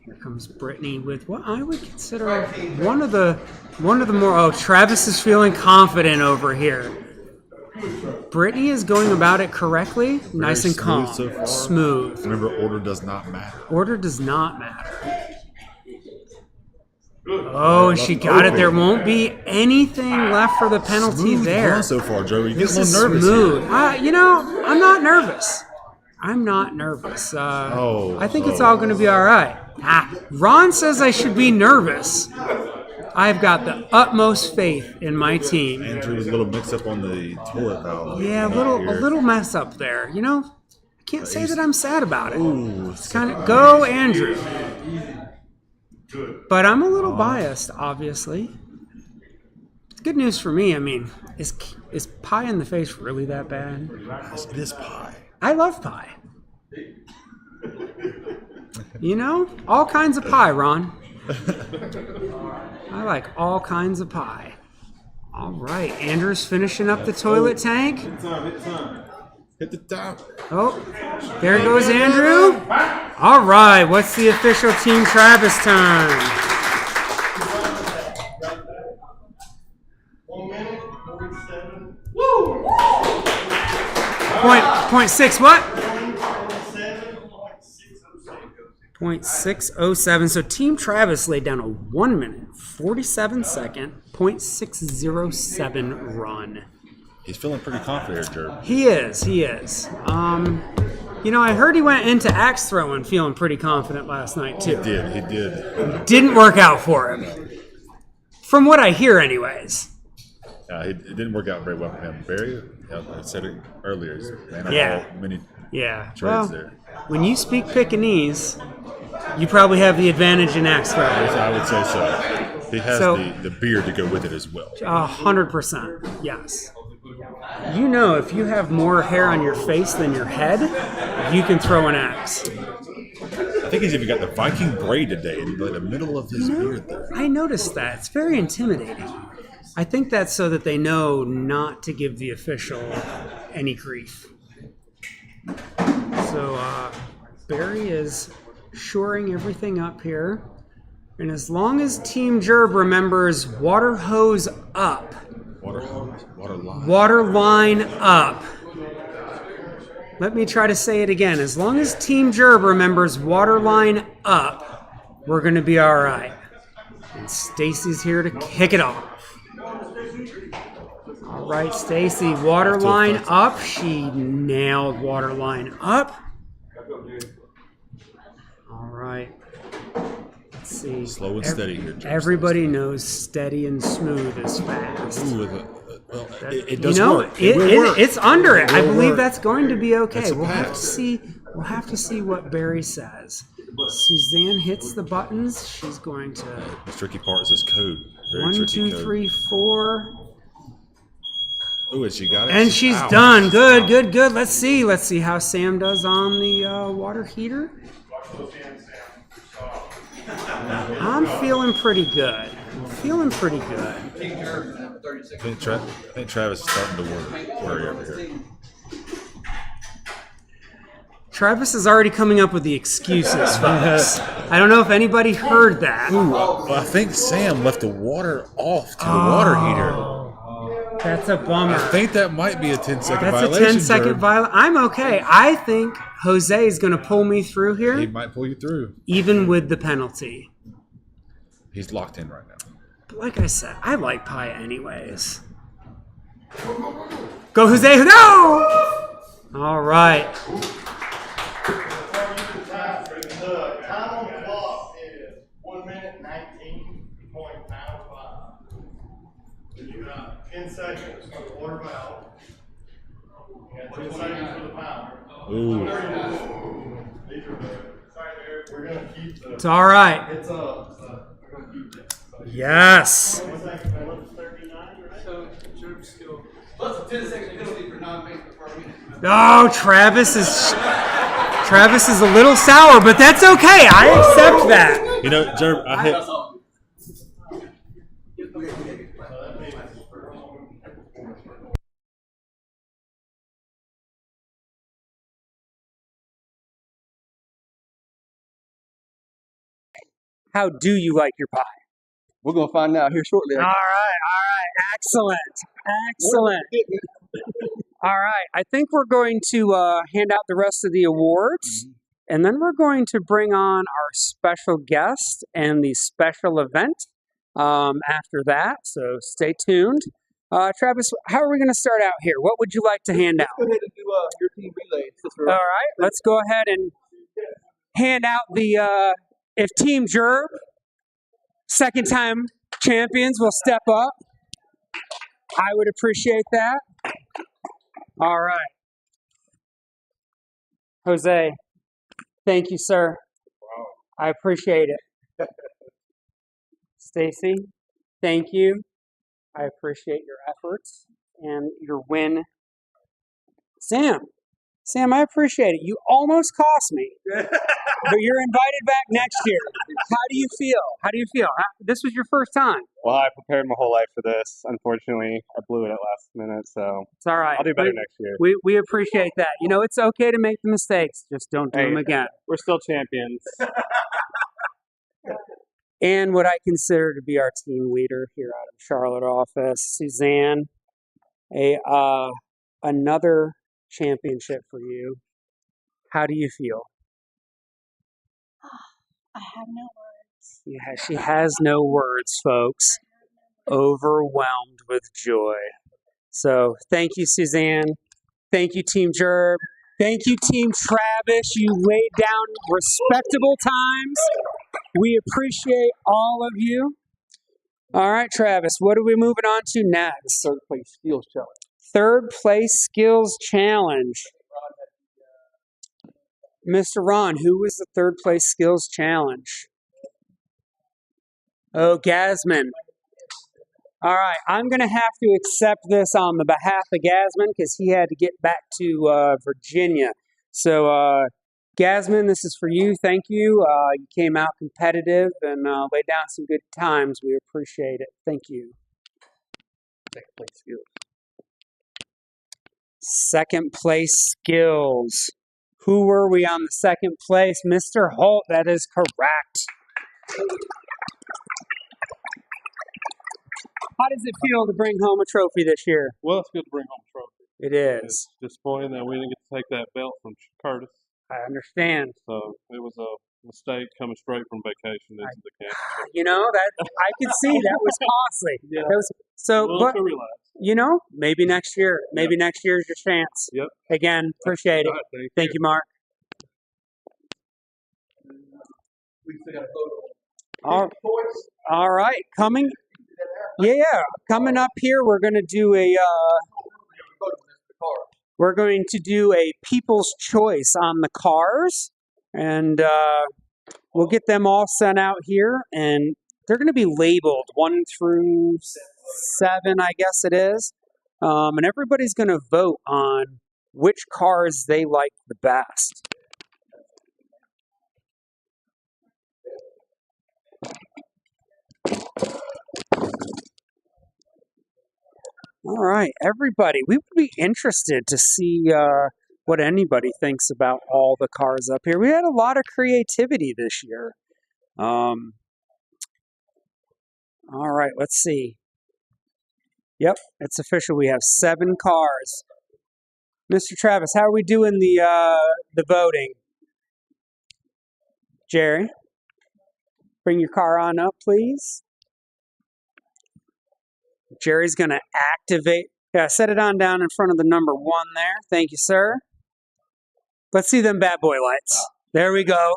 B: Here comes Brittany with what I would consider one of the more. Oh, Travis is feeling confident over here. Brittany is going about it correctly, nice and calm,
G: so far.
B: Smooth.
G: Remember, order does not matter.
B: Order does not matter. Oh, she got it. There won't be anything left for the penalty
G: Smooth
B: there.
G: run so far, Joe. You get
B: This
G: a
B: is
G: little nervous.
B: smooth. I'm not nervous. I'm not nervous. I think it's all going to be all right. Ron says I should be nervous. I've got the utmost faith in my team.
G: Andrew was a little mix up on the toilet valve.
B: Yeah, a little mess up there. I can't say that I'm sad about it.
G: Ooh,
B: it's kind of go, Andrew. But I'm a little biased, obviously. Good news for me. I mean, is pie in the face really that bad?
G: It is pie.
B: I love pie. All kinds of pie, Ron. I like all kinds of pie. All right, Andrew's finishing up the toilet tank.
G: Hit the top.
B: Oh, there goes Andrew. All right, what's the official Team Travis time?
J: 1 minute, 47.
B: .6 what? 0.607. So Team Travis laid down a 1 minute, 47 second, .607 run.
G: He's feeling pretty confident here, Jerry.
B: He is. I heard he went into axe throwing feeling pretty confident last night, too.
G: He did.
B: Didn't work out for him. From what I hear, anyways.
G: It didn't work out very well for him. Barry, I said it earlier, many trades there.
B: When you speak Pekingese, you probably have the advantage in axe throwing.
G: I would say so. He has the beard to go with it as well.
B: 100%, yes. If you have more hair on your face than your head, you can throw an axe.
G: I think he's even got the Viking braid today in the middle of his beard there.
B: I noticed that. It's very intimidating. I think that's so that they know not to give the official any grief. So Barry is shoring everything up here. And as long as Team Gerb remembers water hose up.
G: Water
B: Water line up. Let me try to say it again. As long as Team Gerb remembers water line up, we're going to be all right. And Stacy's here to kick it off. All right, Stacy, water line up. She nailed water line up. All right. Let's see.
G: Slow and steady here, Jim.
B: Everybody knows steady and smooth is fast.
G: Ooh, well, it does work.
B: It's under it. I believe
G: work.
B: that's going to be okay.
G: That's a
B: We'll have to
G: pass.
B: see. We'll have to see what Barry says. Suzanne hits the buttons. She's going to.
G: The tricky part is this code. Very
B: 1,
G: tricky
B: 2,
G: code.
B: 3, 4.
G: Oh, and she got it.
B: And she's
G: Ow.
B: done. Good, good, good. Let's see how Sam does on the water heater. I'm feeling pretty good.
G: I think Travis is starting to worry over here.
B: Travis is already coming up with the excuses, folks. I don't know if anybody heard that.
G: Ooh, I think Sam left the water off to the water heater.
B: That's a bummer.
G: I think that might be a 10-second violation.
B: That's a 10-second violation. I'm okay. I think Jose is going to pull me through here.
G: He might pull you through.
B: Even with the penalty.
G: He's locked in right now.
B: But like I said, I like pie anyways. Go, Jose. No! All right.
D: The time on the clock is 1 minute 19.95. You got 10 seconds for the water valve. You got 10 seconds for the power.
G: Ooh.
D: We're going to keep the.
B: It's all right.
D: It's up. So we're going to keep it. So
B: Yes.
N: Plus a 10-second penalty for non-paying for a minute.
B: Oh, Travis is a little sour, but that's okay. I accept that.
G: You know, Jerb, I hit.
B: How do you like your pie?
N: We're going to find out here shortly.
B: All right. Excellent. All right. I think we're going to hand out the rest of the awards, and then we're going to bring on our special guest and the special event after that. So stay tuned. Travis, how are we going to start out here? What would you like to hand out?
N: Let's go ahead and do your team relay.
B: All right. Let's go ahead and hand out the if Team Gerb, second time champions, will step up. I would appreciate that. All right. Jose, thank you, sir. I appreciate it. Stacy, thank you. I appreciate your efforts and your win. Sam, I appreciate it. You almost cost me, but you're invited back next year. How do you feel? This was your first time.
O: Well, I prepared my whole life for this. Unfortunately, I blew it at last minute, so
B: It's all right.
O: I'll do better next year.
B: We appreciate that. You know, it's okay to make the mistakes. Just don't do them again.
O: We're still champions.
B: And what I consider to be our team leader here out of Charlotte office, Suzanne, another championship for you. How do you feel?
L: I have no words.
B: Yeah, she has no words, folks. Overwhelmed with joy. So thank you, Suzanne. Thank you, Team Gerb. Thank you, Team Travis. You laid down respectable times. We appreciate all of you. All right, Travis, what are we moving on to next?
N: Third place skills challenge.
B: Third place skills challenge. Mr. Ron, who was the third place skills challenge? Oh, Gasman. All right, I'm going to have to accept this on the behalf of Gasman because he had to get back to Virginia. So, Gasman, this is for you. Thank you. You came out competitive and laid down some good times. We appreciate it. Thank you.
N: Second place skills.
B: Second place skills. Who were we on the second place? Mr. Holt, that is correct. How does it feel to bring home a trophy this year?
P: Well, it's good to bring home a trophy.
B: It is.
P: It's disappointing that we didn't get to take that belt from Curtis.
B: I understand.
P: So it was a mistake coming straight from vacation into the championship.
B: You know, that I could see that was costly.
P: Yeah.
B: That was, so,
P: A little
B: but
P: too relaxed.
B: you know, maybe next year. Maybe next year's your chance.
P: Yep.
B: Again, appreciate it.
P: All right,
B: Thank you, Mark. All right, coming up here, we're going to do a people's choice on the cars, and we'll get them all sent out here, and they're going to be labeled 1 through 7, I guess it is, and everybody's going to vote on which cars they like the best. All right, everybody, we would be interested to see what anybody thinks about all the cars up here. We had a lot of creativity this year. All right, let's see. Yep, it's official. We have 7 cars. Mr. Travis, how are we doing the voting? Jerry, bring your car on up, please. Jerry's going to activate. Yeah, set it on down in front of the number 1 there. Thank you, sir. Let's see them bad boy lights. There we go.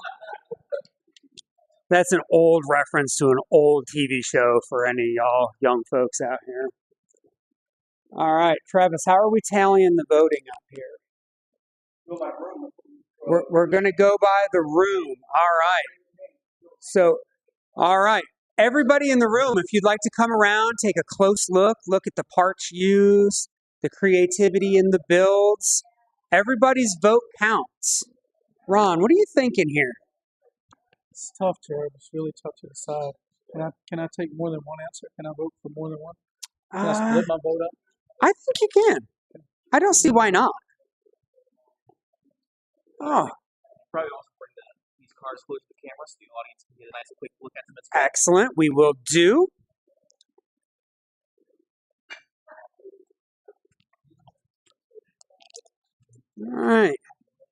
B: That's an old reference to an old TV show for any of y'all young folks out here. All right, Travis, how are we tallying the voting up here? We're going to go by the room. All right. So, all right. Everybody in the room, if you'd like to come around, take a close look at the parts used, the creativity in the builds. Everybody's vote counts. Ron, what are you thinking here?
A: It's tough, Jared. It's really tough to decide. Can I take more than one answer? Can I vote for more than one? Can I split my vote up?
B: I think you can. I don't see why not. Oh.
F: Probably also bring these cars close to the camera so the audience can get a nice quick look at them as well.
B: Excellent. We will do. All right.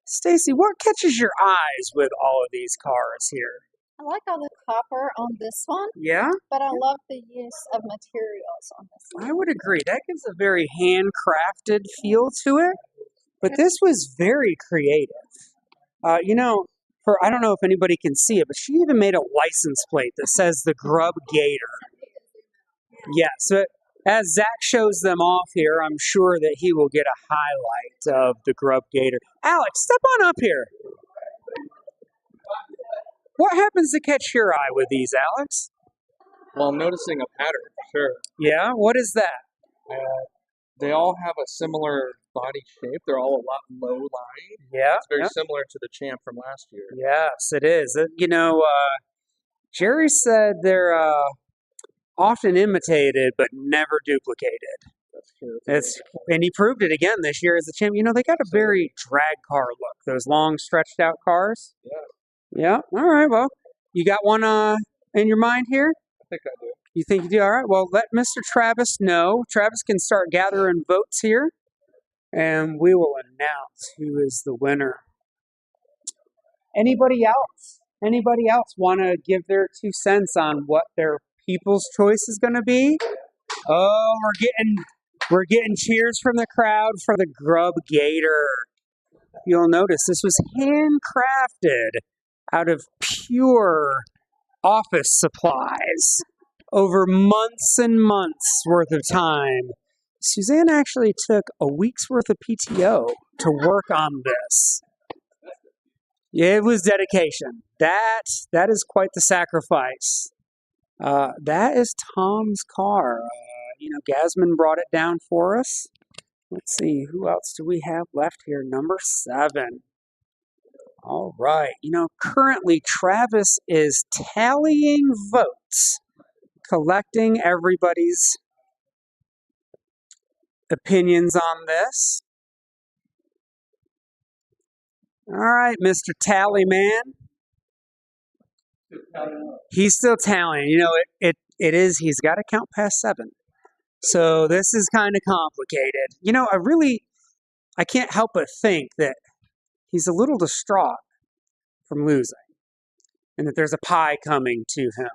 B: Stacy, what catches your eyes with all of these cars here?
L: I like all the copper on this one.
B: Yeah?
L: But I love the use of materials on this one.
B: I would agree. That gives a very handcrafted feel to it. But this was very creative. You know, I don't know if anybody can see it, but she even made a license plate that says the Grubb Gator. Yeah, so as Zach shows them off here, I'm sure that he will get a highlight of the Grubb Gator. Alex, step on up here. What happens to catch your eye with these, Alex?
Q: Well, I'm noticing a pattern for sure.
B: Yeah, what is that?
Q: They all have a similar body shape. They're all a lot low lying.
B: Yeah.
Q: It's very similar to the Champ from last year.
B: Yes, it is. You know, Jerry said they're often imitated but never duplicated.
Q: That's true.
B: And he proved it again this year as the Champ. You know, they got a very drag car look. Those long, stretched out cars.
Q: Yeah.
B: Yeah. All right. Well, you got one in your mind here?
Q: I think I do.
B: You think you do? All right. Well, let Mr. Travis know. Travis can start gathering votes here, and we will announce who is the winner. Anybody else? Anybody else want to give their 2 cents on what their people's choice is going to be? Oh, we're getting cheers from the crowd for the Grubb Gator. You'll notice this was handcrafted out of pure office supplies over months and months worth of time. Suzanne actually took a week's worth of PTO to work on this. Yeah, it was dedication. That is quite the sacrifice. That is Tom's car. You know, Gasman brought it down for us. Let's see, who else do we have left here? Number 7. All right. You know, currently Travis is tallying votes, collecting everybody's opinions on this. All right, Mr. Tally Man. He's still tallying. You know, it is. He's got to count past 7. So this is kind of complicated. You know, I can't help but think that he's a little distraught from losing and that there's a pie coming to him.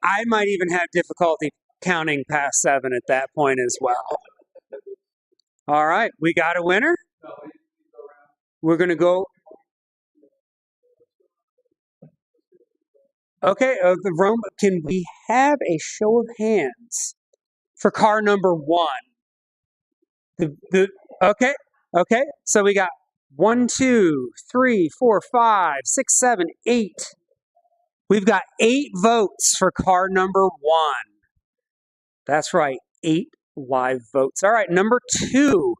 B: I might even have difficulty counting past 7 at that point as well. All right, we got a winner. We're going to go. Okay, the room. Can we have a show of hands for car number 1? Okay. So we got 1, 2, 3, 4, 5, 6, 7, 8. We've got 8 votes for car number 1. That's right, 8 live votes. All right, number 2.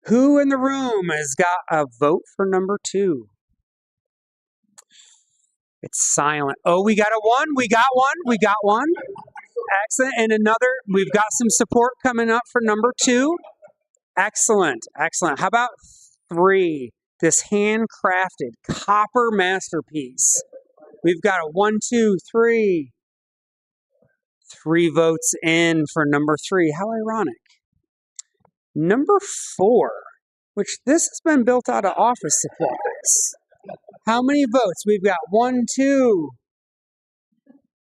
B: Who in the room has got a vote for number 2? It's silent. Oh, we got a 1. We got one. Excellent. And another. We've got some support coming up for number 2. Excellent. How about 3? This handcrafted copper masterpiece. We've got a 1, 2, 3. 3 votes in for number 3. How ironic. Number 4, which this has been built out of office supplies. How many votes? We've got 1, 2.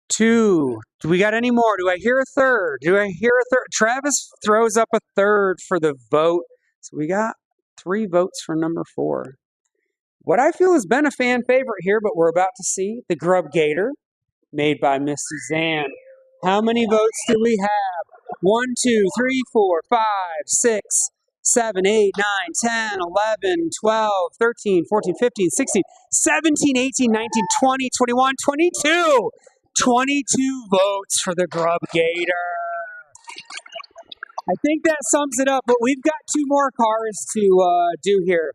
B: 2. Do we got any more? Do I hear a third? Travis throws up a third for the vote. So we got 3 votes for number 4. What I feel has been a fan favorite here, but we're about to see the Grubb Gator made by Miss Suzanne. How many votes do we have? 1, 2, 3, 4, 5, 6, 7, 8, 9, 10, 11, 12, 13, 14, 15, 16, 17, 18, 19, 20, 21, 22. 22 votes for the Grubb Gator. I think that sums it up, but we've got 2 more cars to do here.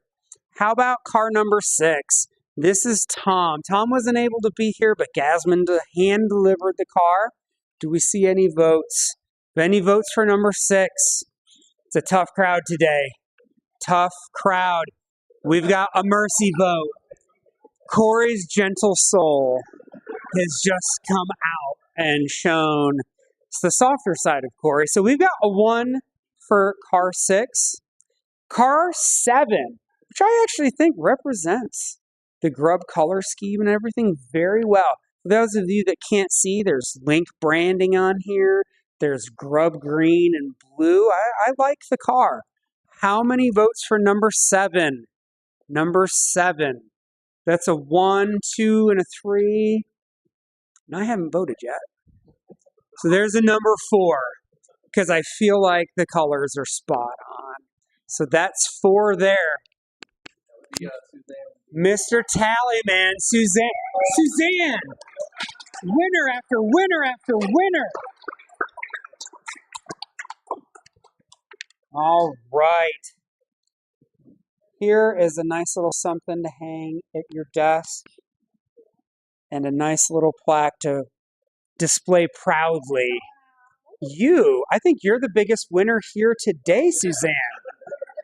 B: How about car number 6? This is Tom. Tom wasn't able to be here, but Gasman hand-delivered the car. Do we see any votes? Any votes for number 6? It's a tough crowd today. Tough crowd. We've got a mercy vote. Corey's gentle soul has just come out and shown it's the softer side of Corey. So we've got a 1 for car 6. Car 7, which I actually think represents the Grubb color scheme and everything very well. For those of you that can't see, there's Link branding on here. There's Grubb green and blue. I like the car. How many votes for number 7? Number 7. That's a 1, 2, and a 3. And I haven't voted yet. So there's a number 4, because I feel like the colors are spot on. So that's 4 there. Mr. Tallyman, Suzanne, winner after winner after winner. All right. Here is a nice little something to hang at your desk and a nice little plaque to display proudly. I think you're the biggest winner here today, Suzanne.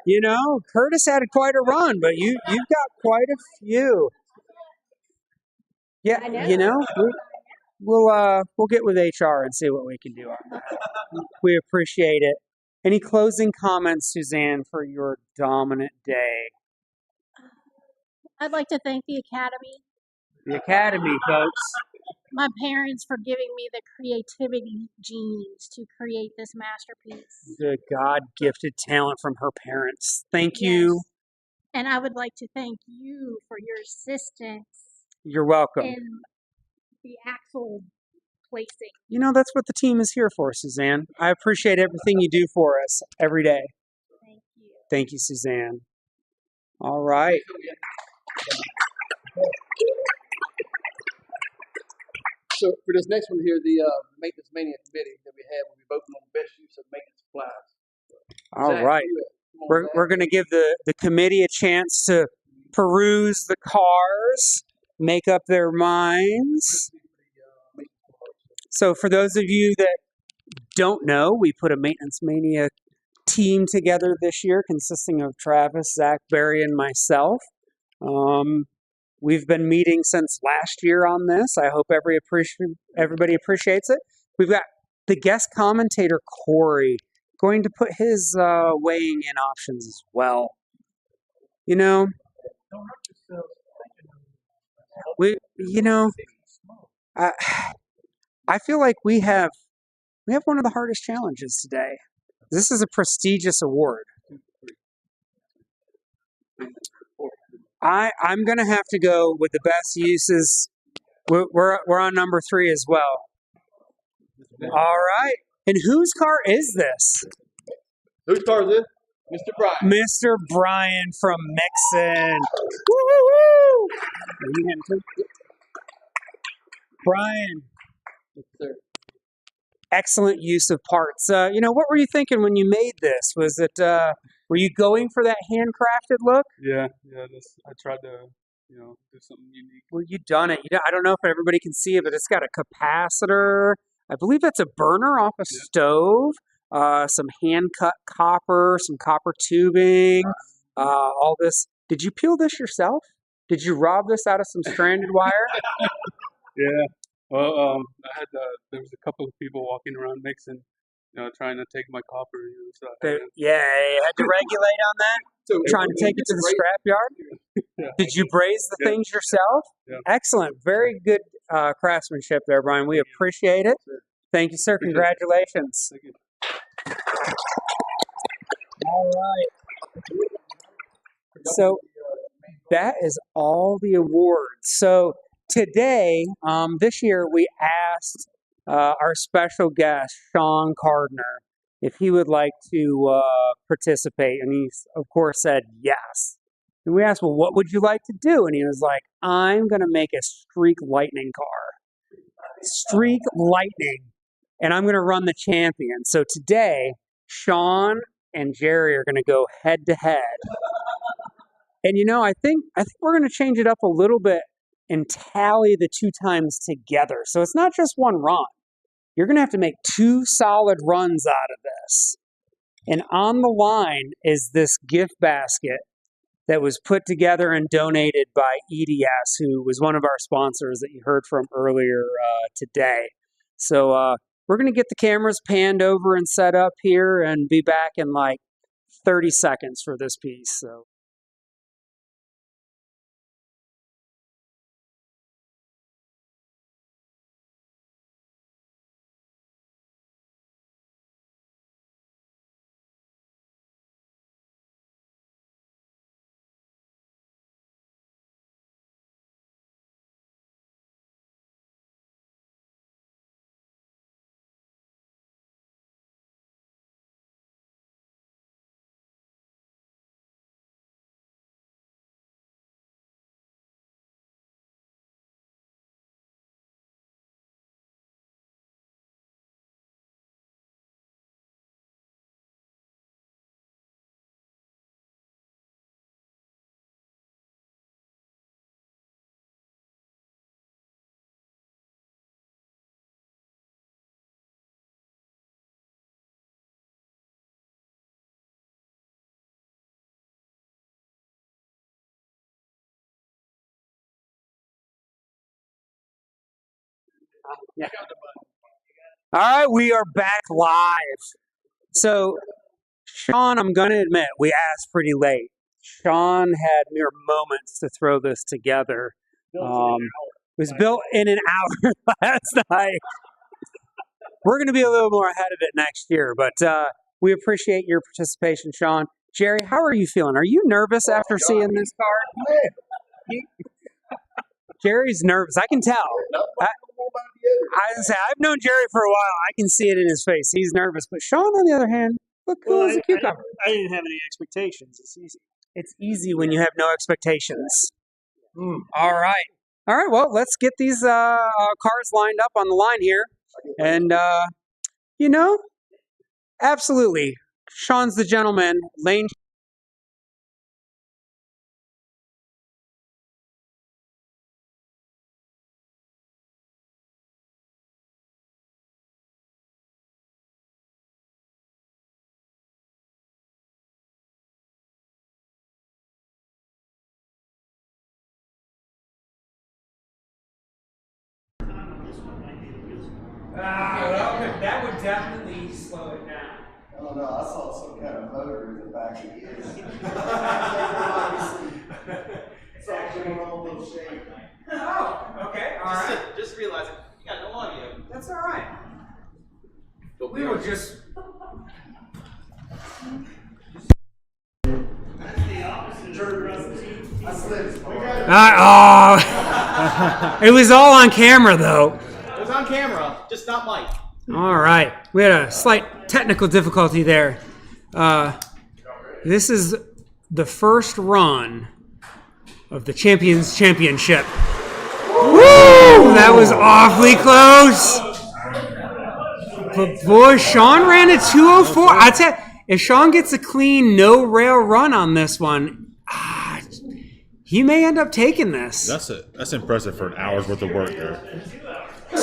B: You know, Curtis had quite a run, but you've got quite a few. Yeah, you know, we'll get with HR and see what we can do on that. We appreciate it. Any closing comments, Suzanne, for your dominant day?
L: I'd like to thank the Academy.
B: The Academy, folks.
L: My parents for giving me the creativity genes to create this masterpiece.
B: The God-gifted talent from her parents. Thank you.
L: And I would like to thank you for your assistance.
B: You're welcome.
L: In the axle placing.
B: You know, that's what the team is here for, Suzanne. I appreciate everything you do for us every day.
L: Thank you.
B: Thank you, Suzanne. All right.
R: So for this next one here, the Maintenance Mania committee that we have, we'll be voting on the best use of maintenance supplies.
B: All
R: Zach,
B: right. We're going to give the committee a chance to peruse the cars, make up their minds. So for those of you that don't know, we put a Maintenance Mania team together this year consisting of Travis, Zach, Barry, and myself. We've been meeting since last year on this. I hope everybody appreciates it. We've got the guest commentator, Corey, going to put his weighing in options as well. You know, I, I feel like we have one of the hardest challenges today. This is a prestigious award. I'm gonna have to go with the best uses. We're on number 3 as well. All right. And whose car is this?
N: Whose car is this? Mr. Brian.
B: Mr. Brian from Mixon. Woo-hoo-hoo! Brian. Excellent use of parts. What were you thinking when you made this? Was it, were you going for that handcrafted look?
P: Yeah. I tried to, do something unique.
B: Well, you done it. I don't know if everybody can see it, but it's got a capacitor. I believe that's a burner off a stove. Some hand-cut copper, some copper tubing, all this. Did you peel this yourself? Did you rob this out of some stranded wire?
P: Yeah. Well, there was a couple of people walking around mixing, trying to take my copper. So
B: You had to regulate on that? Trying to take it to the scrapyard?
P: Yeah.
B: Did you braise the things yourself?
P: Yeah.
B: Excellent. Very good craftsmanship there, Brian. We appreciate it. Thank you, sir. Congratulations.
P: Thank you.
B: All right. So that is all the awards. So today, this year, we asked our special guest, Sean Cardner, if he would like to participate. And he, of course, said yes. And we asked, well, what would you like to do? And he was like, I'm going to make a Streak Lightning car. Streak Lightning. And I'm going to run the champion. So today, Sean and Jerry are going to go head to head. And I think we're going to change it up a little bit and tally the 2 times together. So it's not just one run. You're going to have to make 2 solid runs out of this. And on the line is this gift basket that was put together and donated by EDS, who was one of our sponsors that you heard from earlier today. So we're going to get the cameras panned over and set up here and be back in like 30 seconds for this piece. So. Yeah. All right, we are back live. So, Sean, I'm going to admit, we asked pretty late. Sean had mere moments to throw this together. It was built in an hour last night. We're going to be a little more ahead of it next year, but we appreciate your participation, Sean. Jerry, how are you feeling? Are you nervous after seeing this card? Jerry's nervous. I can tell. I've known Jerry for a while. I can see it in his face. He's nervous. But Sean, on the other hand, look cool as a cucumber.
K: I didn't have any expectations. It's easy.
B: It's easy when you have no expectations. All right. All right. Well, let's get these cars lined up on the line here. And, absolutely. Sean's the gentleman. Lane. That definitely slow it down.
J: Oh no, I saw some kind of motor in the back of his. It's actually all those shape.
B: Oh, okay, all right.
F: Just realizing you got no audio.
B: That's all right. But we will just. It was all on camera, though.
F: It was on camera, just not Mike.
B: All right. We had a slight technical difficulty there. This is the first run of the Champions Championship. Woo! That was awfully close. But boy, Sean ran a 2:04. I tell you, if Sean gets a clean no rail run on this one, he may end up taking this.
G: That's impressive for an hour's worth of work there.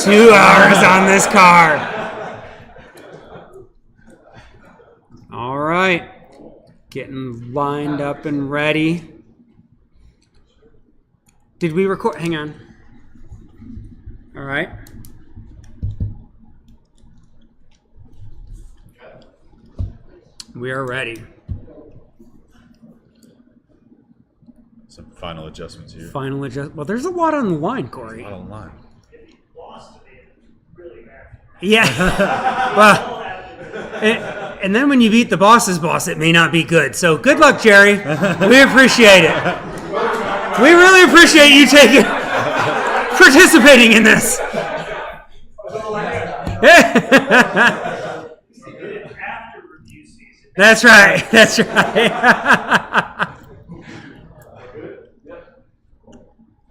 B: 2 hours on this car. All right. Getting lined up and ready. Did we record? Hang on. All right. We are ready.
G: Some final adjustments here.
B: Final adjust. Well, there's a lot on the line, Corey.
G: A lot on the line.
B: Yeah. Well, and then when you beat the boss's boss, it may not be good. So good luck, Jerry. We appreciate it. We really appreciate you participating in this. That's right. That's right.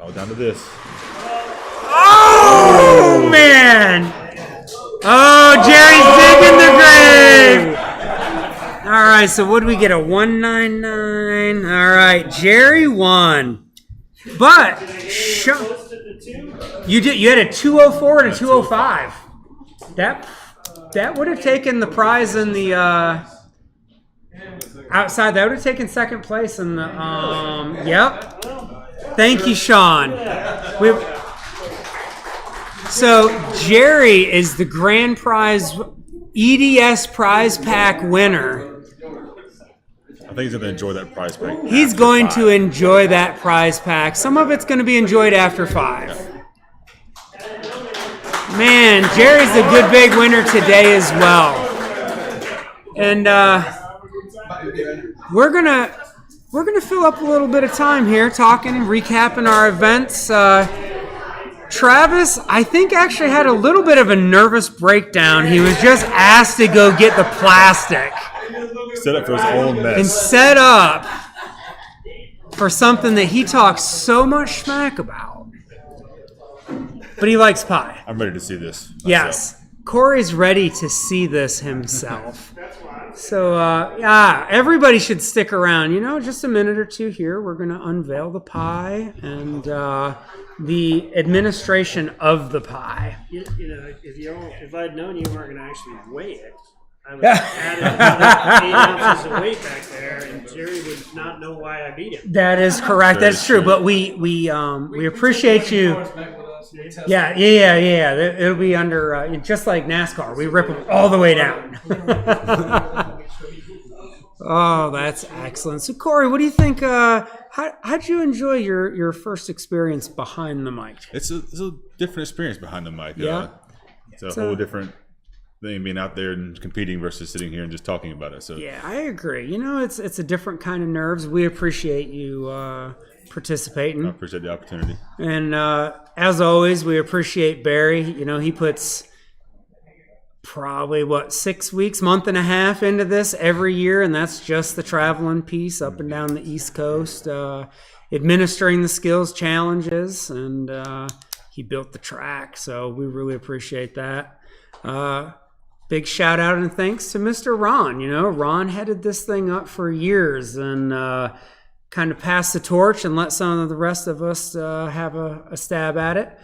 G: All down to this.
B: Oh, man. Oh, Jerry's digging the grave. All right, so what do we get? A 199. All right, Jerry won. But you had a 204 and a 205. That would have taken the prize in the outside. That would have taken second place in the yep. Thank you, Sean. So Jerry is the grand prize EDS prize pack winner.
G: I think he's going to enjoy that prize pack.
B: He's going to enjoy that prize pack. Some of it's going to be enjoyed after 5. Man, Jerry's a good big winner today as well. And we're gonna fill up a little bit of time here talking, recapping our events. Travis, I think, actually had a little bit of a nervous breakdown. He was just asked to go get the plastic.
G: Set up for his own mess.
B: And set up for something that he talks so much smack about. But he likes pie.
G: I'm ready to see this myself.
B: Yes. Corey's ready to see this himself. So, everybody should stick around. Just a minute or two here. We're going to unveil the pie and the administration of the pie.
S: If I'd known you weren't going to actually weigh it, I would have added another 8 ounces of weight back there, and Jerry would not know why I beat him.
B: That is correct. That's true. But we appreciate you. Yeah. It'll be under just like NASCAR. We rip them all the way down. Oh, that's excellent. So, Corey, what do you think? How'd you enjoy your first experience behind the mic?
G: It's a different experience behind the mic.
B: Yeah.
G: It's a whole different thing being out there and competing versus sitting here and just talking about it. So
B: yeah, I agree. It's a different kind of nerves. We appreciate you participating.
G: I appreciate the opportunity.
B: And as always, we appreciate Barry. He puts probably 6 weeks, month and a half into this every year, and that's just the traveling piece up and down the East Coast, administering the skills challenges, and he built the track, so we really appreciate that. Big shout out and thanks to Mr. Ron. Ron headed this thing up for years and kind of passed the torch and let some of the rest of us have a stab at it.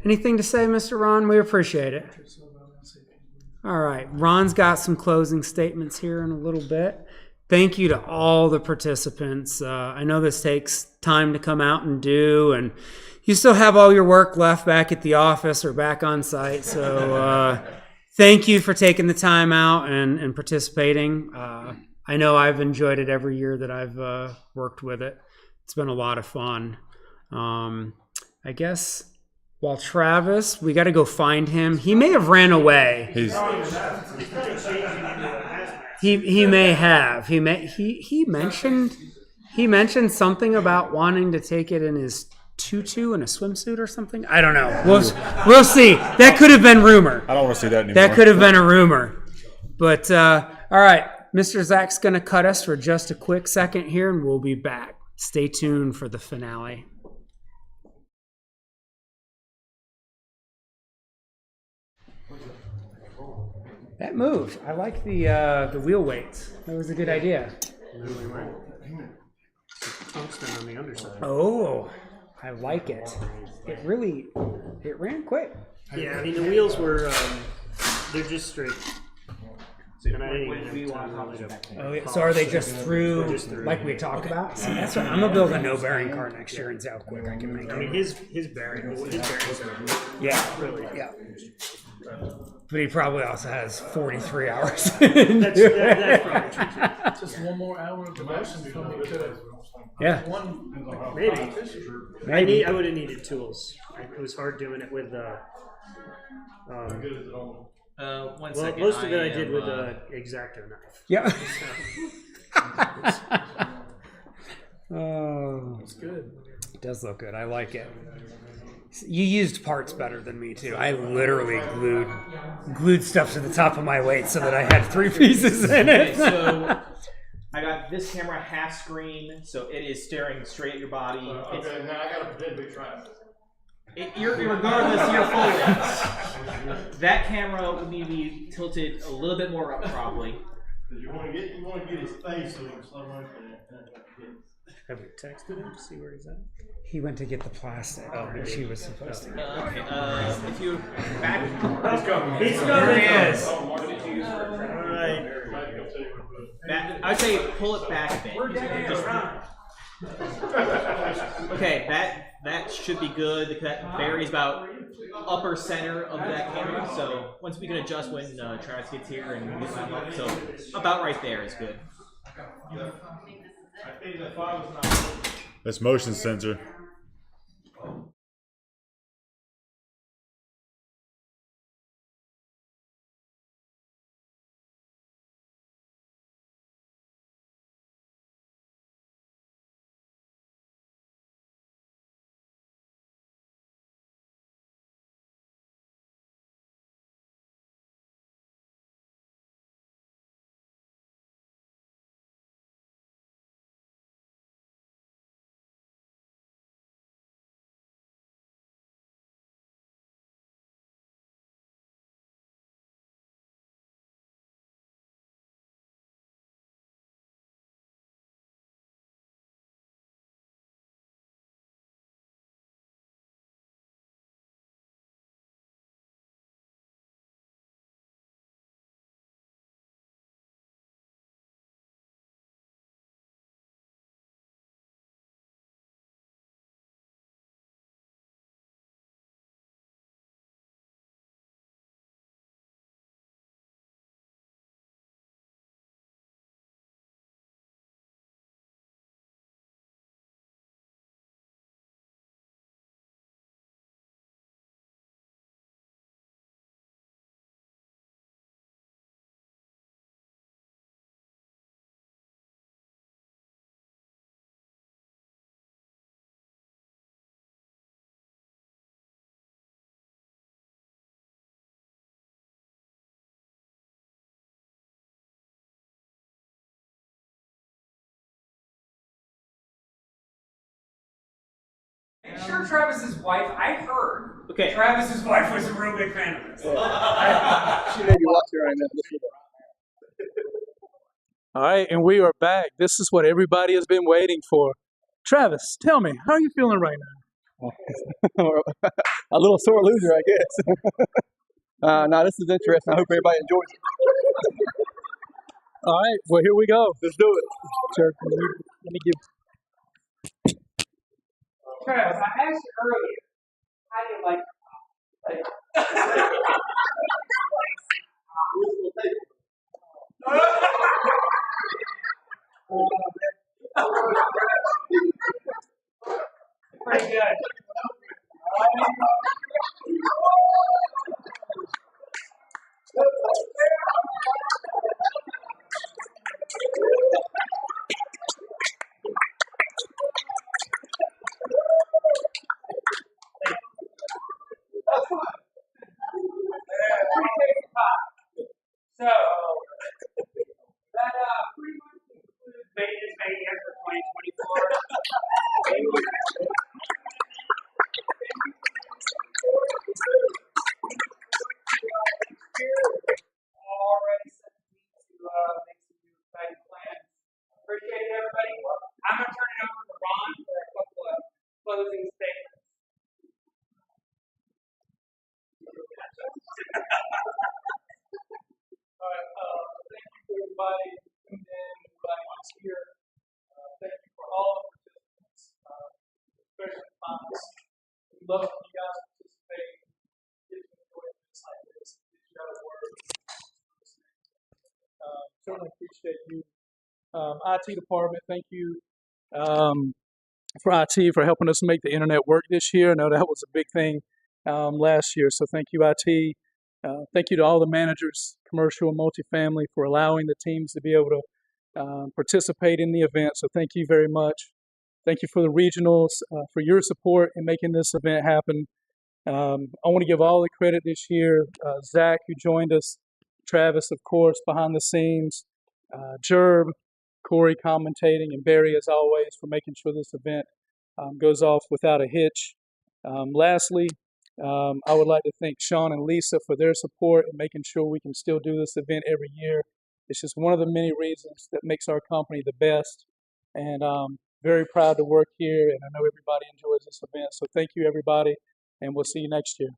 B: Anything to say, Mr. Ron? We appreciate it. All right. Ron's got some closing statements here in a little bit. Thank you to all the participants. I know this takes time to come out and do, and you still have all your work left back at the office or back on site. So thank you for taking the time out and participating. I know I've enjoyed it every year that I've worked with it. It's been a lot of fun. I guess while Travis, we got to go find him. He may have ran away. He may have. He mentioned something about wanting to take it in his tutu and a swimsuit or something. I don't know. We'll see. That could have been rumor.
C: I don't want to see that anymore.
B: That could have been a rumor. But all right, Mr. Zach's going to cut us for just a quick second here, and we'll be back. Stay tuned for the finale. That moved. I like the wheel weights. That was a good idea.
S: And then we went tungsten on the underside.
B: Oh, I like it. It ran quick.
S: Yeah, I mean the wheels were they're just straight. And I didn't even
B: Oh, yeah. So are they just through, like we talked about? See, that's what I'm gonna build a no bearing car next year and see how quick I can make it.
S: I mean his bearings are really.
B: Yeah. But he probably also has 43 hours.
S: That's probably true too.
A: Just one more hour of devotion before we could.
B: Yeah.
S: Maybe. I would have needed tools. It was hard doing it with
F: One second.
S: Most of it I did with the X-Acto knife.
B: Yeah. Oh,
A: it's good.
B: It does look good. I like it. You used parts better than me too. I literally glued stuff to the top of my weight so that I had 3 pieces in it.
F: Okay, so I got this camera half screen, so it is staring straight at your body.
D: Now I gotta pretend to be Travis.
F: Regardless, you're full length. That camera would need to be tilted a little bit more up, probably.
D: You want to get his face so he can slow motion it.
S: Have we texted him to see where he's at?
B: He went to get the plastic, which he was supposed to get.
F: Okay, if you back...
S: He's coming.
F: He's
S: coming.
F: There he is.
S: All right.
F: I'd say pull it back a bit. Okay, that should be good. That varies about upper center of that camera. So once we can adjust when Travis gets here and we get him up. So about right there is good.
C: That's motion sensor.
B: Sure, Travis's wife, I heard.
F: Okay.
B: Travis's wife was a real big fan of this.
R: She may be watching right now.
A: All right, and we are back. This is what everybody has been waiting for. Travis, tell me, how are you feeling right now?
N: A little sore loser, I guess. No, this is interesting. I hope everybody enjoys it.
A: All right, well, here we go.
N: Let's do it.
A: Sure. Let me give.
B: Travis, I asked you earlier, how do you like
T: Pretty good. So, that pretty much concludes Maintenance Mania for 2024. Already set to make some new exciting plans. Appreciate it, everybody. I'm going to turn it over to Ron for a couple of closing statements.
A: All right. Thank you for everybody who tuned in, everybody who's here. Thank you for all of the participants, especially Thomas. We love when you guys participate. Get to enjoy events like this. Get you out of work. Certainly appreciate you. IT department, thank you for IT for helping us make the internet work this year. I know that was a big thing last year, so thank you, IT. Thank you to all the managers, commercial and multifamily, for allowing the teams to be able to participate in the event. So thank you very much. Thank you for the regionals, for your support in making this event happen. I want to give all the credit this year. Zach, who joined us, Travis, of course, behind the scenes, Gerb, Corey commentating, and Barry, as always, for making sure this event goes off without a hitch. Lastly, I would like to thank Sean and Lisa for their support and making sure we can still do this event every year. It's just one of the many reasons that makes our company the best. And I'm very proud to work here, and I know everybody enjoys this event. So thank you, everybody, and we'll see you next year.